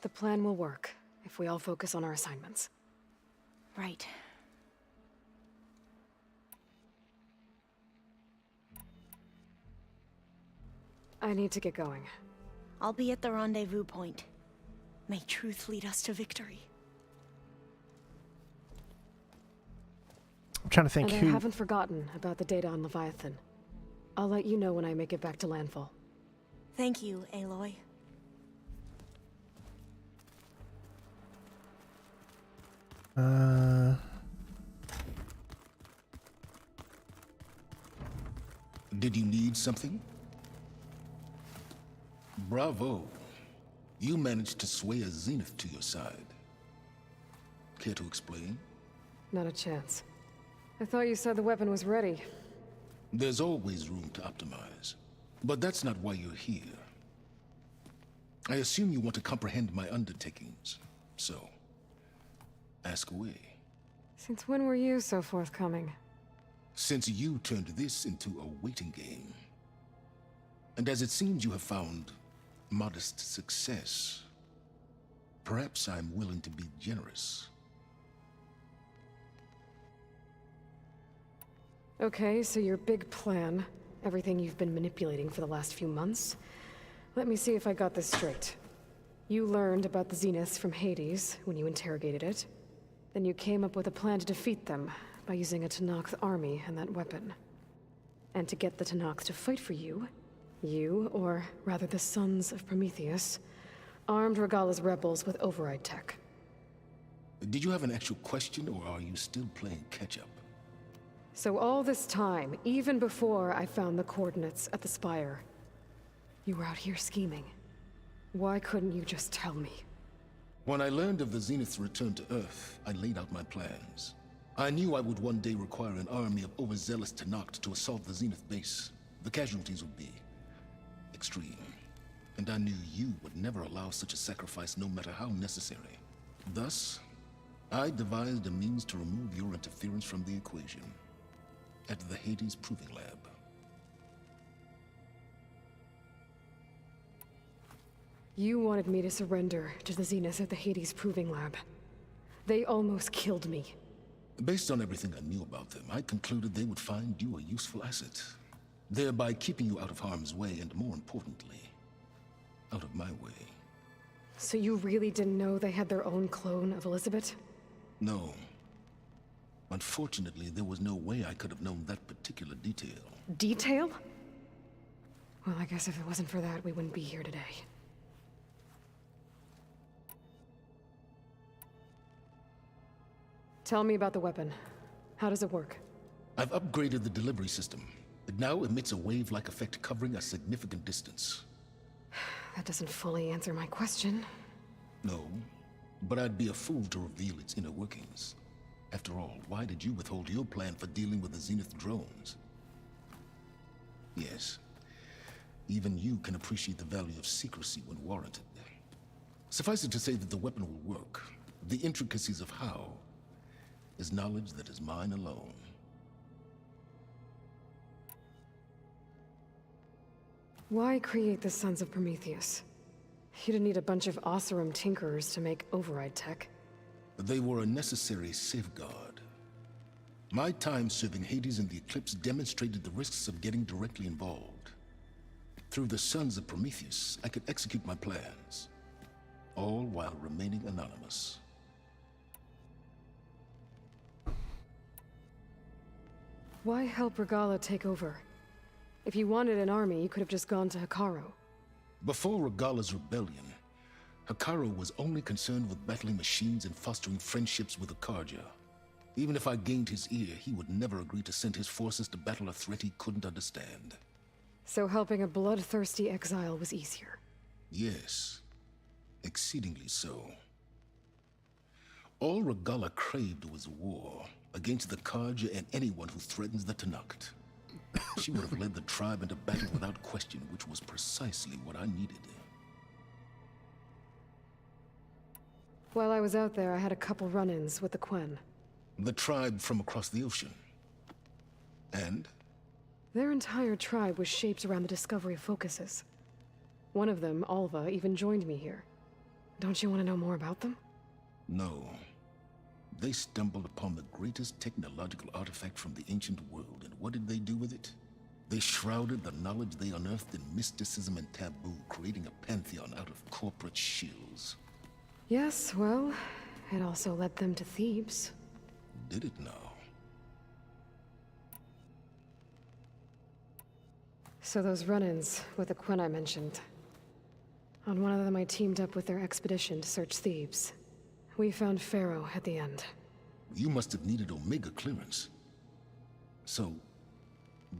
The plan will work if we all focus on our assignments. Right. I need to get going. I'll be at the rendezvous point. May truth lead us to victory. I'm trying to think and who... I haven't forgotten about the data on Leviathan. I'll let you know when I make it back to landfall. Thank you, Aloy. Did you need something? Bravo. You managed to sway a Zenith to your side. Care to explain? Not a chance. I thought you said the weapon was ready. There's always room to optimize. But that's not why you're here. I assume you want to comprehend my undertakings. So, ask away. Since when were you so forthcoming? Since you turned this into a waiting game. And as it seems you have found modest success, perhaps I'm willing to be generous. Okay, so your big plan, everything you've been manipulating for the last few months. Let me see if I got this straight. You learned about the Zeniths from Hades when you interrogated it. Then you came up with a plan to defeat them by using a Tenakth army and that weapon. And to get the Tenakth to fight for you, or rather the Sons of Prometheus, armed Regala's rebels with override tech. Did you have an actual question, or are you still playing catch-up? So all this time, even before I found the coordinates at the Spire, you were out here scheming. Why couldn't you just tell me? When I learned of the Zenith's return to Earth, I laid out my plans. I knew I would one day require an army of overzealous Tenakth to assault the Zenith base. The casualties would be extreme. And I knew you would never allow such a sacrifice, no matter how necessary. Thus, I devised a means to remove your interference from the equation. At the Hades Proving Lab. You wanted me to surrender to the Zenith at the Hades Proving Lab. They almost killed me. Based on everything I knew about them, I concluded they would find you a useful asset, thereby keeping you out of harm's way and, more importantly, out of my way. So you really didn't know they had their own clone of Elizabeth? No. Unfortunately, there was no way I could have known that particular detail. Detail? Well, I guess if it wasn't for that, we wouldn't be here today. Tell me about the weapon. How does it work? I've upgraded the delivery system. It now emits a wave-like effect covering a significant distance. That doesn't fully answer my question. No, but I'd be a fool to reveal its inner workings. After all, why did you withhold your plan for dealing with the Zenith drones? Yes, even you can appreciate the value of secrecy when warranted. Suffice it to say that the weapon will work. The intricacies of how is knowledge that is mine alone. Why create the Sons of Prometheus? You didn't need a bunch of Oseram tinkerers to make override tech. They were a necessary safeguard. My time serving Hades in the Eclipse demonstrated the risks of getting directly involved. Through the Sons of Prometheus, I could execute my plans, all while remaining anonymous. Why help Regala take over? If you wanted an army, you could have just gone to Hekarro. Before Regala's rebellion, Hekarro was only concerned with battling machines and fostering friendships with the Karja. Even if I gained his ear, he would never agree to send his forces to battle a threat he couldn't understand. So helping a bloodthirsty exile was easier? Yes, exceedingly so. All Regala craved was war against the Karja and anyone who threatens the Tenakth. She would have led the tribe into battle without question, which was precisely what I needed. While I was out there, I had a couple run-ins with the Quen. The tribe from across the ocean. And? Their entire tribe was shaped around the discovery of focuses. One of them, Alva, even joined me here. Don't you want to know more about them? No. They stumbled upon the greatest technological artifact from the ancient world, and what did they do with it? They shrouded the knowledge they unearthed in mysticism and taboo, creating a pantheon out of corporate shills. Yes, well, it also led them to Thebes. Did it now? So those run-ins with the Quen I mentioned. On one of them I teamed up with their expedition to search Thebes. We found Pharaoh at the end. You must have needed Omega clearance. So,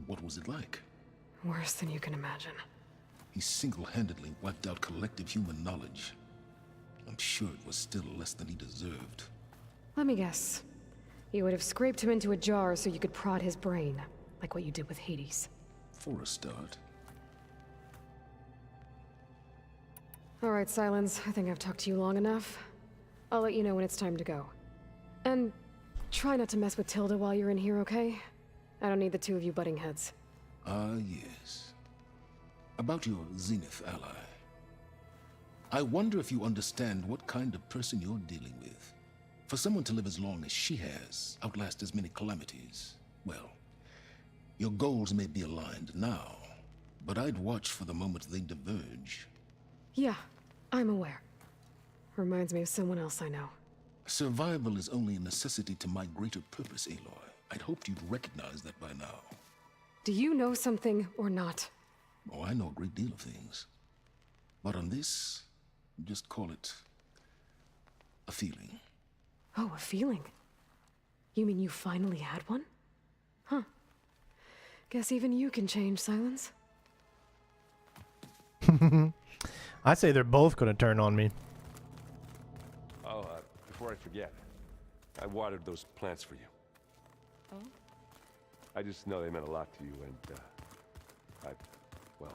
what was it like? Worse than you can imagine. He single-handedly wiped out collective human knowledge. I'm sure it was still less than he deserved. Let me guess. You would have scraped him into a jar so you could prod his brain, like what you did with Hades. For a start. All right, Sylens, I think I've talked to you long enough. I'll let you know when it's time to go. And try not to mess with Tilda while you're in here, okay? I don't need the two of you butting heads. Ah, yes. About your Zenith ally. I wonder if you understand what kind of person you're dealing with. For someone to live as long as she has, outlast as many calamities, well, your goals may be aligned now, but I'd watch for the moment they diverge. Yeah, I'm aware. Reminds me of someone else I know. Survival is only a necessity to my greater purpose, Aloy. I'd hoped you'd recognize that by now. Do you know something or not? Oh, I know a great deal of things. But on this, just call it a feeling. Oh, a feeling? You mean you finally had one? Huh. Guess even you can change, Sylens. I'd say they're both going to turn on me. Oh, before I forget, I watered those plants for you. Oh? I just know they meant a lot to you, and, well...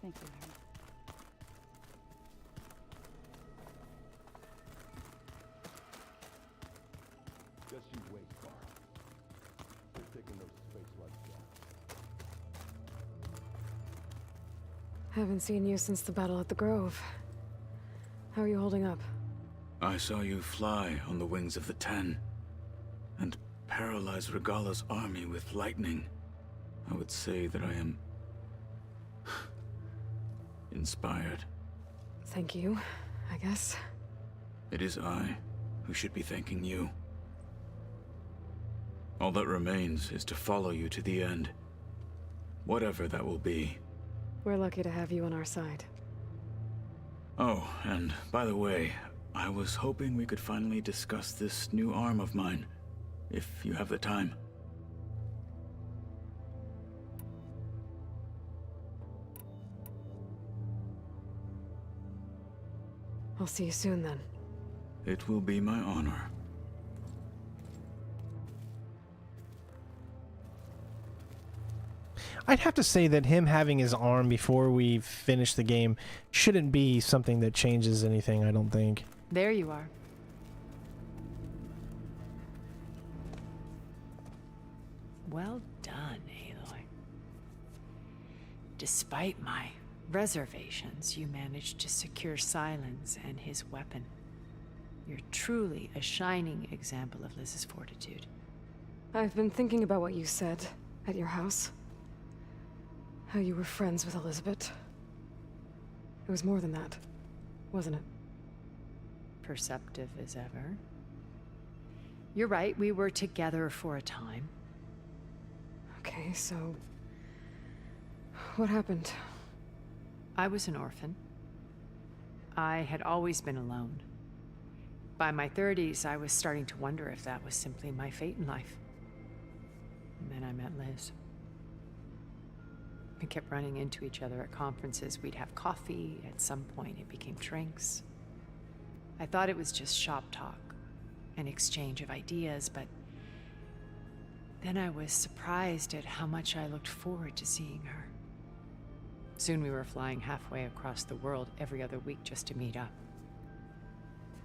Thank you, Harry. Just you wait, Varl. They're taking those space lights down. Haven't seen you since the battle at the Grove. How are you holding up? I saw you fly on the wings of the Ten, and paralyze Regala's army with lightning. I would say that I am... inspired. Thank you, I guess. It is I who should be thanking you. All that remains is to follow you to the end. Whatever that will be. We're lucky to have you on our side. Oh, and by the way, I was hoping we could finally discuss this new arm of mine, if you have the time. I'll see you soon then. It will be my honor. I'd have to say that him having his arm before we finish the game shouldn't be something that changes anything, I don't think. There you are. Well done, Aloy. Despite my reservations, you managed to secure Sylens and his weapon. You're truly a shining example of Liz's fortitude. I've been thinking about what you said at your house. How you were friends with Elizabeth. It was more than that, wasn't it? Perceptive as ever. You're right, we were together for a time. Okay, so... what happened? I was an orphan. I had always been alone. By my 30s, I was starting to wonder if that was simply my fate in life. And then I met Liz. We kept running into each other at conferences. We'd have coffee. At some point, it became drinks. I thought it was just shop talk, an exchange of ideas, but then I was surprised at how much I looked forward to seeing her. Soon we were flying halfway across the world every other week just to meet up.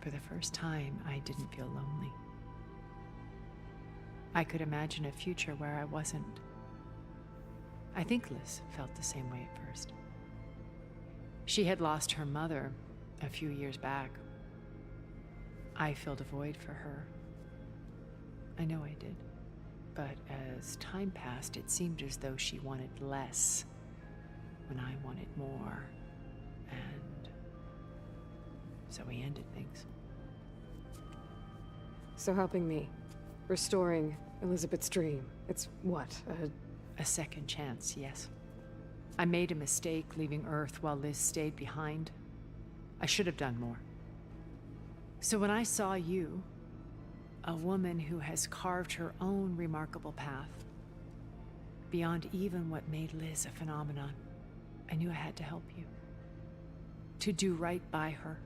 For the first time, I didn't feel lonely. I could imagine a future where I wasn't. I think Liz felt the same way at first. She had lost her mother a few years back. I filled a void for her. I know I did. But as time passed, it seemed as though she wanted less when I wanted more. And so we ended things. So helping me, restoring Elizabeth's dream, it's what, A second chance, yes. I made a mistake leaving Earth while Liz stayed behind. I should have done more. So when I saw you, a woman who has carved her own remarkable path, beyond even what made Liz a phenomenon, I knew I had to help you. To do right by her.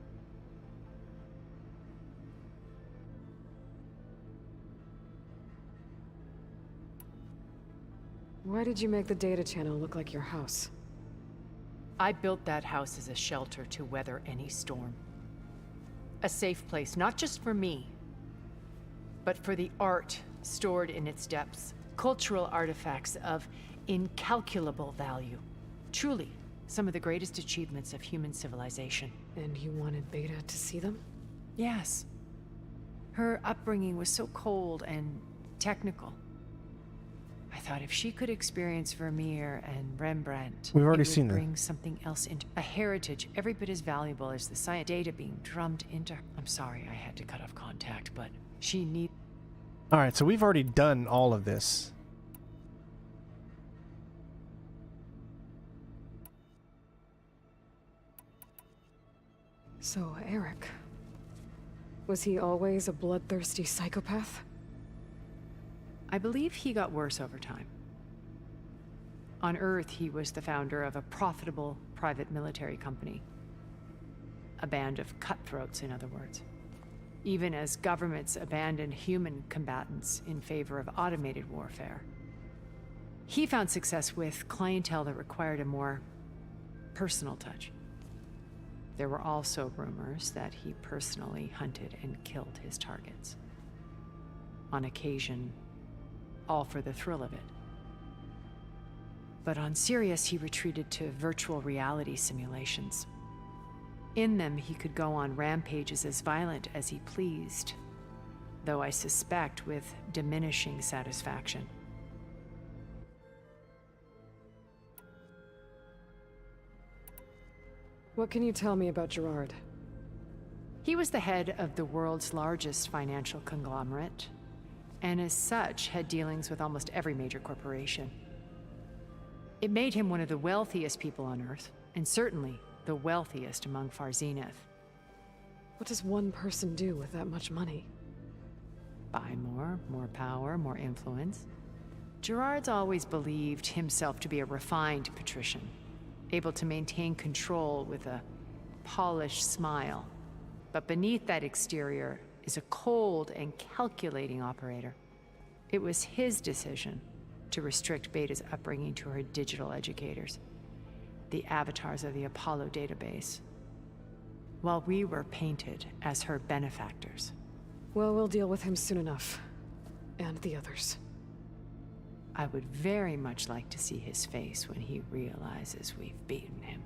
Why did you make the data channel look like your house? I built that house as a shelter to weather any storm. A safe place, not just for me, but for the art stored in its depths. Cultural artifacts of incalculable value. Truly, some of the greatest achievements of human civilization. And you wanted Beta to see them? Yes. Her upbringing was so cold and technical. I thought if she could experience Vermeer and Rembrandt, we've already it would seen bring something else into a heritage every bit as valuable as the science data being drummed into her. I'm sorry I had to cut off contact, but she needs. All right, so we've already done all of this. So, Eric. Was he always a bloodthirsty psychopath? I believe he got worse over time. On Earth, he was the founder of a profitable private military company. A band of cutthroats, in other words. Even as governments abandoned human combatants in favor of automated warfare. He found success with clientele that required a more personal touch. There were also rumors that he personally hunted and killed his targets. On occasion, all for the thrill of it. But on Sirius, he retreated to virtual reality simulations. In them, he could go on rampages as violent as he pleased, though I suspect with diminishing satisfaction. What can you tell me about Gerard? He was the head of the world's largest financial conglomerate, and as such had dealings with almost every major corporation. It made him one of the wealthiest people on Earth, and certainly the wealthiest among Far Zenith. What does one person do with that much money? Buy more power, more influence. Gerard's always believed himself to be a refined patrician, able to maintain control with a polished smile. But beneath that exterior is a cold and calculating operator. It was his decision to restrict Beta's upbringing to her digital educators, the avatars of the Apollo database, while we were painted as her benefactors. Well, we'll deal with him soon enough. And the others. I would very much like to see his face when he realizes we've beaten him.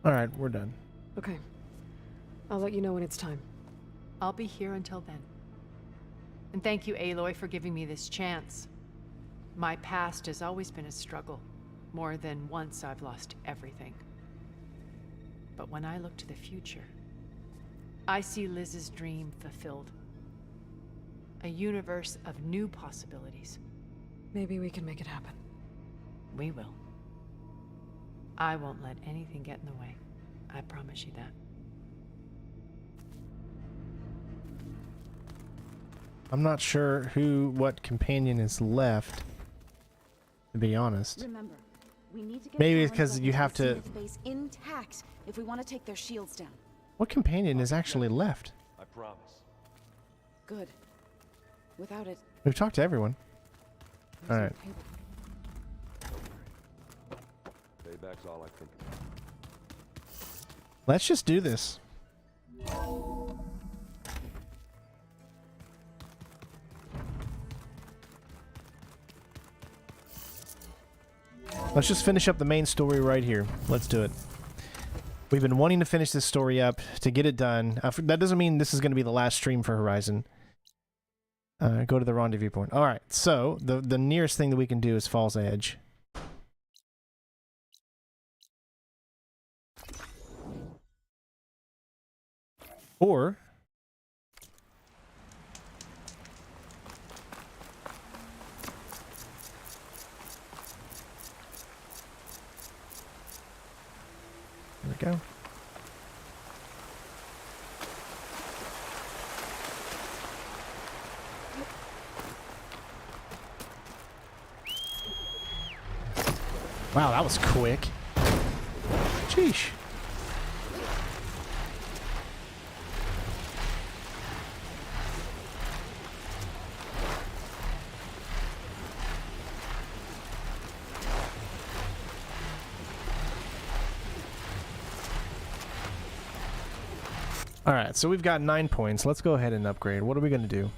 All right, we're done. Okay. I'll let you know when it's time. I'll be here until then. And thank you, Aloy, for giving me this chance. My past has always been a struggle. More than once I've lost everything. But when I look to the future, I see Liz's dream fulfilled. A universe of new possibilities. Maybe we can make it happen. We will. I won't let anything get in the way. I promise you that. I'm not sure what companion is left, to be honest. Remember, we need to get maybe it's because you have to. Base intact if we want to take their shields down. What companion is actually left? I promise. Good. Without it, We've talked to everyone. All right. Payback's all I think about. Let's just do this. Let's just finish up the main story right here. Let's do it. We've been wanting to finish this story up, to get it done. That doesn't mean this is going to be the last stream for Horizon. Go to the rendezvous point. All right, so the nearest thing that we can do is Fall's Edge. Or there we go. Wow, that was quick. Sheesh. All right, so we've got 9 points. Let's go ahead and upgrade. What are we going to do?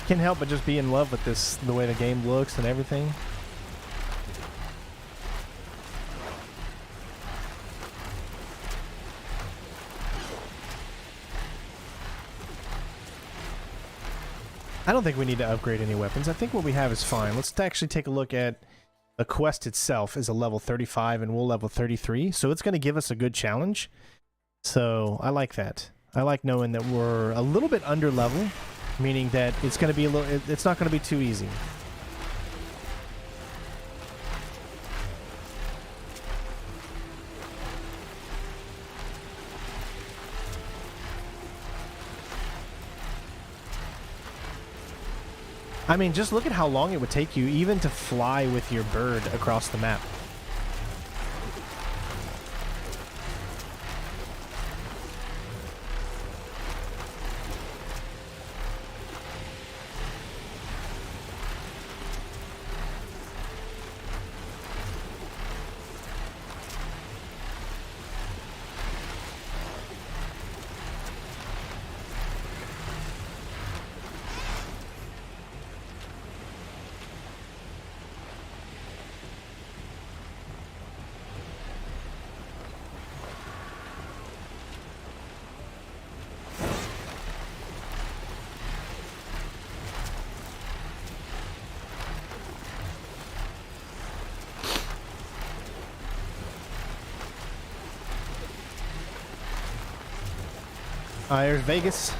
Can't help but just be in love with this, the way the game looks and everything. I don't think we need to upgrade any weapons. I think what we have is fine. Let's actually take a look at the quest itself. Is a level 35 and we'll level 33, so it's going to give us a good challenge. So I like that. I like knowing that we're a little bit under level, meaning that it's going to be a little, it's not going to be too easy. I mean, just look at how long it would take you even to fly with your bird across the map. There's Vegas.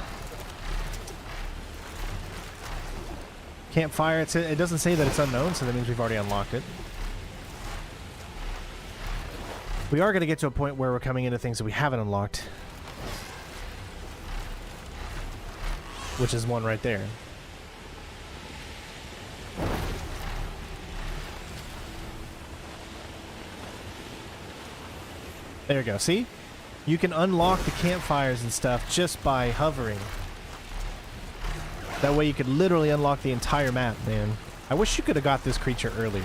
Campfire. It doesn't say that it's unknown, so that means we've already unlocked it. We are going to get to a point where we're coming into things that we haven't unlocked, which is one right there. There you go. See? You can unlock the campfires and stuff just by hovering. That way you could literally unlock the entire map, man. I wish you could have got this creature earlier.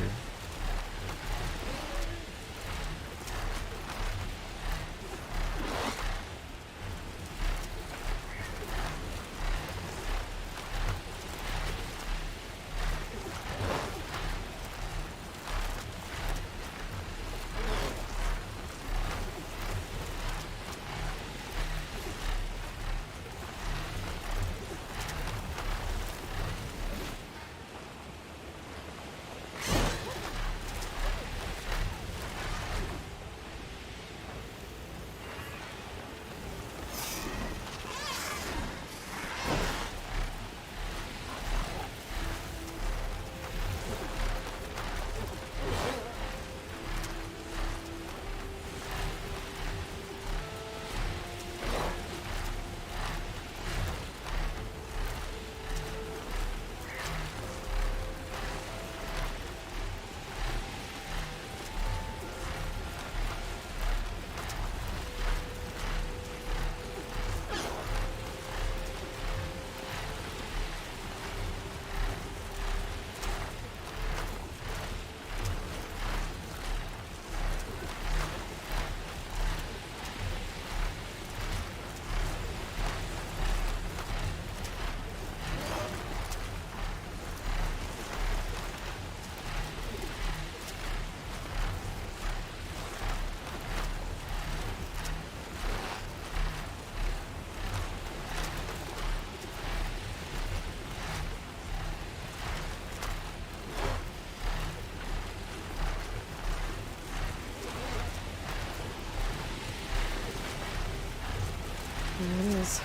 There it is.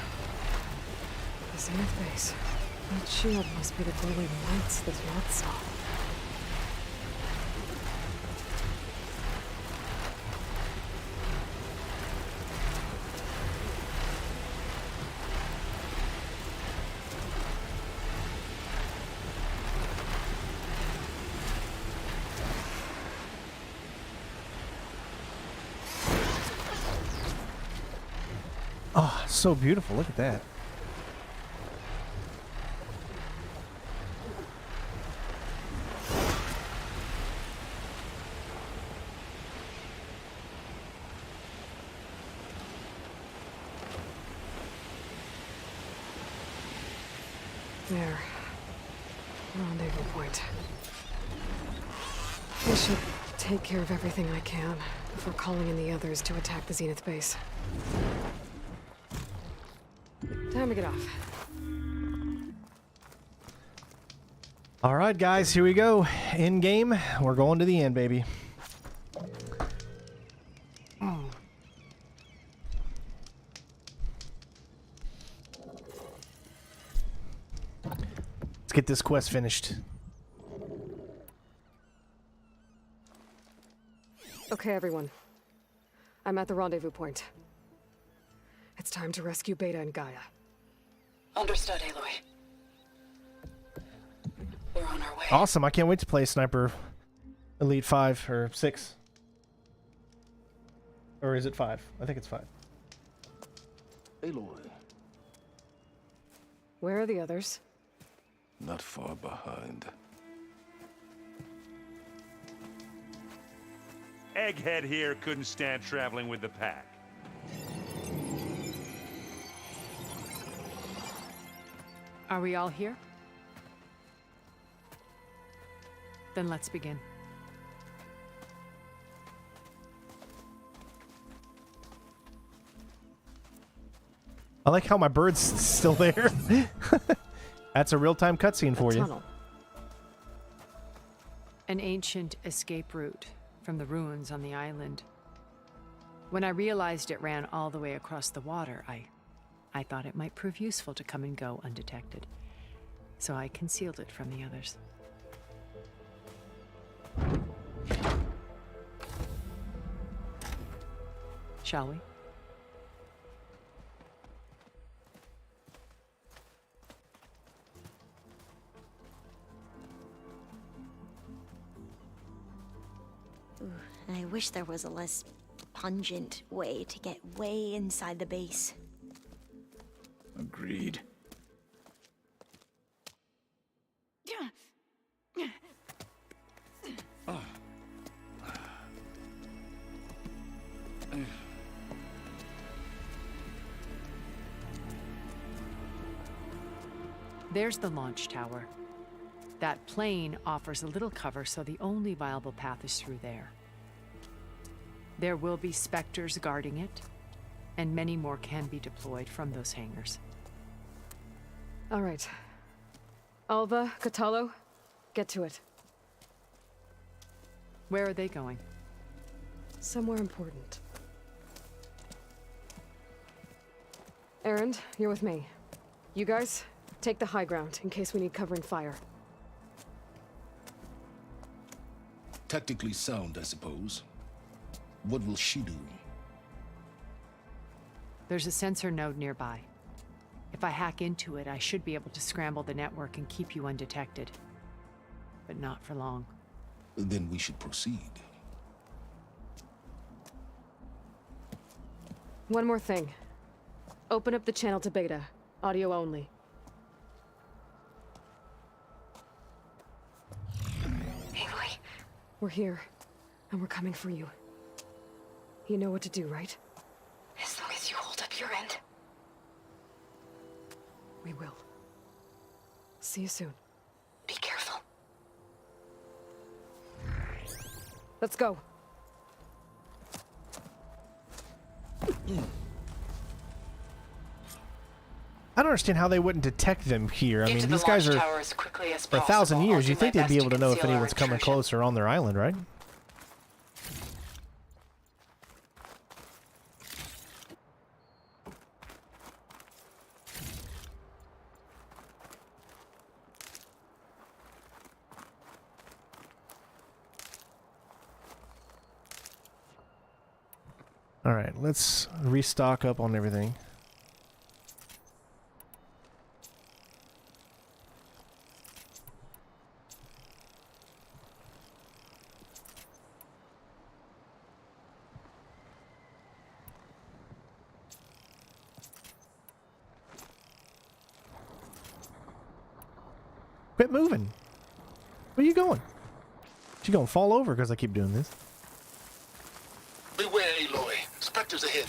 The Zenith base. That shield must be the glowing lights that Rod saw. Oh, so beautiful. Look at that. There. Rendezvous point. I should take care of everything I can before calling in the others to attack the Zenith base. Time to get off. All right, guys, here we go. In game, we're going to the end, baby. Let's get this quest finished. Okay, everyone. I'm at the rendezvous point. It's time to rescue Beta and Gaia. Understood, Aloy. We're on our way. Awesome. I can't wait to play Sniper Elite 5 or 6. Or is it 5? I think it's 5. Aloy. Where are the others? Not far behind. Egghead here couldn't stand traveling with the pack. Are we all here? Then let's begin. I like how my bird's still there. That's a real-time cutscene for you. Tunnel. An ancient escape route from the ruins on the island. When I realized it ran all the way across the water, I thought it might prove useful to come and go undetected. So I concealed it from the others. Shall we? Ooh, I wish there was a less pungent way to get way inside the base. Agreed. There's the launch tower. That plane offers a little cover, so the only viable path is through there. There will be specters guarding it, and many more can be deployed from those hangars. All right. Alva, Catalo, get to it. Where are they going? Somewhere important. Erend, you're with me. You guys, take the high ground in case we need covering fire. Tactically sound, I suppose. What will she do? There's a sensor node nearby. If I hack into it, I should be able to scramble the network and keep you undetected. But not for long. Then we should proceed. One more thing. Open up the channel to Beta. Audio only. Aloy. We're here, and we're coming for you. You know what to do, right? As long as you hold up your end. We will. See you soon. Be careful. Let's go. I don't understand how they wouldn't detect them here. I mean, these guys are Tower as quickly as for 1,000 years. You'd think they'd be able to know if anyone's coming closer on their island, right? Alright, let's restock up on everything. Quit moving. Where are you going? She gonna fall over because I keep doing this. Beware, Aloy. Spectres ahead.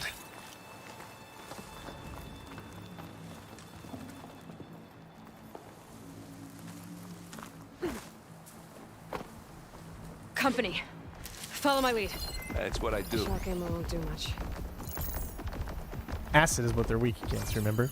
Company. Follow my lead. That's what I do. Shock ammo won't do much. Acid is what they're weak against, remember?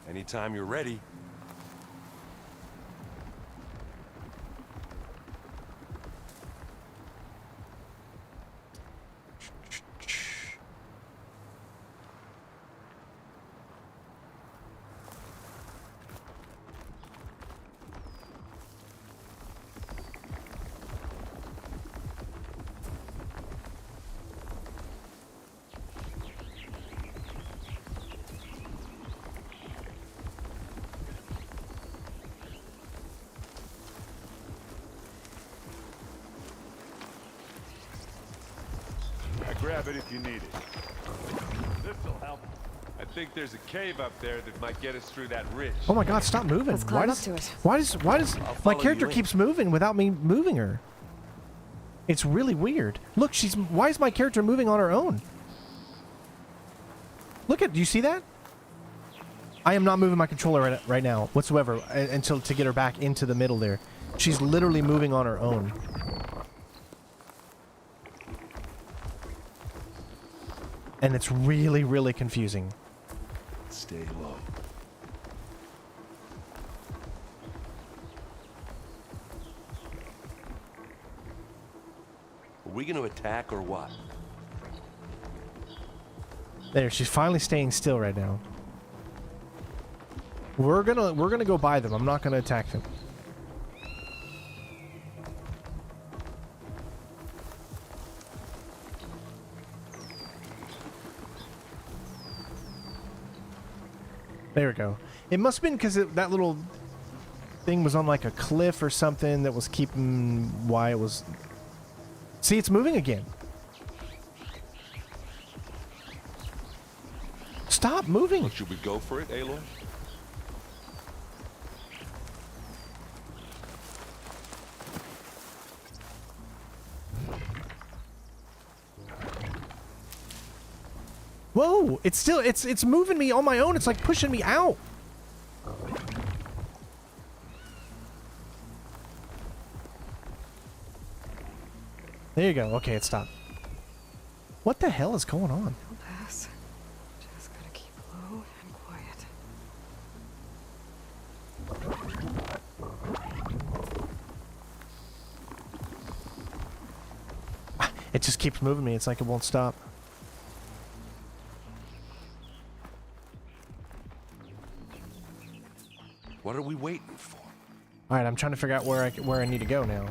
Anytime you're ready. Grab it if you need it. This'll help. I think there's a cave up there that might get us through that ridge. Oh my god, stop moving. Let's climb up to it. Why does my character keeps moving without me moving her? It's really weird. Look, why is my character moving on her own? Look at, do you see that? I am not moving my controller right now whatsoever until to get her back into the middle there. She's literally moving on her own. And it's really, really confusing. Stay low. Are we gonna attack or what? There, she's finally staying still right now. We're gonna go by them. I'm not gonna attack them. There we go. It must have been because that little thing was on like a cliff or something that was keeping why it was... See, it's moving again. Stop moving. Well, should we go for it, Aloy? Whoa! It's still it's moving me on my own. It's like pushing me out. There you go. Okay, it stopped. What the hell is going on? I'll pass. Just gotta keep low and quiet. It just keeps moving me. It's like it won't stop. What are we waiting for? All right, I'm trying to figure out where I need to go now.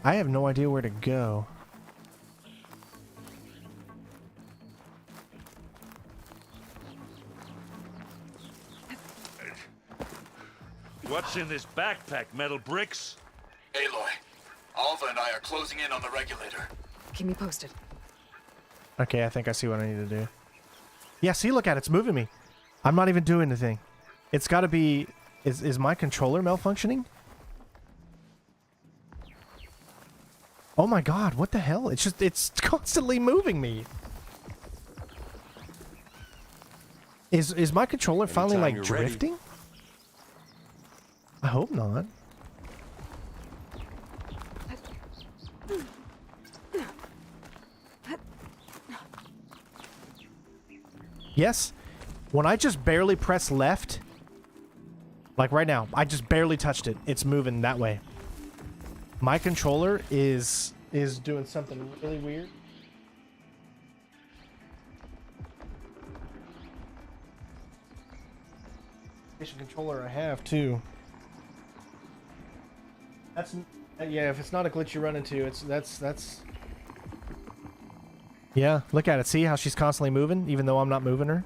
I have no idea where to go. What's in this backpack, metal bricks? Aloy, Alva and I are closing in on the regulator. Keep me posted. Okay, I think I see what I need to do. Yeah, see, look at it. It's moving me. I'm not even doing anything. It's got to be... Is my controller malfunctioning? Oh my god, what the hell? It's constantly moving me. Is my controller finally like drifting? I hope not. Yes, when I just barely press left, like right now, I just barely touched it. It's moving that way. My controller is doing something really weird. Controller I have too. That's yeah. If it's not a glitch you run into, that's. Yeah, look at it. See how she's constantly moving, even though I'm not moving her.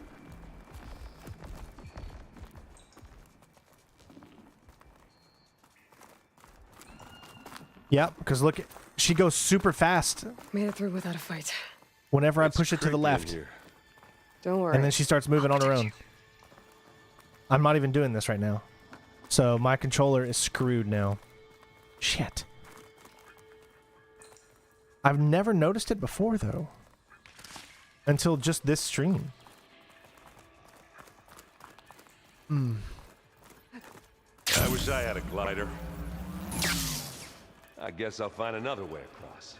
Yeah, because look, she goes super fast. Made it through without a fight. Whenever I push it to the left. Don't worry. And then she starts moving on her own. I'm not even doing this right now. So my controller is screwed now. Shit. I've never noticed it before, though. Until just this stream. I wish I had a glider. I guess I'll find another way across.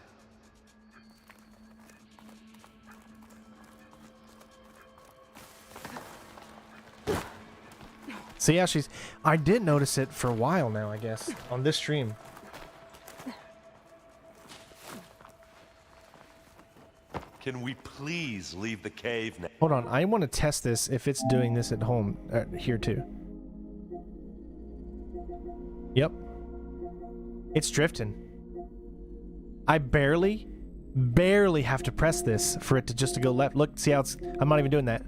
See how she's... I did notice it for a while now, I guess, on this stream. Can we please leave the cave now? Hold on, I want to test this if it's doing this at home, here too. Yep. It's drifting. I barely have to press this for it to just to go left. Look, see how it's... I'm not even doing that.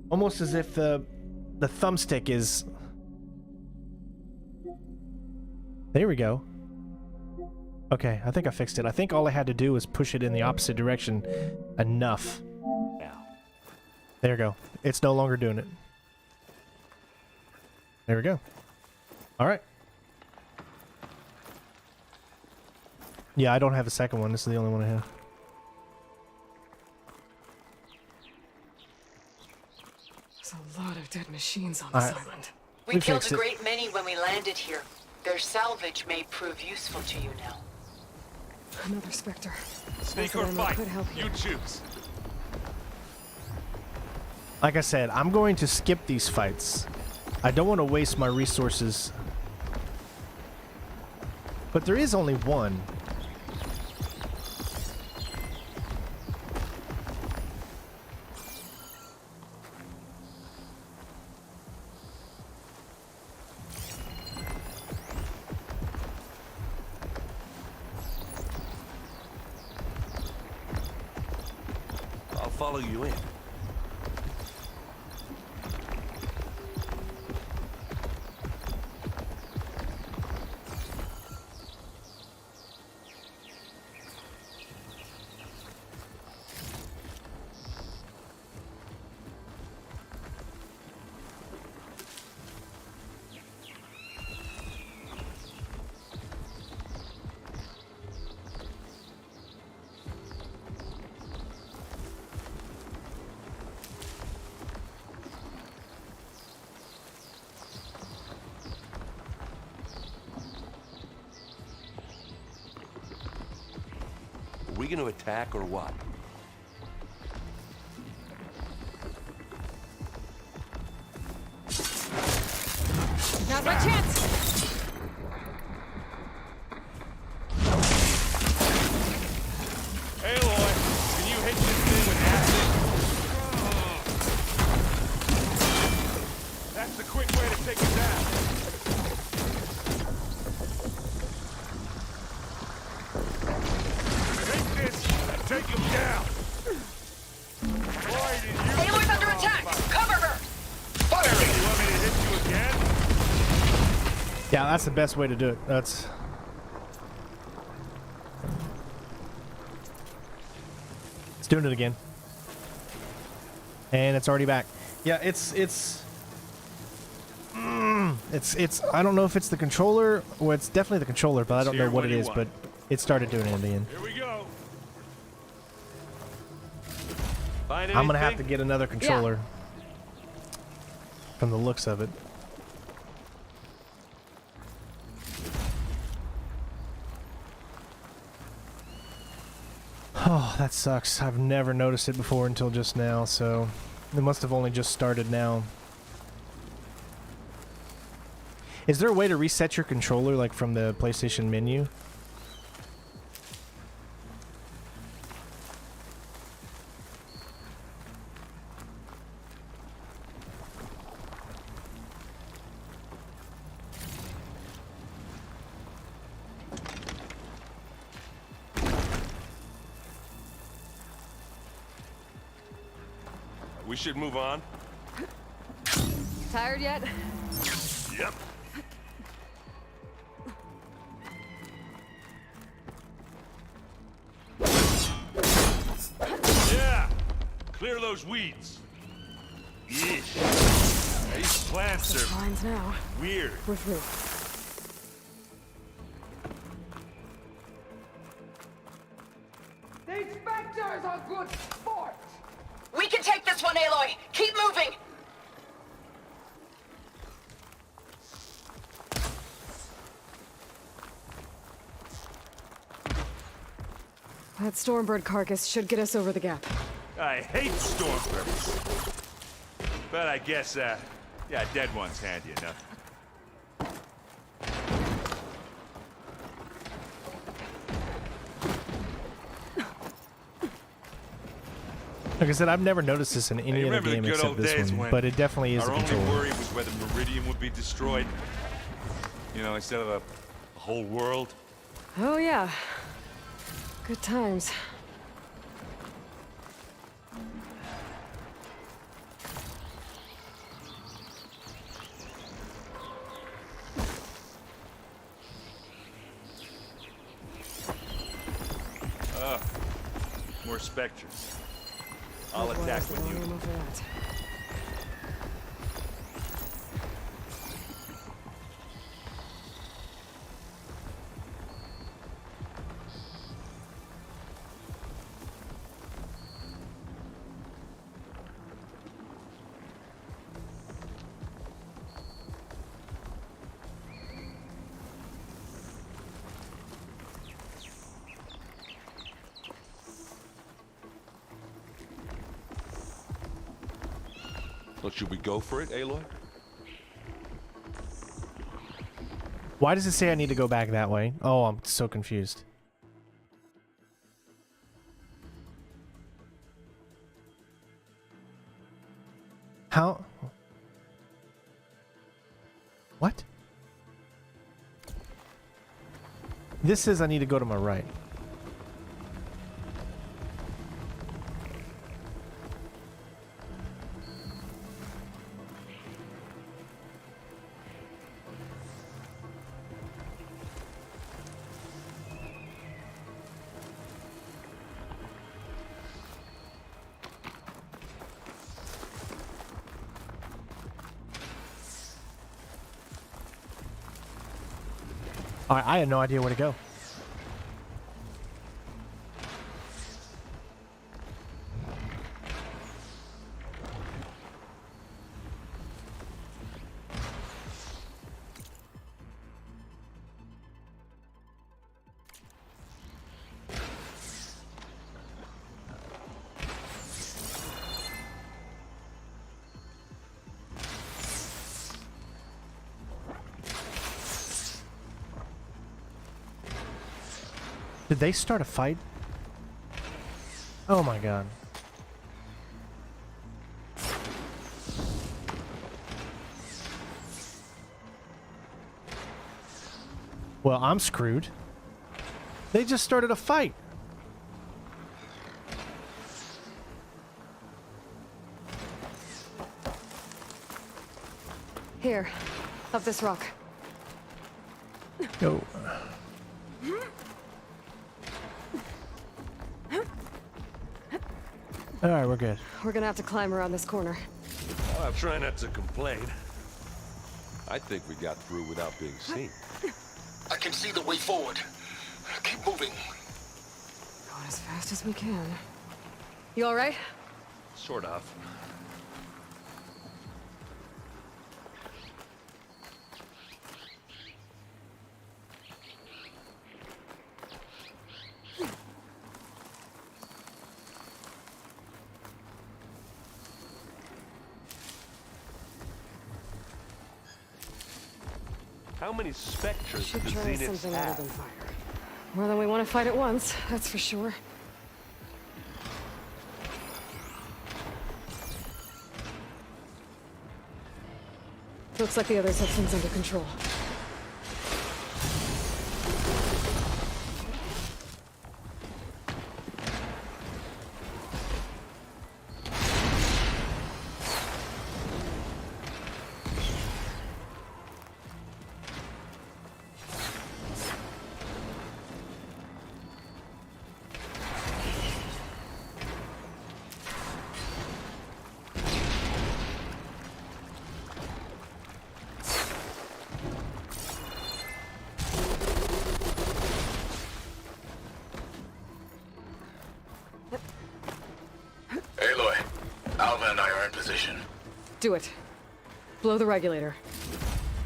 Almost as if the thumbstick is... There we go. Okay, I think I fixed it. I think all I had to do was push it in the opposite direction enough. There we go. It's no longer doing it. There we go. All right. Yeah, I don't have a second one. This is the only one I have. There's a lot of dead machines on this island. We killed a great many when we landed here. Their salvage may prove useful to you now. Another Spectre. Sneak or fight, you choose. Like I said, I'm going to skip these fights. I don't want to waste my resources. But there is only one. I'll follow you in. Are we going to attack or what? Now's my chance! Aloy, can you hit this thing with acid? That's the quick way to take it down. Take this and take him down. Why did you... Aloy's under attack! Cover her! Fire! You want me to hit you again? Yeah, that's the best way to do it. That's... It's doing it again. And it's already back. Yeah, it's I don't know if it's the controller or it's definitely the controller, but I don't know what it is, but it started doing it in the end. Here we go. I'm gonna have to get another controller. from the looks of it. Oh, that sucks. I've never noticed it before until just now, so it must have only just started now. Is there a way to reset your controller, like from the PlayStation menu? We should move on. Tired yet? Yep. Yeah! Clear those weeds. Yeesh. These plants are Lines now. weird. We're through. The inspectors are good sport! We can take this one, Aloy! Keep moving! That Stormbird carcass should get us over the gap. I hate stormbirds. But I guess, yeah, dead one's handy enough. Like I said, I've never noticed this in any Hey, other remember the game good except old this days one, when but it definitely is a our only controller. worry was whether Meridian would be destroyed. You know, instead of a whole world. Oh yeah. Good times. More specters. I'll attack with you. Well, should we go for it, Aloy? Why does it say I need to go back that way? Oh, I'm so confused. How? What? This says I need to go to my right. I had no idea where to go. Did they start a fight? Oh my god. Well, I'm screwed. They just started a fight. Here, up this rock. Go. Alright, we're good. We're gonna have to climb around this corner. I'll try not to complain. I think we got through without being seen. I can see the way forward. Keep moving. Going as fast as we can. You alright? Sort of. How many specters Should do the try Zeniths something other have? than fire. More than we want to fight at once, that's for sure. Looks like the others have things under control. Aloy, Alva and I are in position. Do it. Blow the regulator.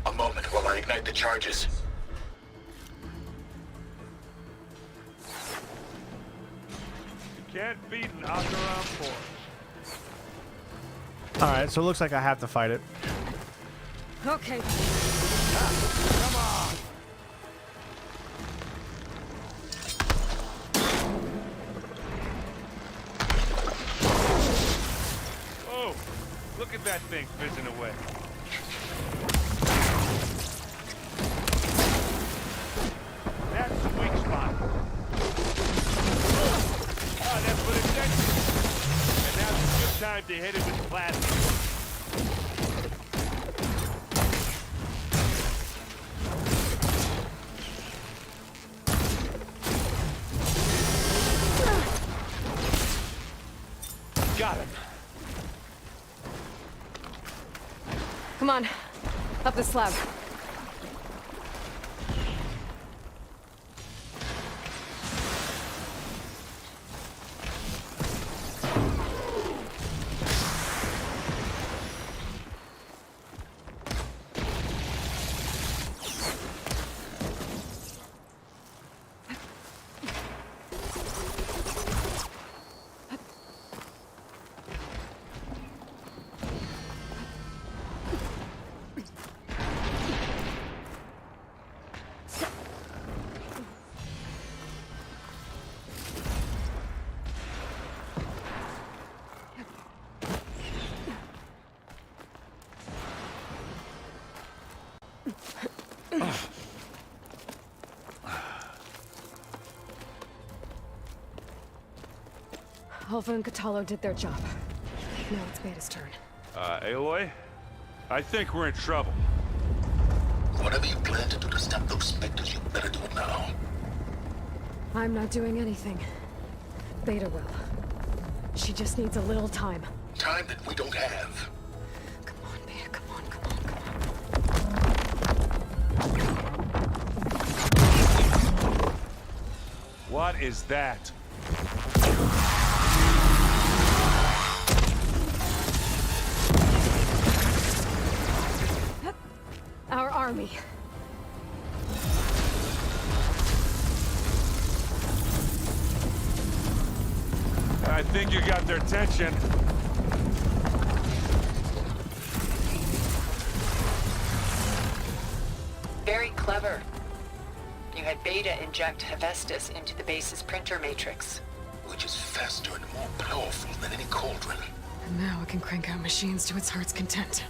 A moment while I ignite the charges. You can't beat an Acheron force. Alright, so it looks like I have to fight it. Okay. Come on! Oh, look at that thing fizzing away. That's the weak spot. Oh, that's what it did. And now's a good time to hit it with plasma. Got him. Come on. Up the slab. Alva and Catalo did their job. Now it's Beta's turn. Aloy? I think we're in trouble. Whatever you plan to do to stop those specters, you better do it now. I'm not doing anything. Beta will. She just needs a little time. Time that we don't have. Come on, Beta, come on, come on, come on. What is that? Our army. I think you got their attention. Very clever. You had Beta inject Hephaestus into the base's printer matrix. Which is faster and more powerful than any cauldron. And now it can crank out machines to its heart's content.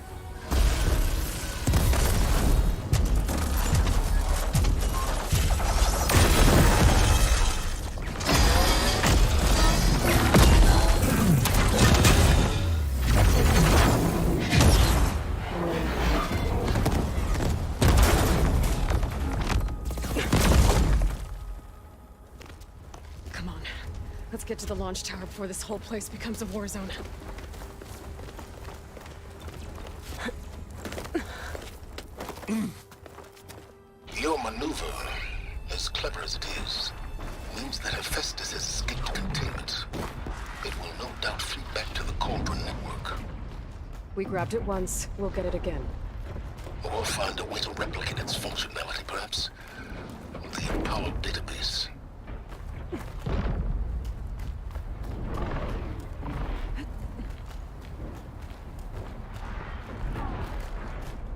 Let's get to the launch tower before this whole place becomes a war zone. Your maneuver, as clever as it is, means that Hephaestus has escaped containment. It will no doubt flee back to the cauldron network. We grabbed it once, we'll get it again. Or find a way to replicate its functionality, perhaps. The Apollo database.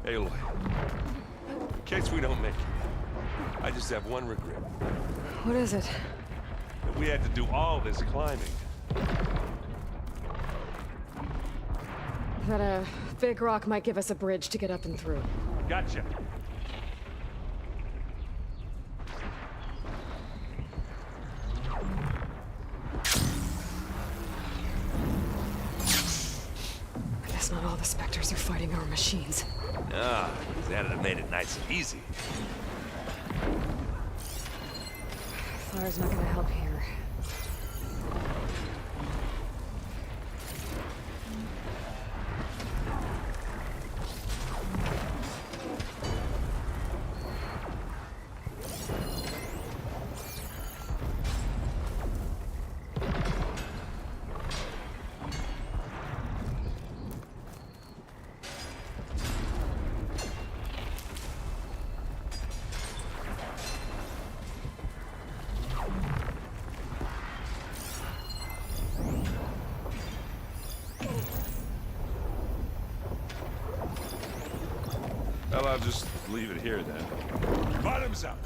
Aloy, case we don't make it, I just have one regret. What is it? That we had to do all this climbing. That a big rock might give us a bridge to get up and through. Gotcha. I guess not all the specters are fighting our machines. Ah, that'd have made it nice and easy. Fire's not gonna help here. Well, I'll just leave it here then. Bottoms up!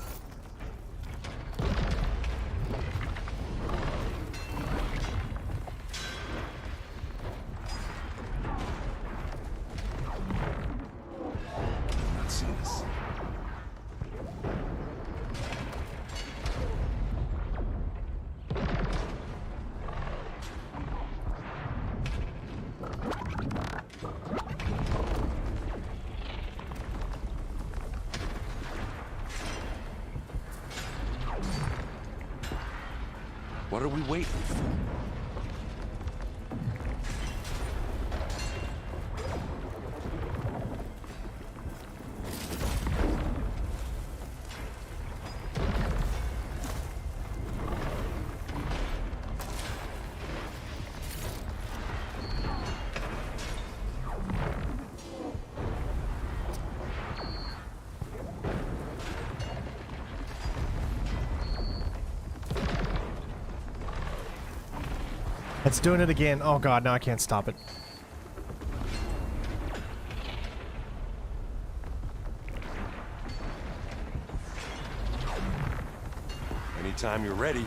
Not seen this. What are we waiting for? It's doing it again. Oh god, now I can't stop it. Anytime you're ready.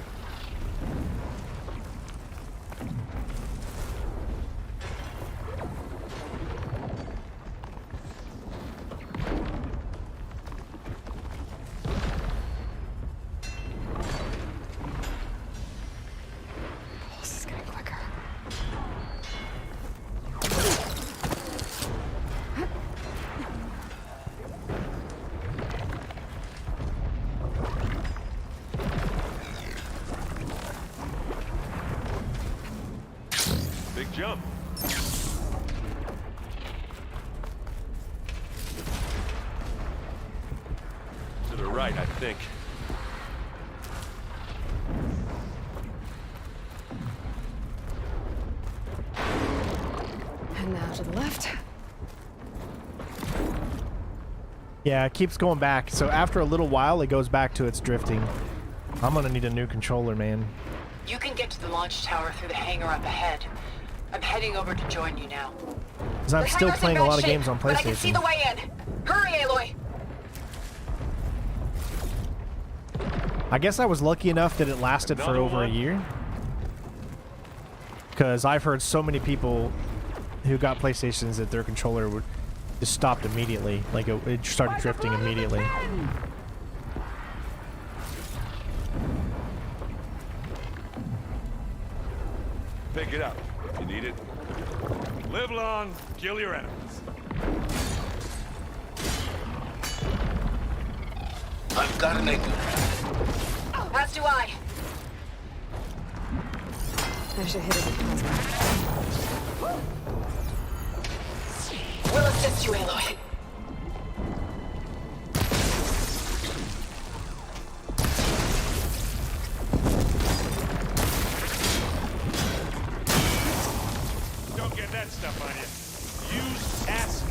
Big jump. To the right, I think. And now to the left. Yeah, it keeps going back. So after a little while, it goes back to its drifting. I'm gonna need a new controller, man. You can get to the launch tower through the hangar up ahead. I'm heading over to join you now. Because I'm still playing a lot of games on PlayStation. But I can see the way in. Hurry, Aloy! I guess I was lucky enough that it lasted for over a year. Because I've heard so many people who got PlayStations that their controller would just stopped immediately. Like it started drifting immediately. Pick it up if you need it. Live long, kill your enemies. I've got an angle. As do I. I should hit it with plasma. We'll assist you, Aloy. Don't get that stuff on you. Use acid.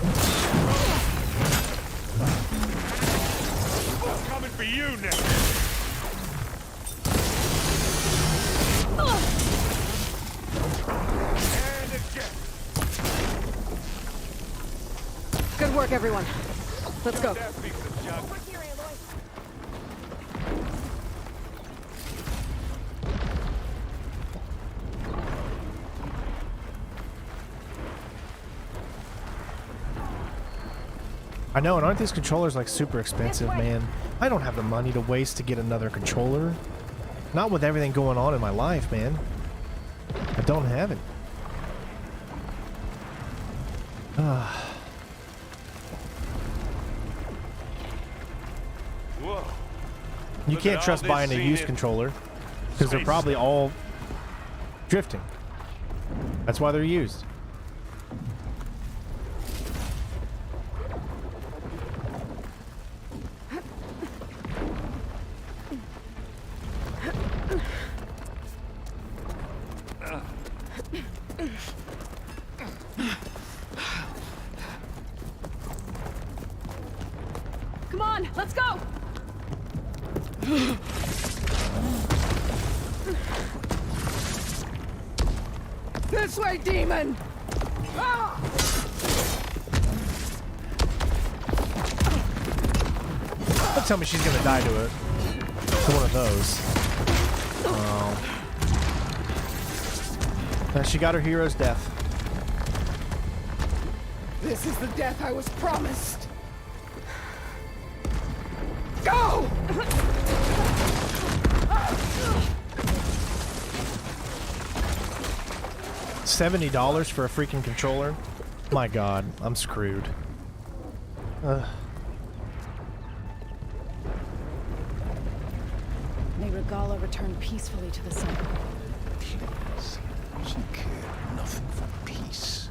I'm coming for you now. Good work, everyone. Let's go. I know, and aren't these controllers like super expensive, man? I don't have the money to waste to get another controller. Not with everything going on in my life, man. I don't have it. Whoa. You Look can't at trust all buying a this used Zenith controller because they're space probably stuff. all drifting. That's why they're used. Come on, let's go! This way, demon! Ah! Don't tell me she's gonna die to it. To one of those. Oh. She got her hero's death. This is the death I was promised. Go! $70 for a freaking controller? My god, I'm screwed. May Regala return peacefully to the sun. She cared nothing for peace.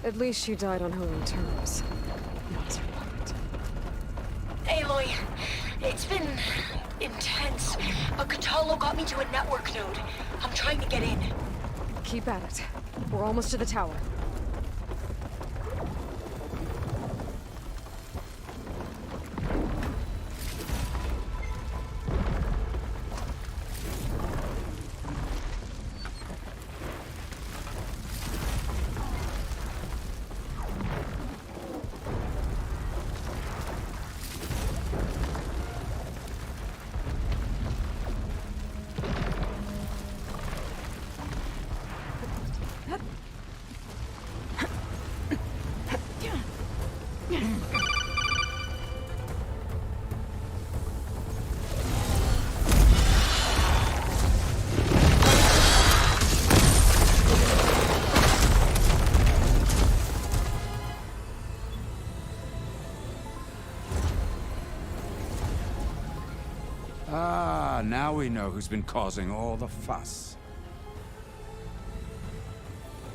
At least she died on her own terms. Not too late. Aloy, it's been intense. A Catalo got me to a network node. I'm trying to get in. Keep at it. We're almost to the tower. Ah, now we know who's been causing all the fuss.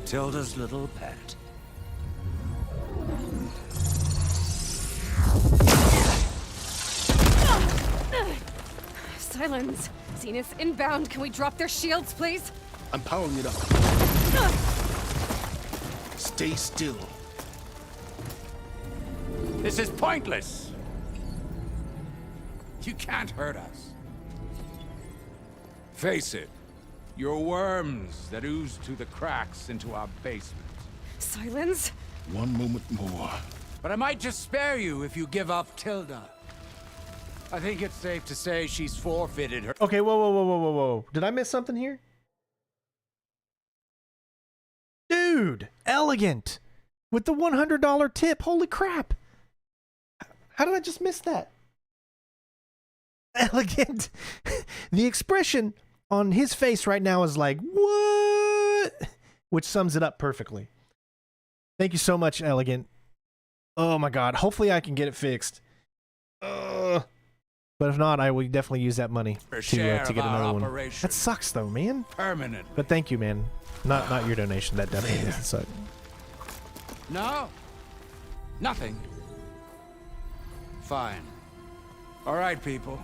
Tilda's little pet. Sylens! Zenith inbound. Can we drop their shields, please? I'm powering it up. Stay still. This is pointless! You can't hurt us. Face it, you're worms that ooze through the cracks into our basement. Sylens? One moment more. But I might just spare you if you give up Tilda. I think it's safe to say she's forfeited her— Okay, whoa. Did I miss something here? Dude, elegant. With the $100 tip. Holy crap. How did I just miss that? Elegant. The expression on his face right now is like, what? Which sums it up perfectly. Thank you so much, Elegant. Oh my god. Hopefully I can get it fixed. But if not, I will definitely use that money to get another one. That sucks though, man. Permanent. But thank you, man. Not your donation. That definitely doesn't suck. No. Nothing. Fine. All right, people.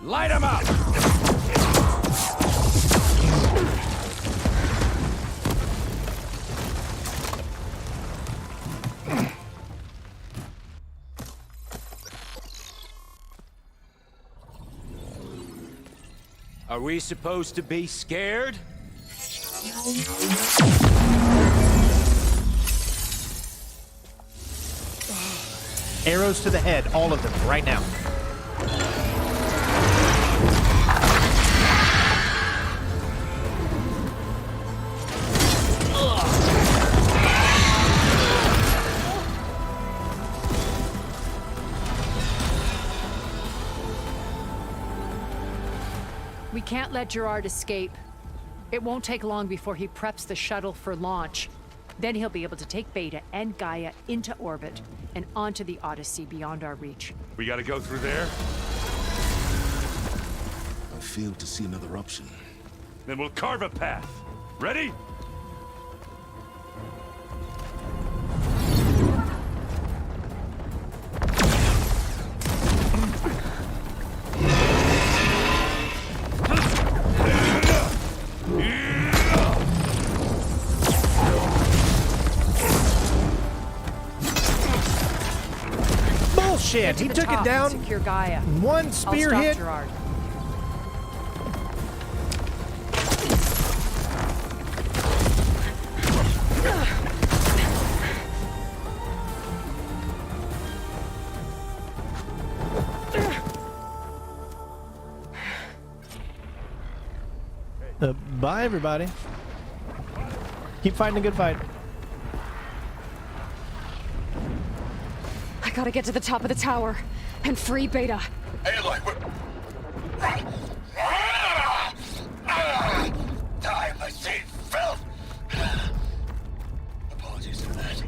Light 'em up! Are we supposed to be scared? Arrows to the head, all of them, right now. We can't let Gerard escape. It won't take long before he preps the shuttle for launch. Then he'll be able to take Beta and Gaia into orbit and onto the Odyssey beyond our reach. We gotta go through there? I fail to see another option. Then we'll carve a path. Ready? Bullshit! He took it down. Secure Gaia. One spear hit. Gerard. Bye, everybody. Keep fighting a good fight. I gotta get to the top of the tower and free Beta. Aloy, time I see filth. Apologies for that.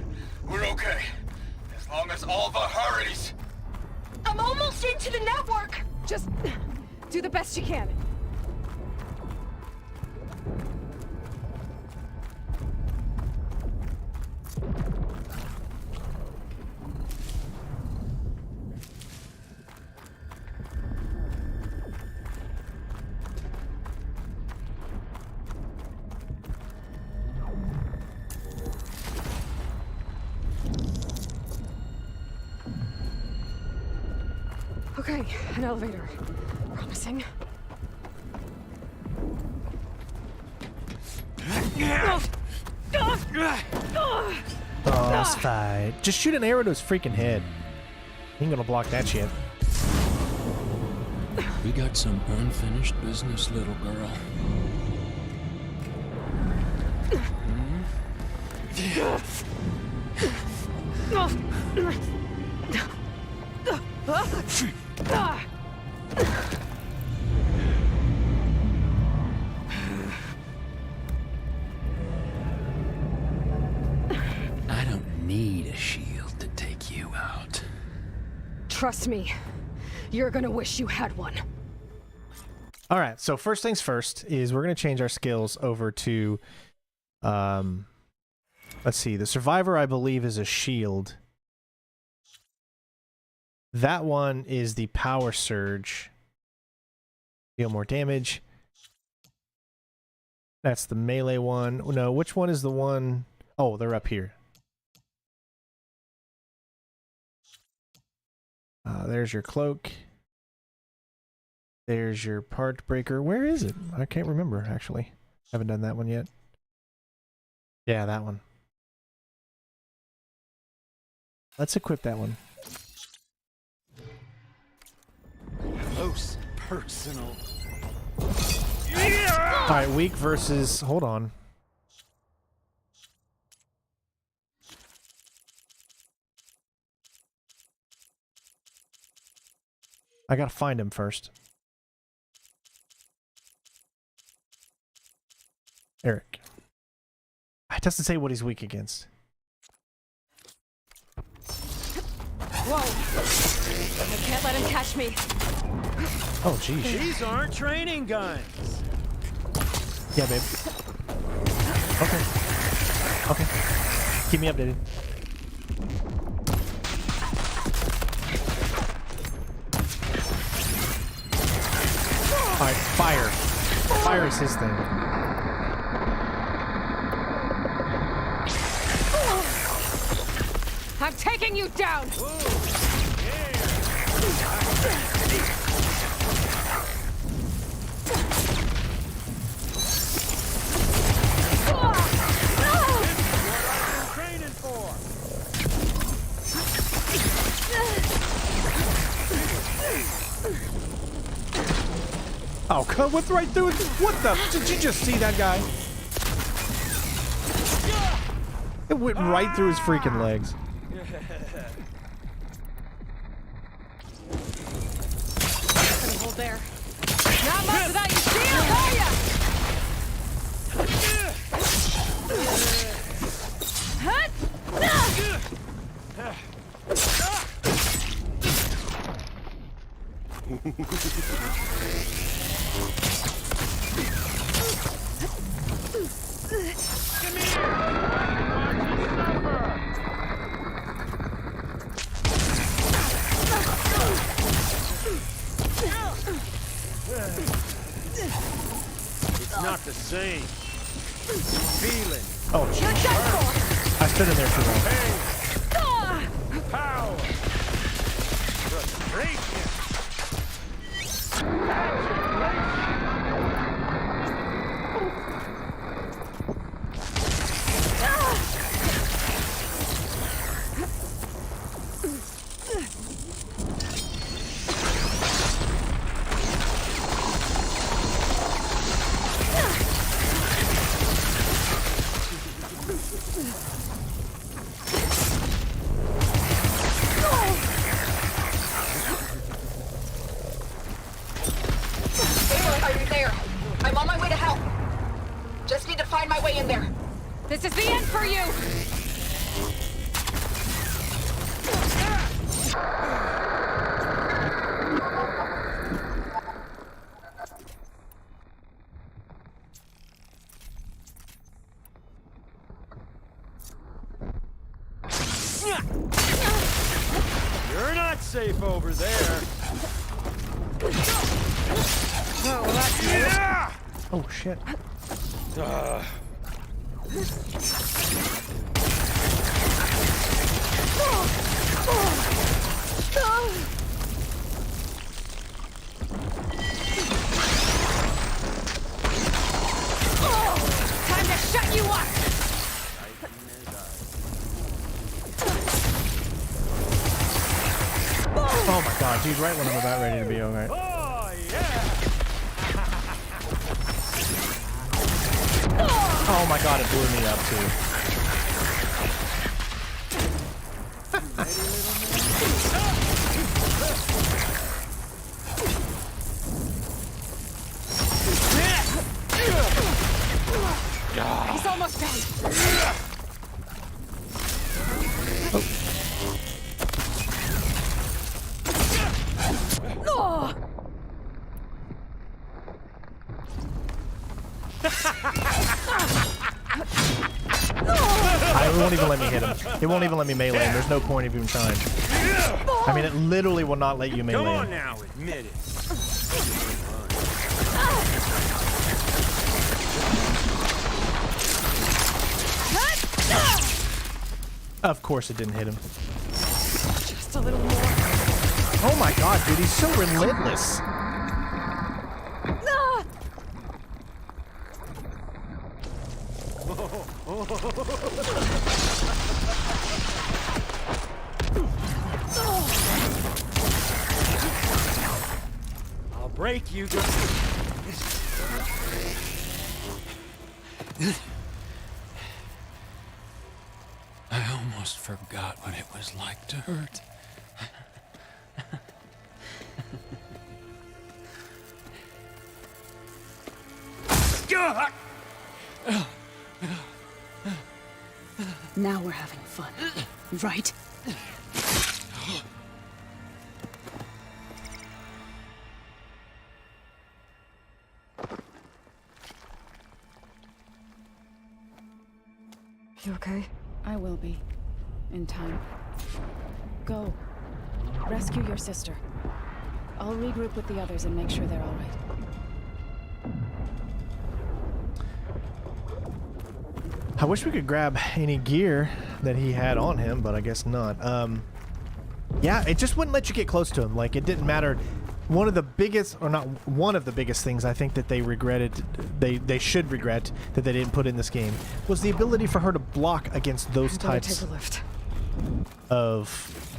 We're okay. As long as Alva hurries. I'm almost into the network! Just do the best you can. Okay, an elevator. Promising. Boss fight. Just shoot an arrow to his freaking head. He ain't gonna block that shit. We got some unfinished business, little girl. I don't need a shield to take you out. Trust me, you're gonna wish you had one. All right, so first things first is we're going to change our skills over to, let's see, the Survivor, I believe, is a shield. That one is the Power Surge. Deal more damage. That's the melee one. No, which one is the one? Oh, they're up here. There's your cloak. There's your part breaker. Where is it? I can't remember, actually. Haven't done that one yet. Yeah, that one. Let's equip that one. Close, personal. Alright, weak versus... Hold on. I gotta find him first. Eric. It doesn't say what he's weak against. Whoa! I can't let him catch me. Oh, geez. These aren't training guns. Yeah, babe. Okay. Okay. Keep me updated. Alright, fire. Fire is his thing. I'm taking you down! Oh, God, what's right through it? What the? Did you just see that guy? It went right through his freaking legs. Gonna hold there. Not much without your shield, are ya? Hut! It's not the same. Feel it. Oh, shit. I stood in there too long. Power. Frustration. This is the end for you! You're not safe over there. Oh, well, that's yeah! Oh, shit. Time to shut you up! Oh my god, dude, right when I'm about ready to be alright. Oh, yeah! Oh my god, it blew me up too. He's almost done. Oh. It won't even let me hit him. It won't even let me melee him. There's no point of even trying. I mean, it literally will not let you melee Come on him. now, admit it. Of course it didn't hit him. Just a little more. Oh my god, dude, he's so relentless. I'll break you. I almost forgot what it was like to hurt. Now we're having fun, right? You okay? I will be. In time. Go. Rescue your sister. I'll regroup with the others and make sure they're all right. I wish we could grab any gear that he had on him, but I guess not. Yeah, it just wouldn't let you get close to him. Like, it didn't matter. One of the biggest, or not one of the biggest things I think that they regretted, they should regret that they didn't put in this game, was the ability for her to block against those types Take a lift. of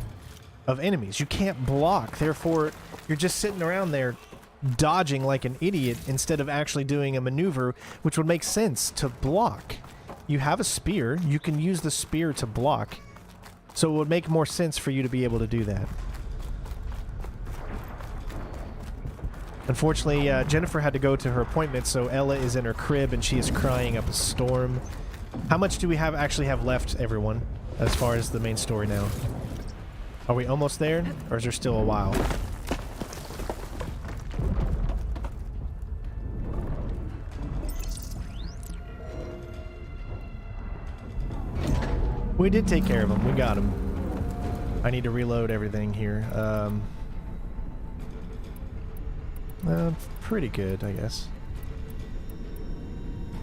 enemies. You can't block, therefore you're just sitting around there dodging like an idiot instead of actually doing a maneuver, which would make sense to block. You have a spear. You can use the spear to block. So it would make more sense for you to be able to do that. Unfortunately, Jennifer had to go to her appointment, so Ella is in her crib and she is crying up a storm. How much do we actually have left, everyone, as far as the main story now? Are we almost there, or is there still a while? We did take care of him. We got him. I need to reload everything here. Pretty good, I guess.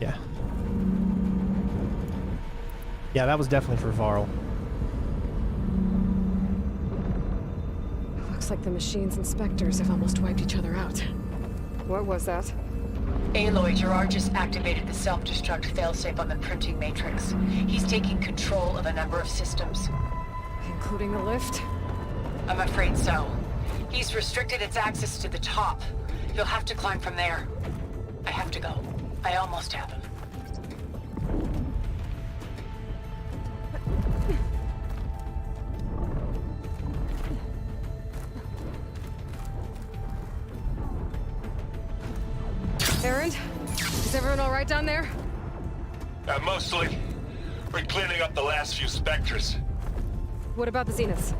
Yeah. Yeah, that was definitely for Varl. Looks like the machine's inspectors have almost wiped each other out. What was that? Aloy, Gerard just activated the self-destruct failsafe on the printing matrix. He's taking control of a number of systems. Including the lift? I'm afraid so. He's restricted its access to the top. You'll have to climb from there. I have to go. I almost have him. Erend? Is everyone all right down there? Mostly. We're cleaning up the last few specters. What about the Zeniths?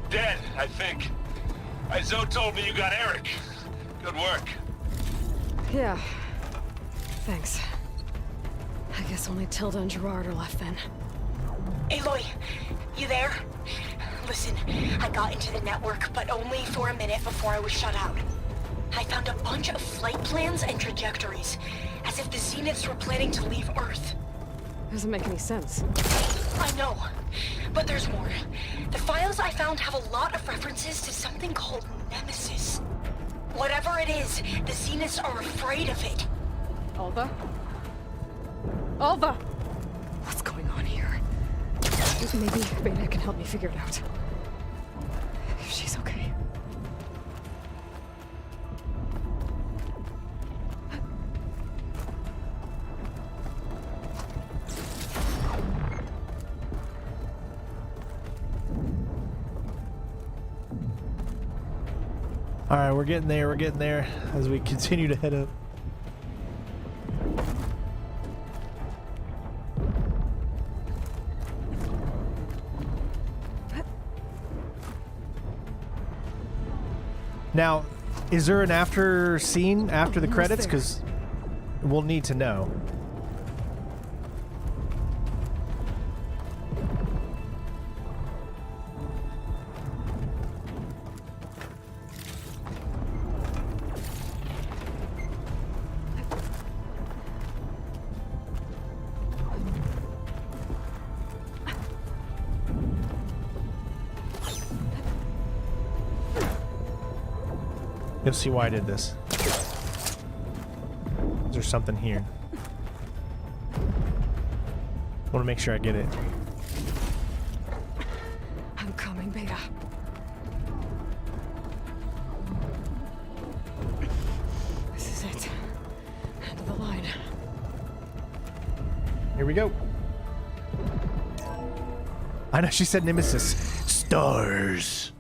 Dead, I think. Zoe told me you got Eric. Good work. Yeah. Thanks. I guess only Tilda and Gerard are left then. Aloy, you there? Listen, I got into the network, but only for a minute before I was shut out. I found a bunch of flight plans and trajectories, as if the Zeniths were planning to leave Earth. Doesn't make any sense. I know, but there's more. The files I found have a lot of references to something called Nemesis. Whatever it is, the Zeniths are afraid of it. Alva? Alva! What's going on here? Maybe Beta can help me figure it out. If she's okay. Alright, we're getting there as we continue to head up. Now, is there an after scene after the credits? Because we'll need to know. You'll see why I did this. There's something here. I want to make sure I get it. I'm coming, Beta. This is it. End of the line. Here we go. I know she said Nemesis. Stars.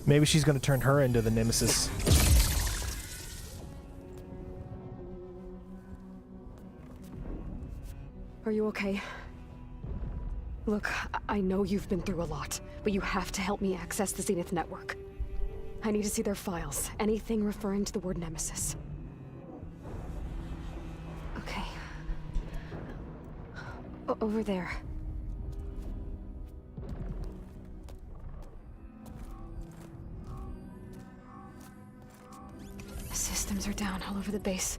Maybe she's going to turn her into the Nemesis. Are you okay? Look, I know you've been through a lot, but you have to help me access the Zenith network. I need to see their files, anything referring to the word Nemesis. Okay. Over there. The systems are down all over the base.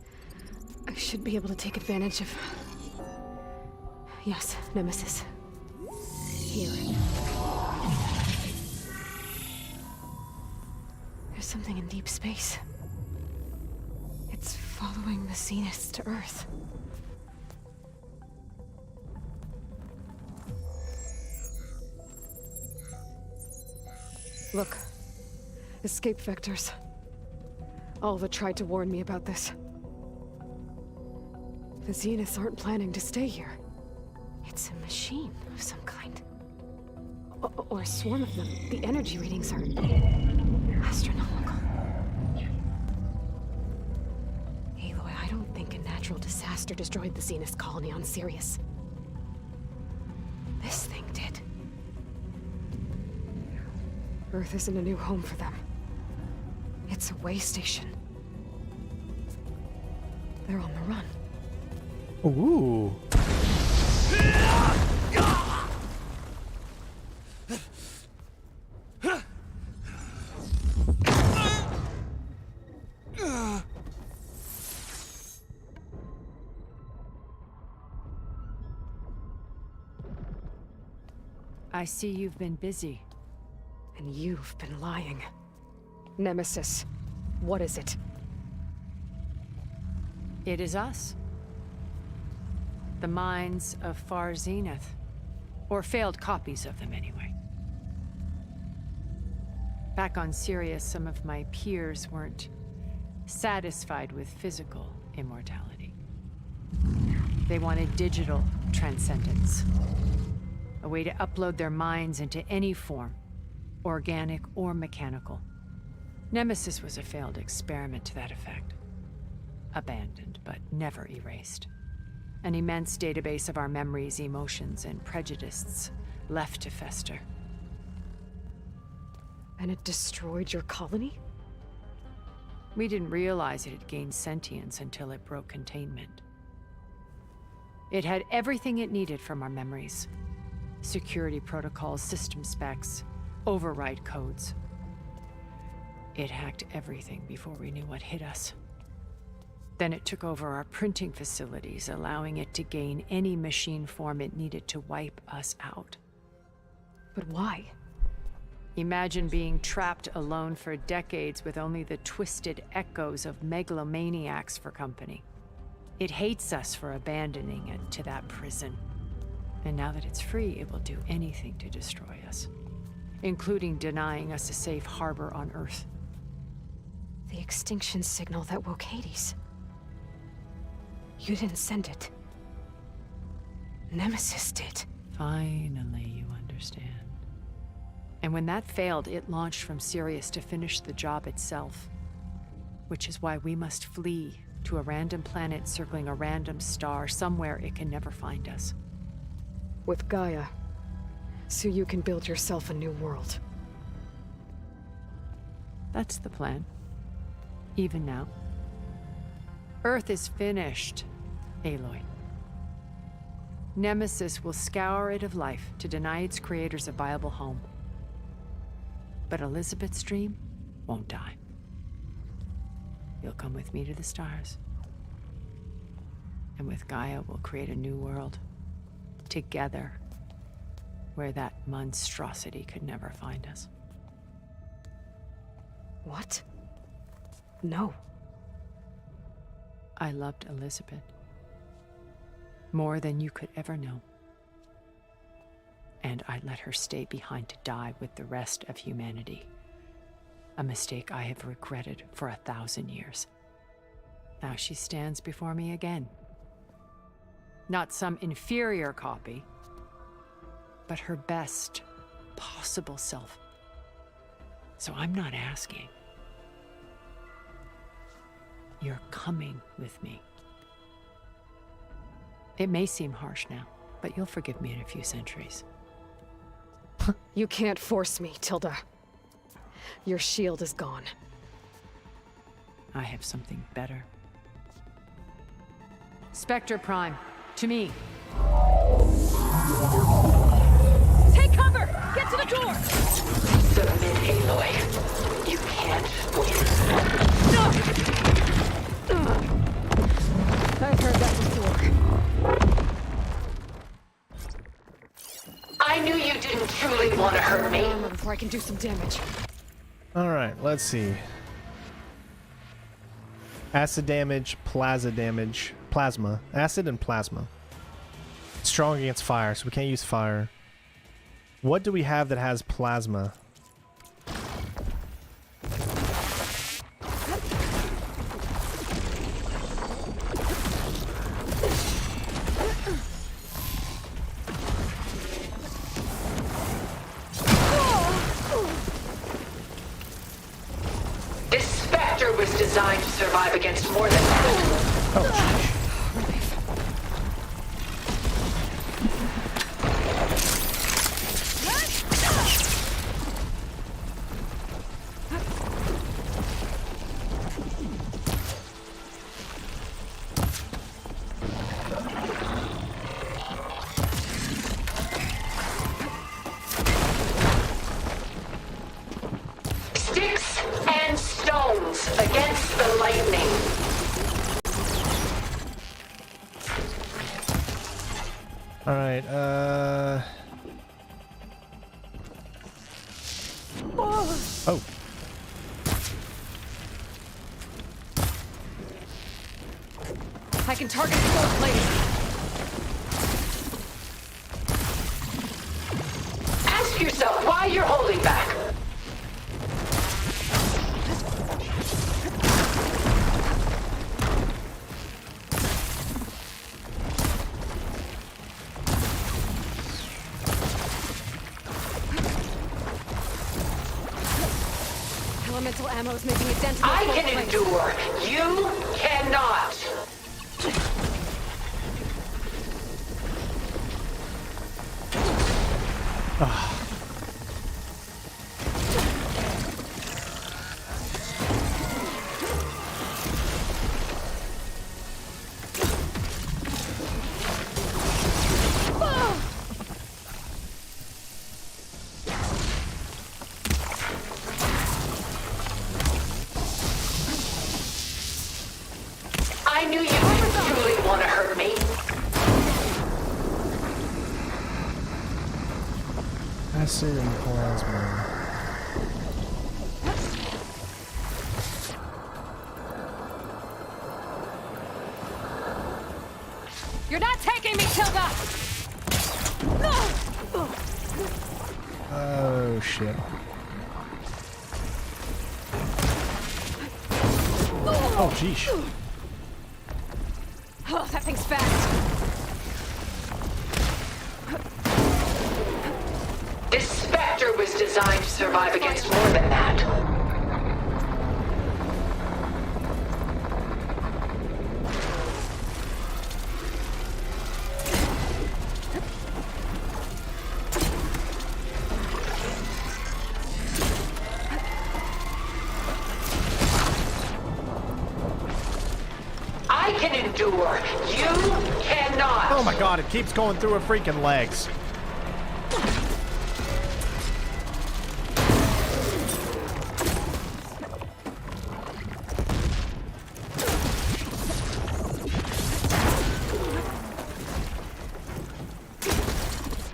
I should be able to take advantage of... Yes, Nemesis. Here. There's something in deep space. It's following the Zeniths to Earth. Look. Escape vectors. Alva tried to warn me about this. The Zeniths aren't planning to stay here. It's a machine of some kind. Or a swarm of them. The energy readings are astronomical. Aloy, I don't think a natural disaster destroyed the Zenith colony on Sirius. This thing did. Earth isn't a new home for them. It's a way station. They're on the run. Ooh. I see you've been busy. And you've been lying. Nemesis, what is it? It is us. The minds of Far Zenith. Or failed copies of them, anyway. Back on Sirius, some of my peers weren't satisfied with physical immortality. They wanted digital transcendence. A way to upload their minds into any form, organic or mechanical. Nemesis was a failed experiment to that effect. Abandoned, but never erased. An immense database of our memories, emotions, and prejudices left to fester. And it destroyed your colony? We didn't realize it had gained sentience until it broke containment. It had everything it needed from our memories. Security protocols, system specs, override codes. It hacked everything before we knew what hit us. Then it took over our printing facilities, allowing it to gain any machine form it needed to wipe us out. But why? Imagine being trapped alone for decades with only the twisted echoes of megalomaniacs for company. It hates us for abandoning it to that prison. And now that it's free, it will do anything to destroy us, including denying us a safe harbor on Earth. The extinction signal that woke Hades. You didn't send it. Nemesis did. Finally, you understand. And when that failed, it launched from Sirius to finish the job itself. Which is why we must flee to a random planet circling a random star, somewhere it can never find us. With Gaia, so you can build yourself a new world. That's the plan. Even now. Earth is finished, Aloy. Nemesis will scour it of life to deny its creators a viable home. But Elizabeth's dream won't die. You'll come with me to the stars. And with Gaia, we'll create a new world. Together, where that monstrosity could never find us. What? No. I loved Elizabeth. More than you could ever know. And I let her stay behind to die with the rest of humanity. A mistake I have regretted for 1,000 years. Now she stands before me again. Not some inferior copy, but her best possible self. So I'm not asking. You're coming with me. It may seem harsh now, but you'll forgive me in a few centuries. You can't force me, Tilda. Your shield is gone. I have something better. Spectre Prime, to me. Take cover! Get to the door! Submit, Aloy. You can't win. I've heard that before. I knew you didn't truly want to hurt me. Before I can do some damage. All right, let's see. Acid damage, plasma. Acid and plasma. Strong against fire, so we can't use fire. What do we have that has plasma? This Spectre was designed to survive against more than that. Oh, jeez. Sticks and stones against the lightning. All right, Oh. I can target the gold plates. Ask yourself why you're holding back. Elemental ammo is making a dent in the I gold can plates. endure. You cannot. I knew you didn't truly want to hurt me. Acid and plasma. You're not taking me, Tilda! Oh, shit. Oh, jeez. Oh, that thing's fast. This Spectre was designed to survive against more than that. I can endure. You cannot. Oh my god, it keeps going through her freaking legs.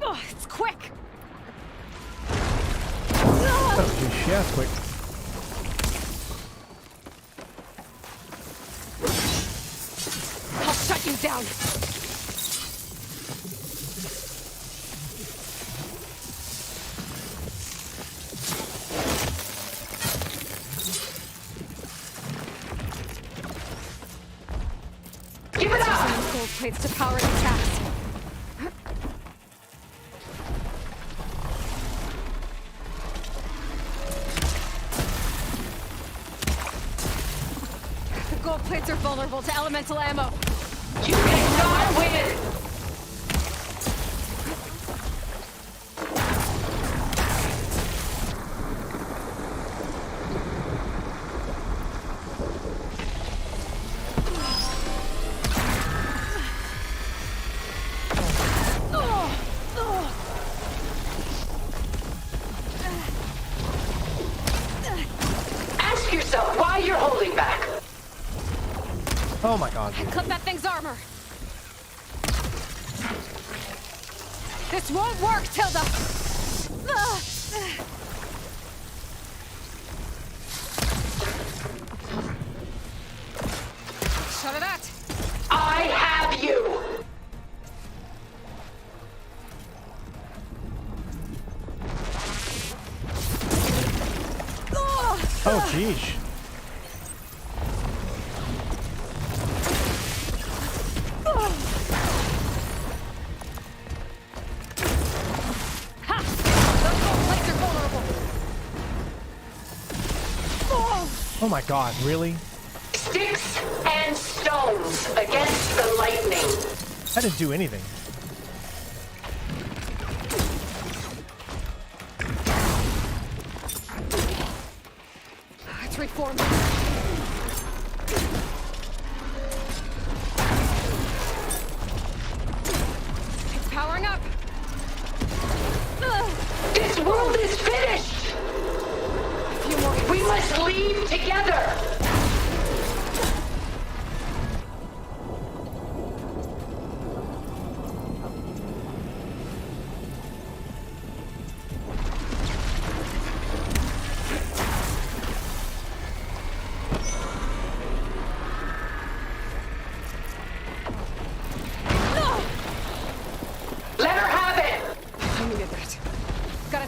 Oh, it's quick. Oh, geez, yeah, it's quick. I'll shut you down. Give it up! Using gold plates to power its attacks. The gold plates are vulnerable to elemental ammo. You cannot win! Ask yourself why you're holding back. Oh my god. Clip that thing's armor. This won't work, Tilda. Oh, jeez. Ha! Those gold plates are vulnerable. Oh my god, really? Sticks and stones against the lightning. I didn't do anything. It's reformed. It's powering up. This world is finished. A few more. We must leave together.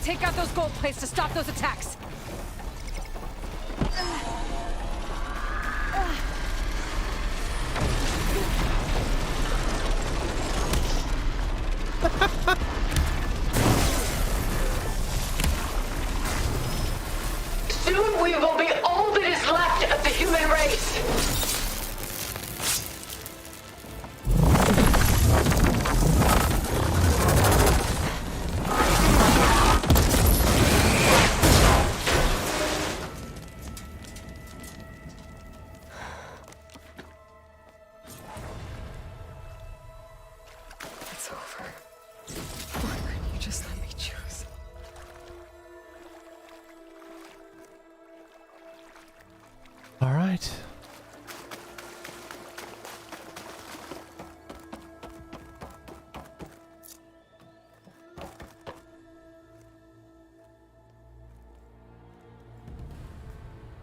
Take out those gold plates to stop those attacks. Soon we will be all that is left of the human race. All right.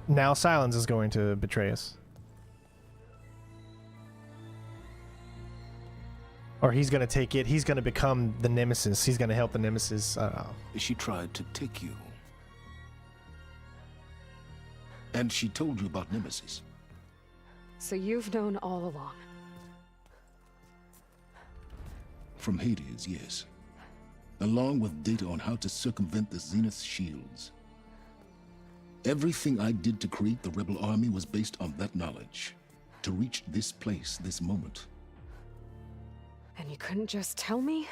Now Sylens is going to betray us. Or he's going to take it. He's going to become the Nemesis. He's going to help the Nemesis. I don't know. She tried to take you. And she told you about Nemesis. So you've known all along. From Hades, yes. Along with data on how to circumvent the Zenith shields. Everything I did to create the rebel army was based on that knowledge. To reach this place, this moment. And you couldn't just tell me?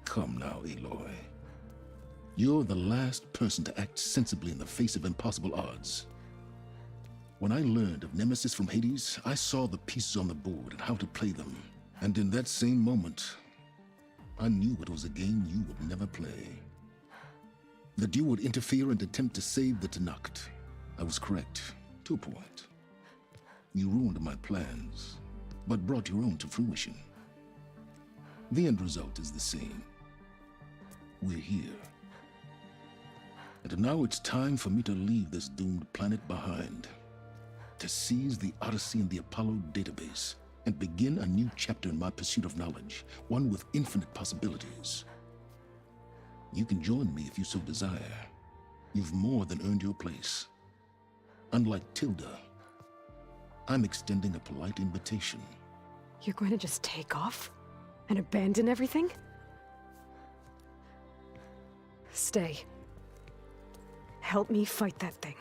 Come now, Aloy. You're the last person to act sensibly in the face of impossible odds. When I learned of Nemesis from Hades, I saw the pieces on the board and how to play them. And in that same moment, I knew it was a game you would never play. That you would interfere and attempt to save the Tenakth. I was correct, to a point. You ruined my plans, but brought your own to fruition. The end result is the same. We're here. And now it's time for me to leave this doomed planet behind. To seize the Odyssey and the Apollo database, and begin a new chapter in my pursuit of knowledge, one with infinite possibilities. You can join me if you so desire. You've more than earned your place. Unlike Tilda, I'm extending a polite invitation. You're going to just take off? And abandon everything? Stay. Help me fight that thing.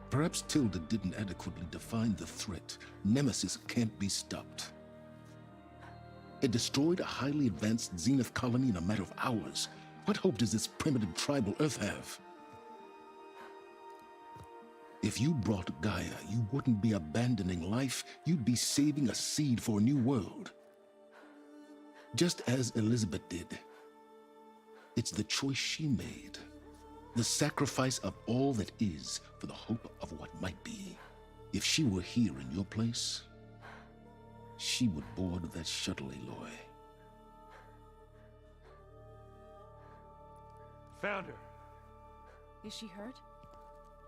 Perhaps Tilda didn't adequately define the threat. Nemesis can't be stopped. It destroyed a highly advanced Zenith colony in a matter of hours. What hope does this primitive tribal Earth have? If you brought Gaia, you wouldn't be abandoning life, you'd be saving a seed for a new world. Just as Elizabeth did. It's the choice she made. The sacrifice of all that is for the hope of what might be. If she were here in your place, she would board that shuttle, Aloy. Found her. Is she hurt?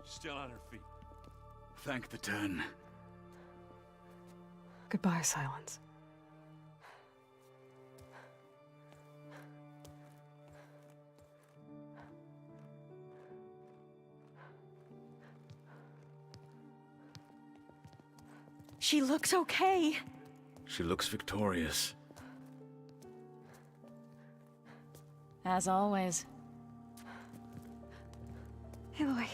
Still on her feet. Thank the 10. Goodbye, Sylens. She looks okay. She looks victorious. As always. Aloy.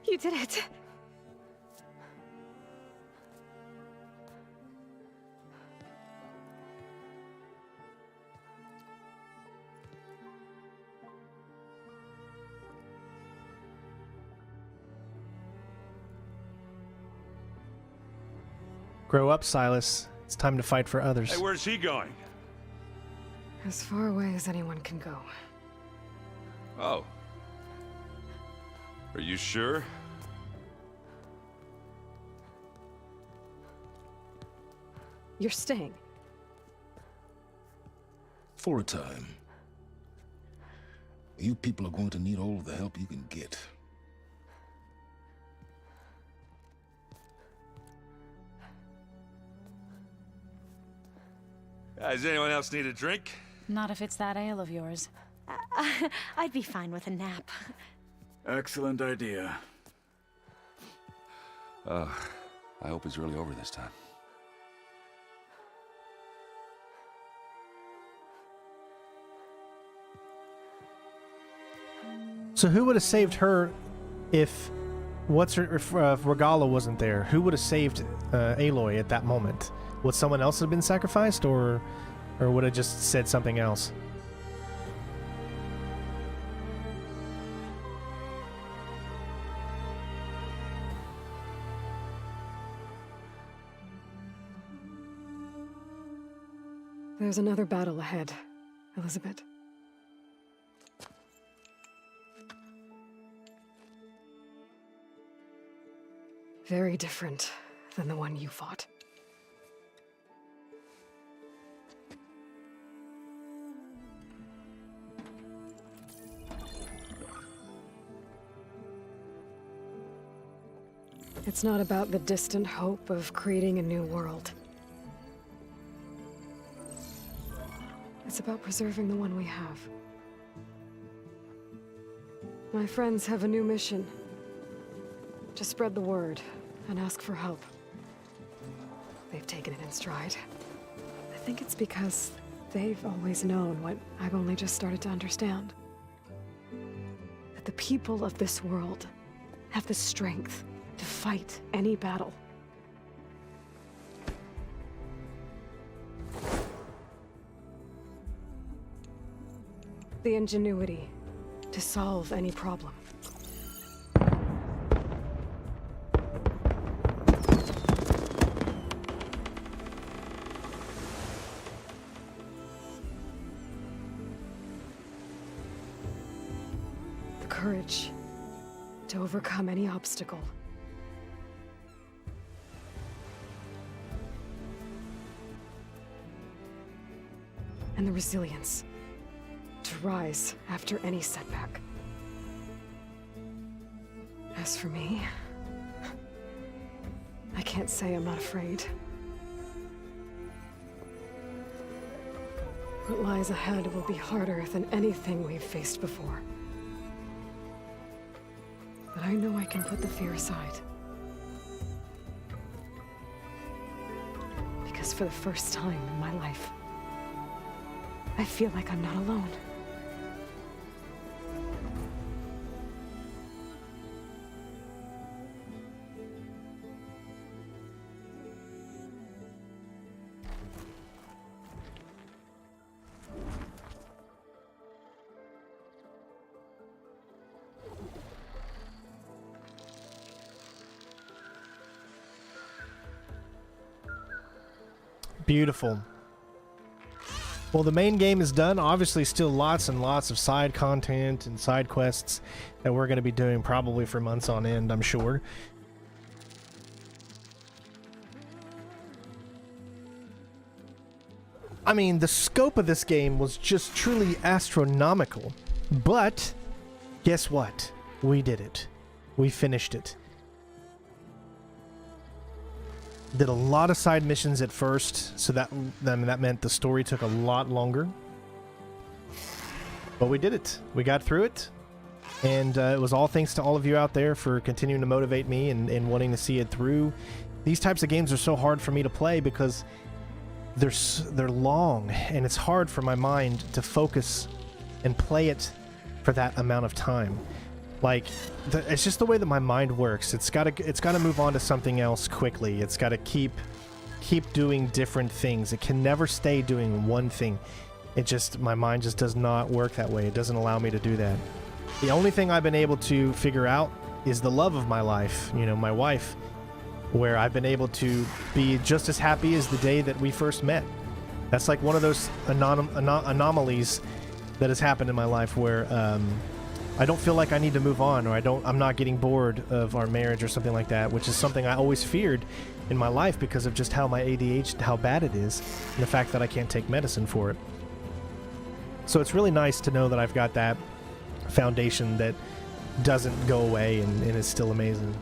You did it. Grow up, Silas. It's time to fight for others. Hey, where's he going? As far away as anyone can go. Oh. Are you sure? You're staying. For a time. You people are going to need all of the help you can get. Does anyone else need a drink? Not if it's that ale of yours. I'd be fine with a nap. Excellent idea. I hope it's really over this time. So who would have saved her if Regala wasn't there? Who would have saved Aloy at that moment? Would someone else have been sacrificed, or would have just said something else? There's another battle ahead, Elizabeth. Very different than the one you fought. It's not about the distant hope of creating a new world. It's about preserving the one we have. My friends have a new mission. To spread the word and ask for help. They've taken it in stride. I think it's because they've always known what I've only just started to understand. That the people of this world have the strength to fight any battle. The ingenuity to solve any problem. The courage to overcome any obstacle. And the resilience to rise after any setback. As for me, I can't say I'm not afraid. What lies ahead will be harder than anything we've faced before. But I know I can put the fear aside. Because for the first time in my life, I feel like I'm not alone. Beautiful. Well, the main game is done. Obviously, still lots and lots of side content and side quests that we're going to be doing probably for months on end, I'm sure. I mean, the scope of this game was just truly astronomical. But, guess what? We did it. We finished it. Did a lot of side missions at first, so that meant the story took a lot longer. But we did it. We got through it. And it was all thanks to all of you out there for continuing to motivate me and wanting to see it through. These types of games are so hard for me to play because they're long, and it's hard for my mind to focus and play it for that amount of time. Like, it's just the way that my mind works. It's gotta move on to something else quickly. It's gotta keep doing different things. It can never stay doing one thing. My mind just does not work that way. It doesn't allow me to do that. The only thing I've been able to figure out is the love of my life, you know, my wife, where I've been able to be just as happy as the day that we first met. That's like one of those anomalies that has happened in my life where I don't feel like I need to move on, or I'm not getting bored of our marriage or something like that, which is something I always feared in my life because of just how my ADHD, how bad it is, and the fact that I can't take medicine for it. So it's really nice to know that I've got that foundation that doesn't go away and is still amazing.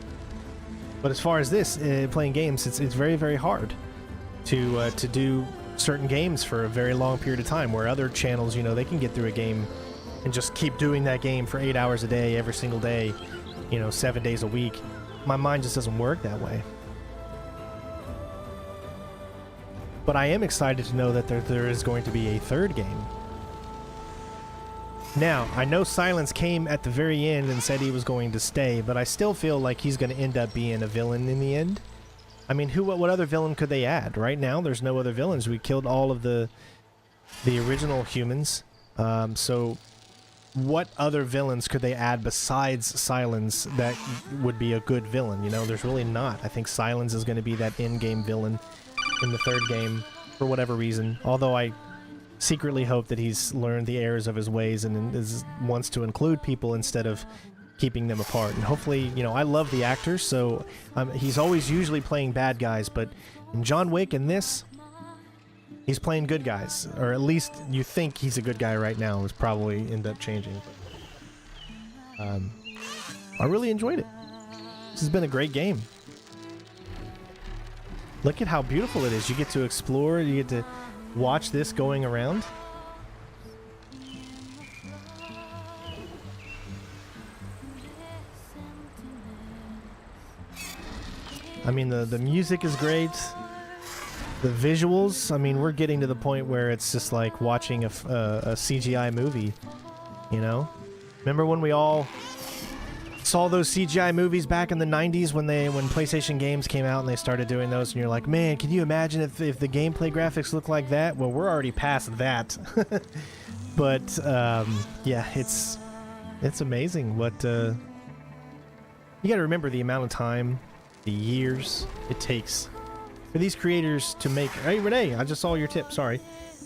But as far as this, playing games, it's very, very hard to do certain games for a very long period of time, where other channels, you know, they can get through a game and just keep doing that game for 8 hours a day, every single day, you know, 7 days a week. My mind just doesn't work that way. But I am excited to know that there is going to be a third game. Now, I know Sylens came at the very end and said he was going to stay, but I still feel like he's going to end up being a villain in the end. I mean, what other villain could they add? Right now, there's no other villains. We killed all of the original humans. So what other villains could they add besides Sylens that would be a good villain? You know, there's really not. I think Sylens is going to be that in-game villain in the third game for whatever reason. Although I secretly hope that he's learned the errors of his ways and wants to include people instead of keeping them apart. And hopefully, you know, I love the actor, so he's always usually playing bad guys, but in John Wick and this, he's playing good guys. Or at least you think he's a good guy right now. It's probably end up changing. But, I really enjoyed it. This has been a great game. Look at how beautiful it is. You get to explore, you get to watch this going around. I mean, the music is great. The visuals, I mean, we're getting to the point where it's just like watching a CGI movie, you know? Remember when we all saw those CGI movies back in the 90s when PlayStation games came out and they started doing those, and you're like, man, can you imagine if the gameplay graphics look like that? Well, we're already past that. But yeah, it's amazing what you gotta remember the amount of time, the years it takes for these creators to make. Hey Renee, I just saw your tip, sorry.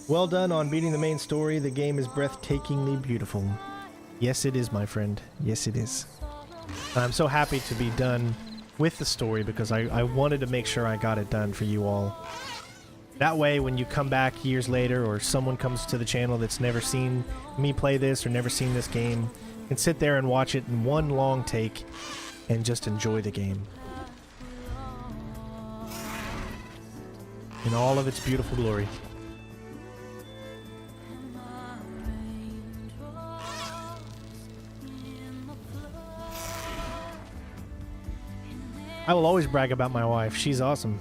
Well done on beating the main story. The game is breathtakingly beautiful. Yes it is, my friend, yes it is. I'm so happy to be done with the story because I wanted to make sure I got it done for you all. That way, when you come back years later, or someone comes to the channel that's never seen me play this or never seen this game, you can sit there and watch it in one long take and just enjoy the game in all of its beautiful glory. I will always brag about my wife. She's awesome.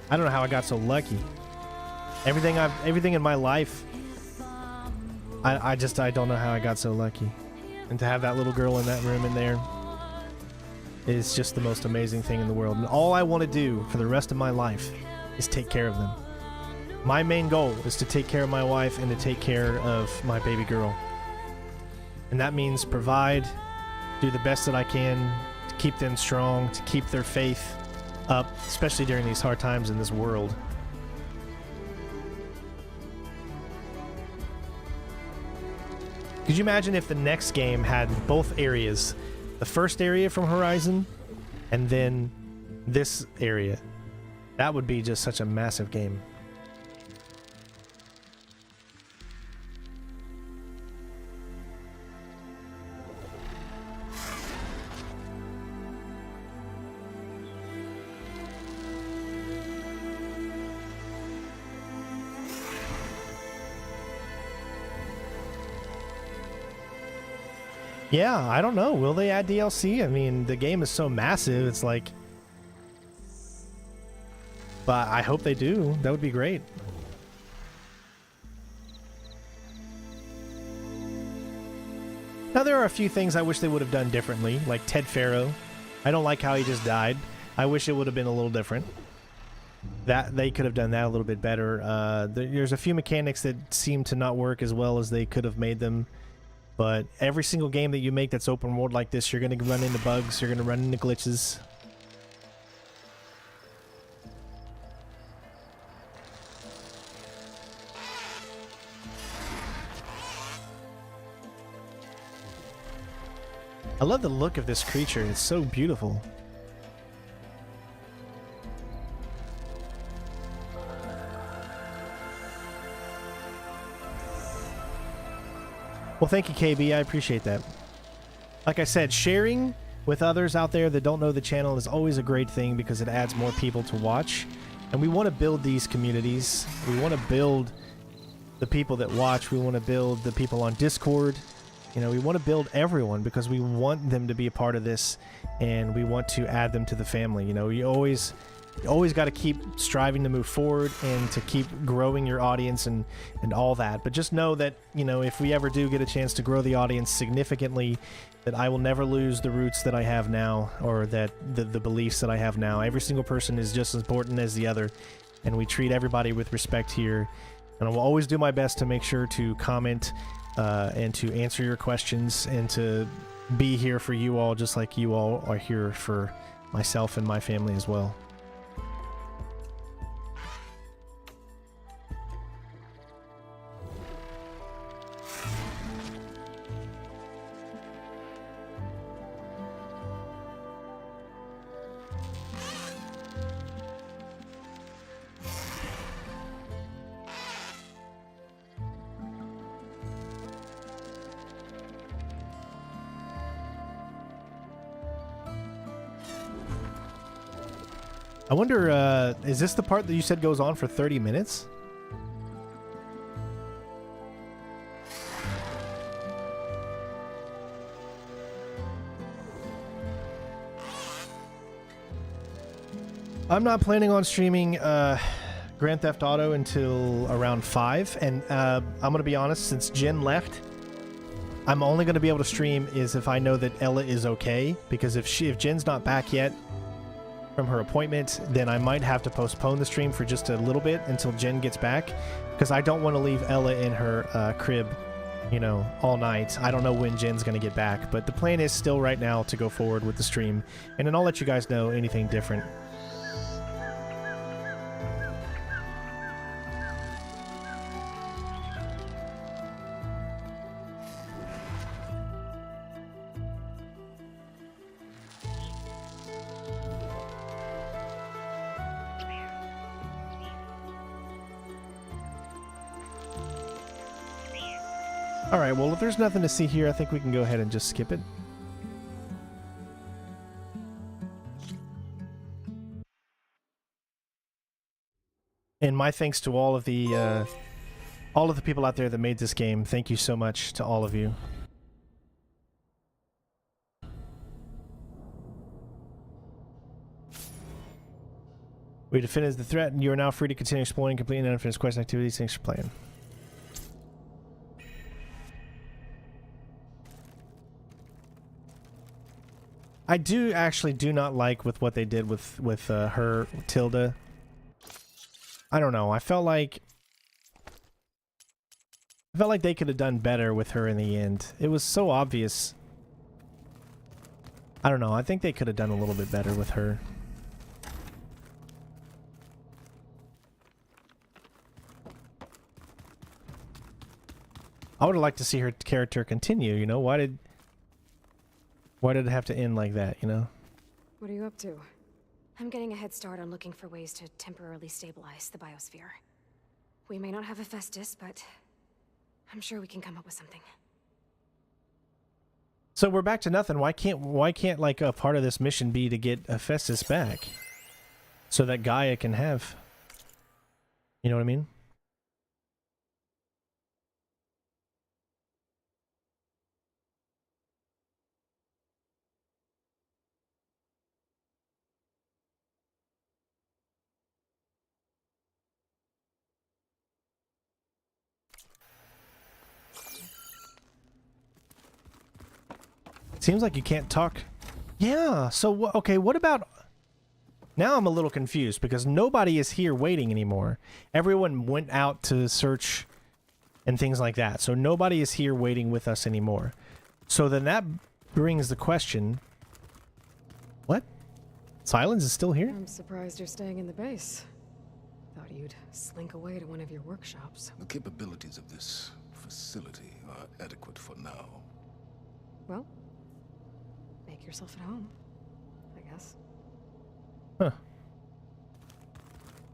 I don't know how I got so lucky. Everything in my life, I don't know how I got so lucky. And to have that little girl in that room in there is just the most amazing thing in the world. And all I want to do for the rest of my life is take care of them. My main goal is to take care of my wife and to take care of my baby girl. And that means provide, do the best that I can, keep them strong, to keep their faith up, especially during these hard times in this world. Could you imagine if the next game had both areas? The first area from Horizon, and then this area. That would be just such a massive game. Yeah, I don't know. Will they add DLC? I mean, the game is so massive, it's like... But I hope they do. That would be great. Now, there are a few things I wish they would have done differently, like Ted Faro. I don't like how he just died. I wish it would have been a little different. That they could have done that a little bit better. There's a few mechanics that seem to not work as well as they could have made them. But every single game that you make that's open world like this, you're going to run into bugs, you're going to run into glitches. I love the look of this creature. It's so beautiful. Well, thank you, KB. I appreciate that. Like I said, sharing with others out there that don't know the channel is always a great thing because it adds more people to watch. And we want to build these communities. We want to build the people that watch. We want to build the people on Discord. You know, we want to build everyone because we want them to be a part of this and we want to add them to the family. You know, you always got to keep striving to move forward and to keep growing your audience and all that. But just know that, you know, if we ever do get a chance to grow the audience significantly, that I will never lose the roots that I have now or that the beliefs that I have now. Every single person is just as important as the other, and we treat everybody with respect here. And I will always do my best to make sure to comment and to answer your questions and to be here for you all just like you all are here for myself and my family as well. I wonder, is this the part that you said goes on for 30 minutes? I'm not planning on streaming Grand Theft Auto until around 5, and I'm going to be honest, since Jen left, I'm only going to be able to stream is if I know that Ella is okay, because if Jen's not back yet from her appointment, then I might have to postpone the stream for just a little bit until Jen gets back, because I don't want to leave Ella in her crib, you know, all night. I don't know when Jen's going to get back, but the plan is still right now to go forward with the stream, and then I'll let you guys know anything different. Alright, well, if there's nothing to see here, I think we can go ahead and just skip it. And my thanks to all of the people out there that made this game. Thank you so much to all of you. We defended the threat, and you are now free to continue exploring, completing unfinished quest activities. Thanks for playing. I do not like with what they did with her Tilda. I don't know. I felt like they could have done better with her in the end. It was so obvious. I don't know. I think they could have done a little bit better with her. I would have liked to see her character continue, you know? Why did it have to end like that, you know? What are you up to? I'm getting a head start on looking for ways to temporarily stabilize the biosphere. We may not have Hephaestus, but I'm sure we can come up with something. So we're back to nothing. Why can't like a part of this mission be to get Hephaestus back? So that Gaia can have... You know what I mean? Seems like you can't talk. Yeah, so, okay, what about... Now I'm a little confused, because nobody is here waiting anymore. Everyone went out to search and things like that. So nobody is here waiting with us anymore. So then that brings the question... What? Sylens is still here? I'm surprised you're staying in the base. Thought you'd slink away to one of your workshops. The capabilities of this facility are adequate for now. Well, make yourself at home, I guess. Huh.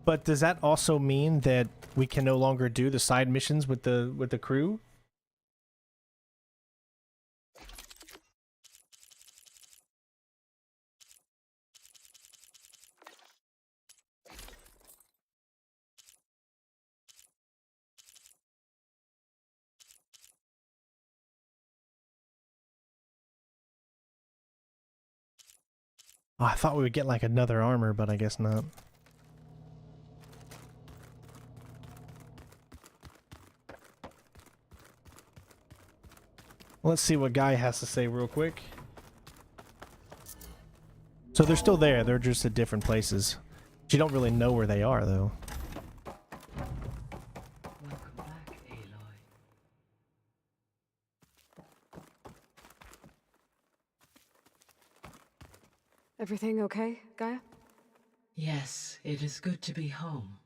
But does that also mean that we can no longer do the side missions with the crew? Oh, I thought we would get like another armor, but I guess not. Let's see what Guy has to say real quick. So they're still there, they're just at different places. You don't really know where they are, though. Welcome back, Aloy. Everything okay, Gaia? Yes, it is good to be home.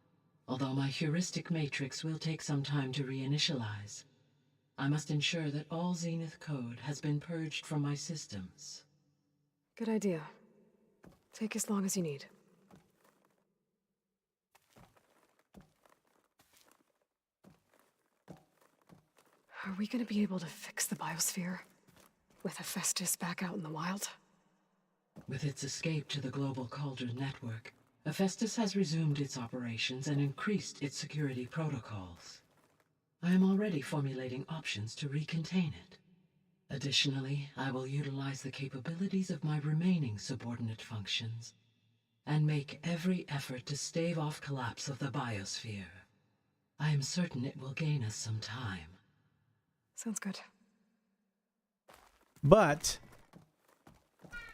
Although my heuristic matrix will take some time to reinitialize. I must ensure that all Zenith code has been purged from my systems. Good idea. Take as long as you need. Are we gonna be able to fix the biosphere? With Hephaestus back out in the wild? With its escape to the global cauldron network, Hephaestus has resumed its operations and increased its security protocols. I am already formulating options to recontain it. Additionally, I will utilize the capabilities of my remaining subordinate functions and make every effort to stave off collapse of the biosphere. I am certain it will gain us some time. Sounds good. But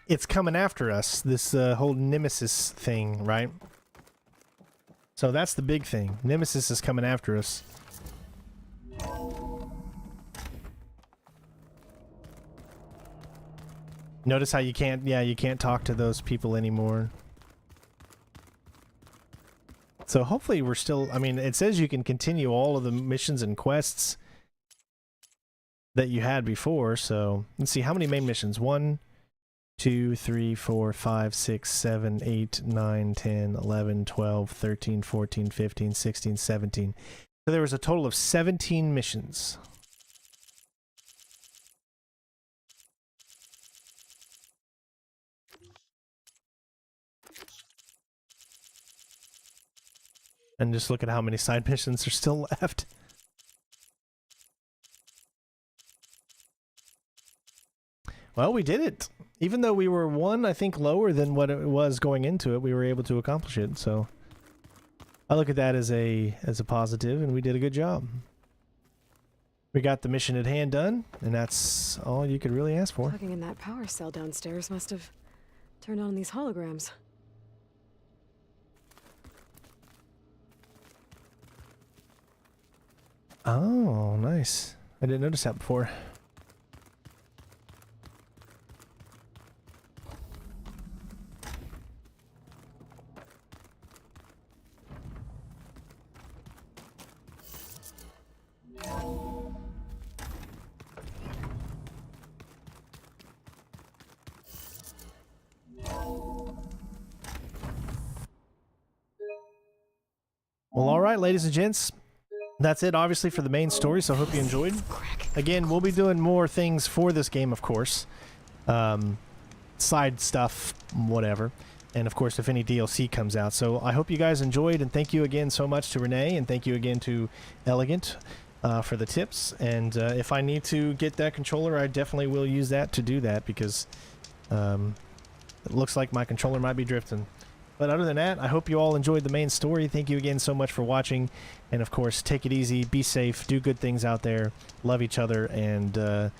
it's coming after us, this whole Nemesis thing, right? So that's the big thing. Nemesis is coming after us. Notice how you can't, yeah, you can't talk to those people anymore. So hopefully we're still, I mean, it says you can continue all of the missions and quests that you had before, so let's see, how many main missions? 1, 2, 3, 4, 5, 6, 7, 8, 9, 10, 11, 12, 13, 14, 15, 16, 17. So there was a total of 17 missions. And just look at how many side missions are still left. Well, we did it. Even though we were one, I think, lower than what it was going into it, we were able to accomplish it. So I look at that as a positive, and we did a good job. We got the mission at hand done, and that's all you could really ask for. Plugging in that power cell downstairs must have turned on these holograms. Oh, nice. I didn't notice that before. Well, all right, ladies and gents. That's it, obviously, for the main story, so I hope you enjoyed. Again, we'll be doing more things for this game, of course. Side stuff, whatever. And, of course, if any DLC comes out. So I hope you guys enjoyed, and thank you again so much to Renee, and thank you again to Elegant for the tips. And if I need to get that controller, I definitely will use that to do that, because it looks like my controller might be drifting. But other than that, I hope you all enjoyed the main story. Thank you again so much for watching. And of course, take it easy, be safe, do good things out there, love each other, and